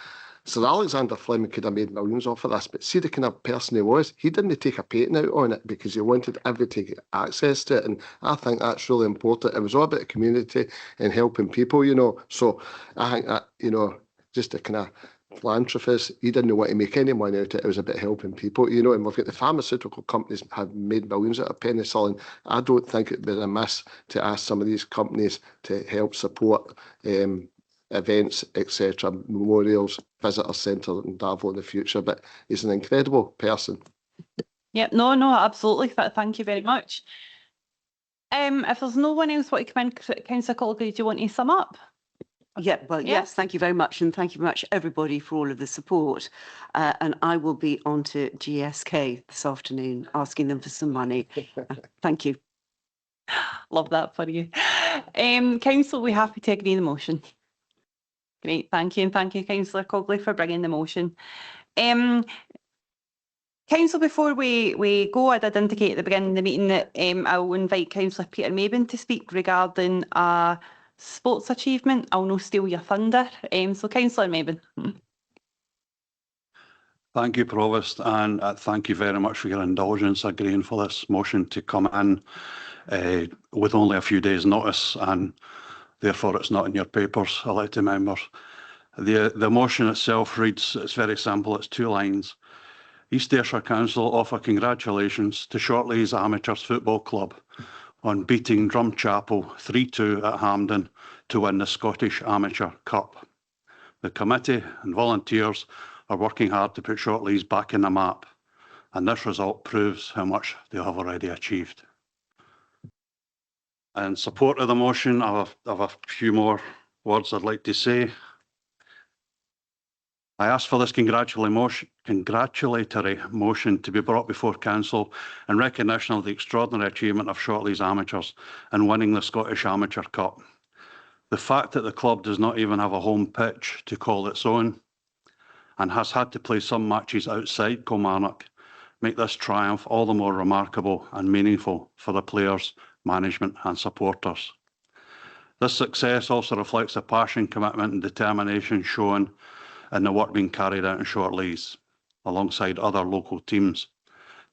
Speaker 17: Sir Alexander Fleming could have made millions off of this, but see the kind of person he was, he didn't take a patent out on it because he wanted everybody to get access to it, and I think that's really important. It was all about the community and helping people, you know, so I think that, you know, just a kind of philanthropist, he didn't want to make any money out of it, it was about helping people, you know, and we've got the pharmaceutical companies have made millions out of penicillin. I don't think it'd be remiss to ask some of these companies to help support events, etc., memorials, visitor centre in Davos in the future, but he's an incredible person.
Speaker 1: Yep, no, absolutely. Thank you very much. If there's no one else want to come in, Councillor Coughlin, do you want to sum up?
Speaker 11: Yeah, well, yes, thank you very much. And thank you very much, everybody, for all of the support. And I will be on to GSK this afternoon, asking them for some money. Thank you.
Speaker 1: Love that for you. Council, we happy to agree the motion. Great, thank you. And thank you, Councillor Coughlin, for bringing the motion. Council, before we go, I did indicate at the beginning of the meeting that I will invite Councillor Peter Maben to speak regarding a sports achievement. I'll no steal your thunder. So Councillor Maben.
Speaker 6: Thank you, Provost, and thank you very much for your indulgence agreeing for this motion to come in with only a few days' notice, and therefore it's not in your papers, elected members. The motion itself reads, it's very simple, it's 2 lines. East Ayrshire Council offer congratulations to Shortleys Amateurs Football Club on beating Drumchapel 3-2 at Hampden to win the Scottish Amateur Cup. The committee and volunteers are working hard to put Shortleys back in the map, and this result proves how much they have already achieved. In support of the motion, I have a few more words I'd like to say. I ask for this congratulatory motion to be brought before Council in recognition of the extraordinary achievement of Shortleys Amateurs in winning the Scottish Amateur Cup. The fact that the club does not even have a home pitch to call its own and has had to play some matches outside Kilmarnock make this triumph all the more remarkable and meaningful for the players, management and supporters. This success also reflects the passion, commitment and determination shown in the work being carried out in Shortleys, alongside other local teams,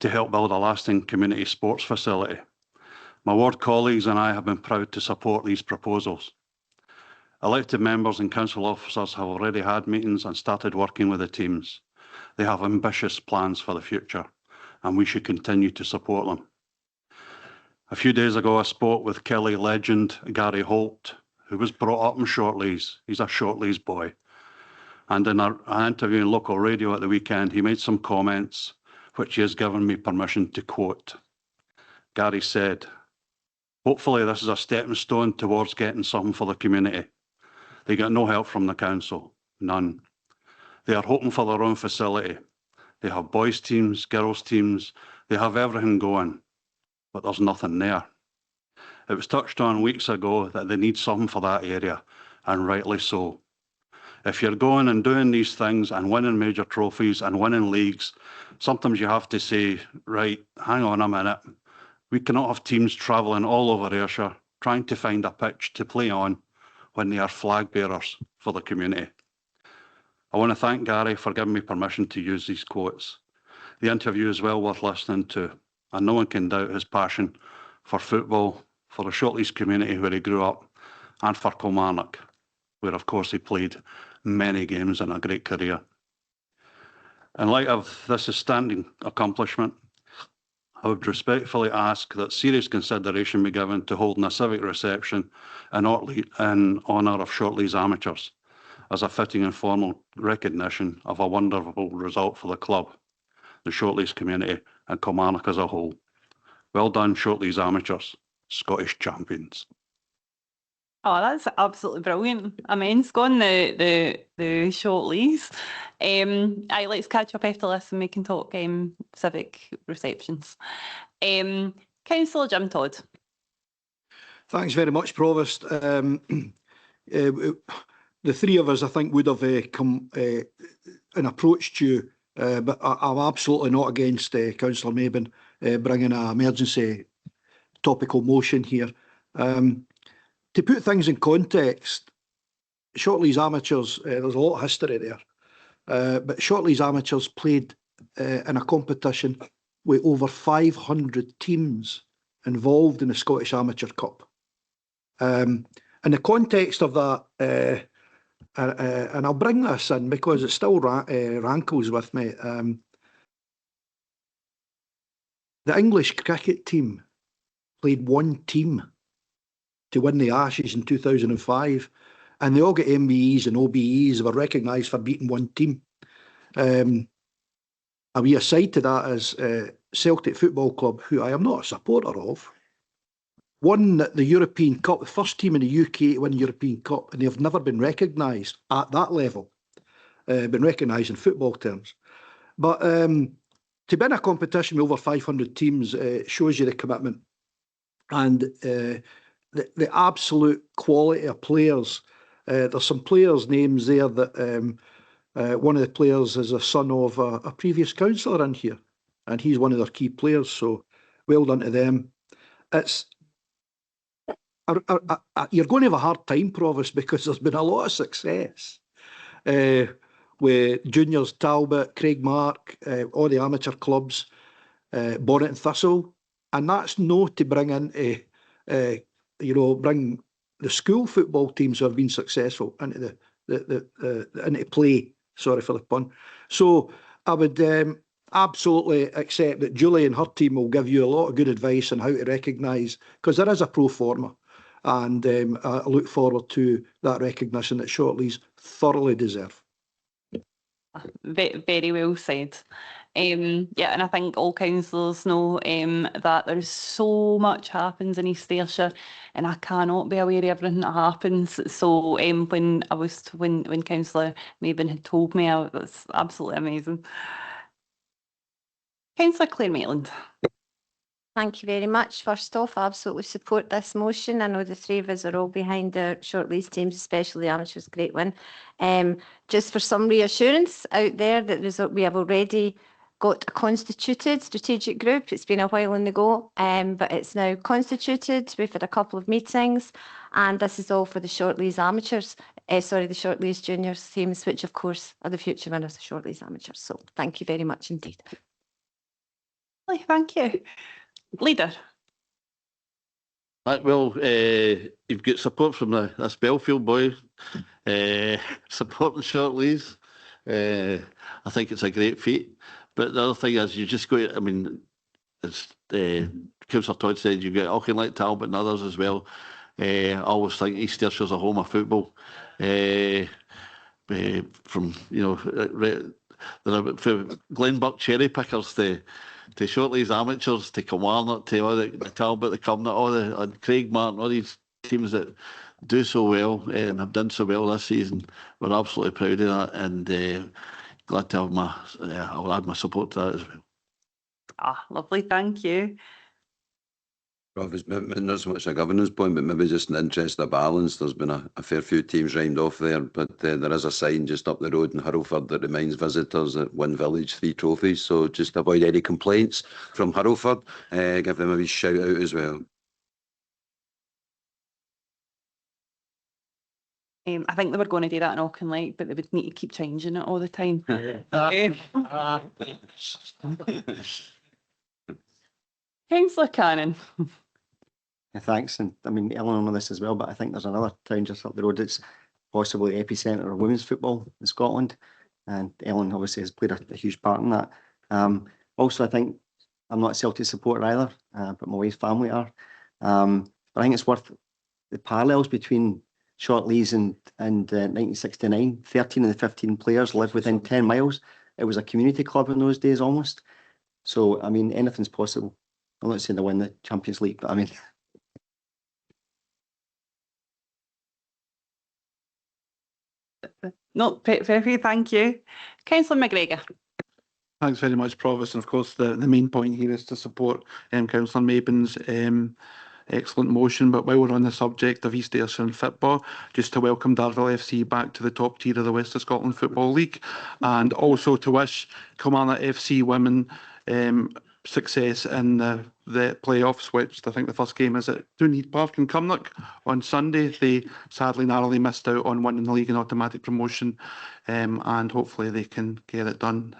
Speaker 6: to help build a lasting community sports facility. My ward colleagues and I have been proud to support these proposals. Elected members and council officers have already had meetings and started working with the teams. They have ambitious plans for the future, and we should continue to support them. A few days ago, I spoke with Kelly legend Gary Holt, who was brought up in Shortleys. He's a Shortleys boy. And in an interview in local radio at the weekend, he made some comments which he has given me permission to quote. Gary said, "Hopefully this is a stepping stone towards getting something for the community. They get no help from the council, none. They are hoping for their own facility. They have boys' teams, girls' teams, they have everything going, but there's nothing there. It was touched on weeks ago that they need something for that area, and rightly so. If you're going and doing these things and winning major trophies and winning leagues, sometimes you have to say, right, hang on a minute. We cannot have teams travelling all over Ayrshire trying to find a pitch to play on when they are flag bearers for the community." I want to thank Gary for giving me permission to use these quotes. The interview is well worth listening to, and no one can doubt his passion for football, for the Shortleys community where he grew up, and for Kilmarnock, where of course he played many games and a great career. In light of this outstanding accomplishment, I would respectfully ask that serious consideration be given to holding a civic reception in honour of Shortleys amateurs as a fitting and formal recognition of a wonderful result for the club, the Shortleys community and Kilmarnock as a whole. Well done, Shortleys amateurs, Scottish champions.
Speaker 1: Oh, that's absolutely brilliant. Immense going the Shortleys. Aye, let's catch up after this and we can talk civic receptions. Councillor Jim Todd.
Speaker 18: Thanks very much, Provost. The three of us, I think, would have come and approached you, but I'm absolutely not against Councillor Mabin bringing an emergency topical motion here. To put things in context, Shortleys amateurs, there's a lot of history there, but Shortleys amateurs played in a competition with over 500 teams involved in the Scottish Amateur Cup. In the context of that, and I'll bring this in because it still rankles with me, the English cricket team played one team to win the Ashes in 2005, and they all get MBEs and OBEs, were recognised for beating one team. A wee aside to that is Celtic Football Club, who I am not a supporter of, won the European Cup, the first team in the UK to win the European Cup, and they have never been recognised at that level, been recognised in football terms. But to be in a competition with over 500 teams shows you the commitment and the absolute quality of players. There's some players' names there that one of the players is a son of a previous councillor in here, and he's one of their key players, so well done to them. It's you're going to have a hard time, Provost, because there's been a lot of success with juniors, Talbot, Craigmark, all the amateur clubs, Bonnet and Thistle, and that's no to bring into bring the school football teams who have been successful into into play. Sorry for the pun. So I would absolutely accept that Julie and her team will give you a lot of good advice on how to recognise, because there is a pro forma, and I look forward to that recognition that Shortleys thoroughly deserve.
Speaker 1: Very well said. Yeah, and I think all councillors know that there's so much happens in East Ayrshire, and I cannot be aware of everything that happens. So when Councillor Mabin had told me, that's absolutely amazing. Councillor Claire Maitland.
Speaker 3: Thank you very much. First off, I absolutely support this motion. I know the three of us are all behind the Shortleys teams, especially the amateurs. Great win. Just for some reassurance out there that we have already got a constituted strategic group. It's been a while in the go, but it's now constituted. We've had a couple of meetings, and this is all for the Shortleys amateurs. The Shortleys juniors teams, which of course are the future winners of Shortleys amateurs. So thank you very much indeed.
Speaker 1: Thank you. Leader.
Speaker 5: Well, you've got support from this Belfield boy, supporting Short Leys. I think it's a great feat. But the other thing is, you just go. I mean, as Councillor Todd said, you've got Auchinleck, Talbot, and others as well. I always think East Ayrshire's a home of football. From from Glenbuck cherry pickers to Short Leys amateurs to Kilmarnock to all the Talbot, the Cumnock, all the and Craig Martin, all these teams that do so well and have done so well this season. We're absolutely proud of that, and glad to have I'll add my support to that as well.
Speaker 1: Ah, lovely, thank you.
Speaker 15: Provost, not so much a governance point, but maybe just an interest of balance. There's been a fair few teams rhymed off there, but there is a sign just up the road in Hurlford that reminds visitors that one village, 3 trophies. So just avoid any complaints from Hurlford. Give them a wee shout out as well.
Speaker 1: I think they were going to do that in Auchinleck, but they would need to keep changing it all the time. Councillor Cannon.
Speaker 20: Thanks, and I mean, Ellen on this as well, but I think there's another town just up the road that's possibly the epicentre of women's football in Scotland, and Ellen obviously has played a huge part in that. Also, I think I'm not a Celtic supporter either, but my wife's family are. But I think it's worth the parallels between Short Leys and 1969. 13 of the 15 players lived within 10 miles. It was a community club in those days almost. So, I mean, anything's possible. I'm not saying they win the Champions League, but I mean...
Speaker 1: No, very thank you. Councillor McGregor.
Speaker 7: Thanks very much, Provost. And of course, the main point here is to support Councillor Mabin's excellent motion. But while we're on the subject of East Ayrshire and football, just to welcome Darvel FC back to the top tier of the West of Scotland Football League, and also to wish Kilmarnock FC women success in the playoffs, which I think the first game is at Doonhead Park in Cumnock on Sunday. They sadly narrowly missed out on winning the league and automatic promotion, and hopefully they can get it done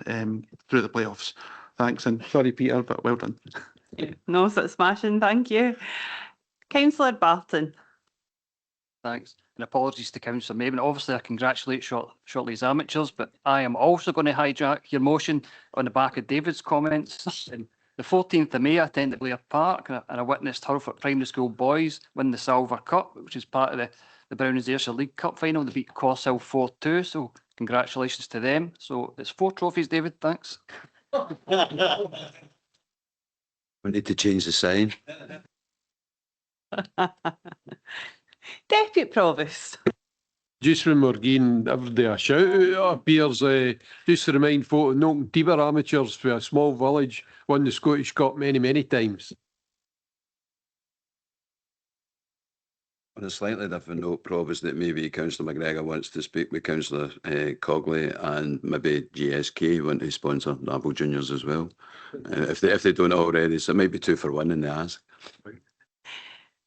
Speaker 7: through the playoffs. Thanks, and sorry Peter, but well done.
Speaker 1: No, it's smashing, thank you. Councillor Barton.
Speaker 21: Thanks. And apologies to Councillor Mabin. Obviously, I congratulate Short Leys amateurs, but I am also going to hijack your motion on the back of David's comments. And the 14th of May, I attended Blair Park and I witnessed Hurlford Primary School boys win the Silver Cup, which is part of the Brownies Ayrshire League Cup final. They beat Corsill 4-2, so congratulations to them. So it's 4 trophies, David. Thanks.
Speaker 15: We need to change the sign.
Speaker 1: Deputy Provost.
Speaker 9: Just when we're getting every day a shout out, it appears, just to remind folk, Knock Tiber amateurs for a small village won the Scottish Cup many, many times.
Speaker 15: On a slightly different note, Provost, that maybe Councillor McGregor wants to speak with Councillor Cogley, and maybe GSK want to sponsor Darvel Juniors as well, if they don't already. So it might be 2 for 1 in the ask.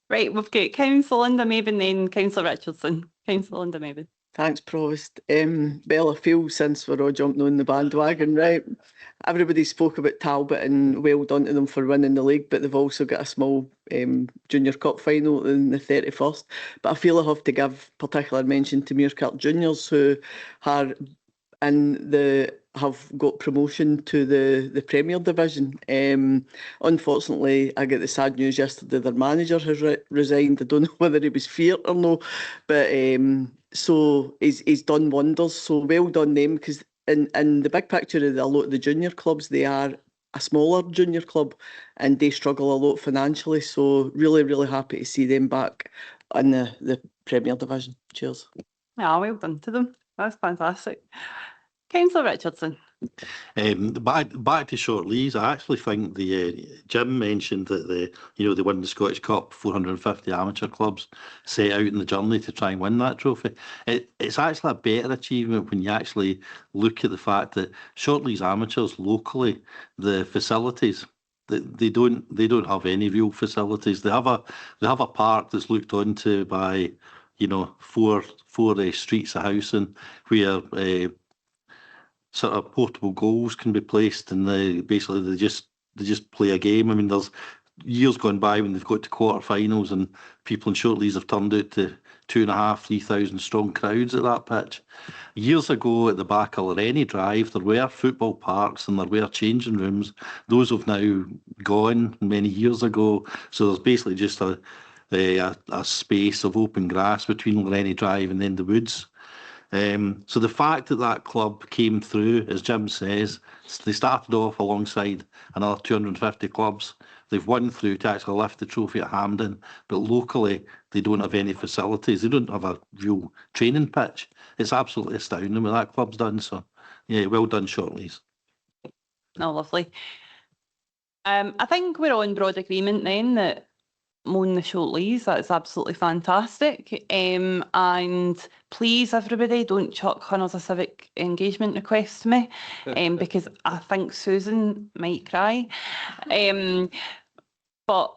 Speaker 1: Right, we've got Councillor Linda Mabin, then Councillor Richardson. Councillor Linda Mabin.
Speaker 4: Thanks, Provost. Well, I feel since we're all jumping on the bandwagon, right? Everybody spoke about Talbot and well done to them for winning the league, but they've also got a small junior cup final on the 31st. But I feel I have to give particular mention to Muirkirk Juniors, who are have got promotion to the Premier Division. Unfortunately, I get the sad news yesterday their manager has resigned. I don't know whether he was feared or no, but so he's done wonders. So well done them, because in the big picture of a lot of the junior clubs, they are a smaller junior club and they struggle a lot financially. So really, really happy to see them back in the Premier Division. Cheers.
Speaker 1: Yeah, well done to them. That's fantastic. Councillor Richardson.
Speaker 13: Back to Short Leys, I actually think Jim mentioned that they won the Scottish Cup. 450 amateur clubs set out in the journey to try and win that trophy. It's actually a better achievement when you actually look at the fact that Short Leys amateurs locally, the facilities, they don't have any real facilities. They have a park that's looked onto by four streets of housing where sort of portable goals can be placed, and they just play a game. I mean, there's years gone by when they've got to quarter-finals and people in Shortleys have turned out to 2,500, 3,000 strong crowds at that pitch. Years ago at the back of Lorraine Drive, there were football parks and there were changing rooms. Those have now gone many years ago. So there's basically just a space of open grass between Lorraine Drive and then the woods. So the fact that that club came through, as Jim says, they started off alongside another 250 clubs. They've won through to actually lift the trophy at Hampden, but locally they don't have any facilities. They don't have a real training pitch. It's absolutely astounding what that club's done. So, yeah, well done, Shortleys.
Speaker 1: No, lovely. I think we're all in broad agreement then that mowing the Shortleys, that's absolutely fantastic. And please, everybody, don't chuck hundreds of civic engagement requests to me, because I think Susan might cry. But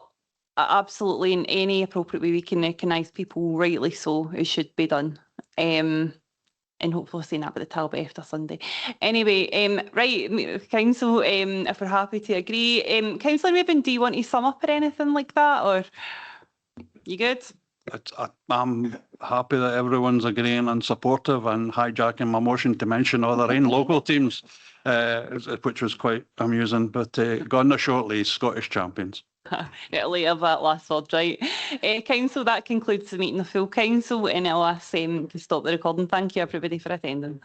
Speaker 1: absolutely, in any appropriate way we can recognise people, rightly so, it should be done. And hopefully saying that by the Talbot after Sunday. Anyway, right, Council, if we're happy to agree. Councillor Rabin, do you want to sum up or anything like that, or you good?
Speaker 6: I'm happy that everyone's agreeing and supportive and hijacking my motion to mention all their own local teams, which was quite amusing. But gone the Shortleys, Scottish champions.
Speaker 1: It'll have that last word, right? Council, that concludes the meeting of full council, and I'll ask to stop the recording. Thank you, everybody, for attending.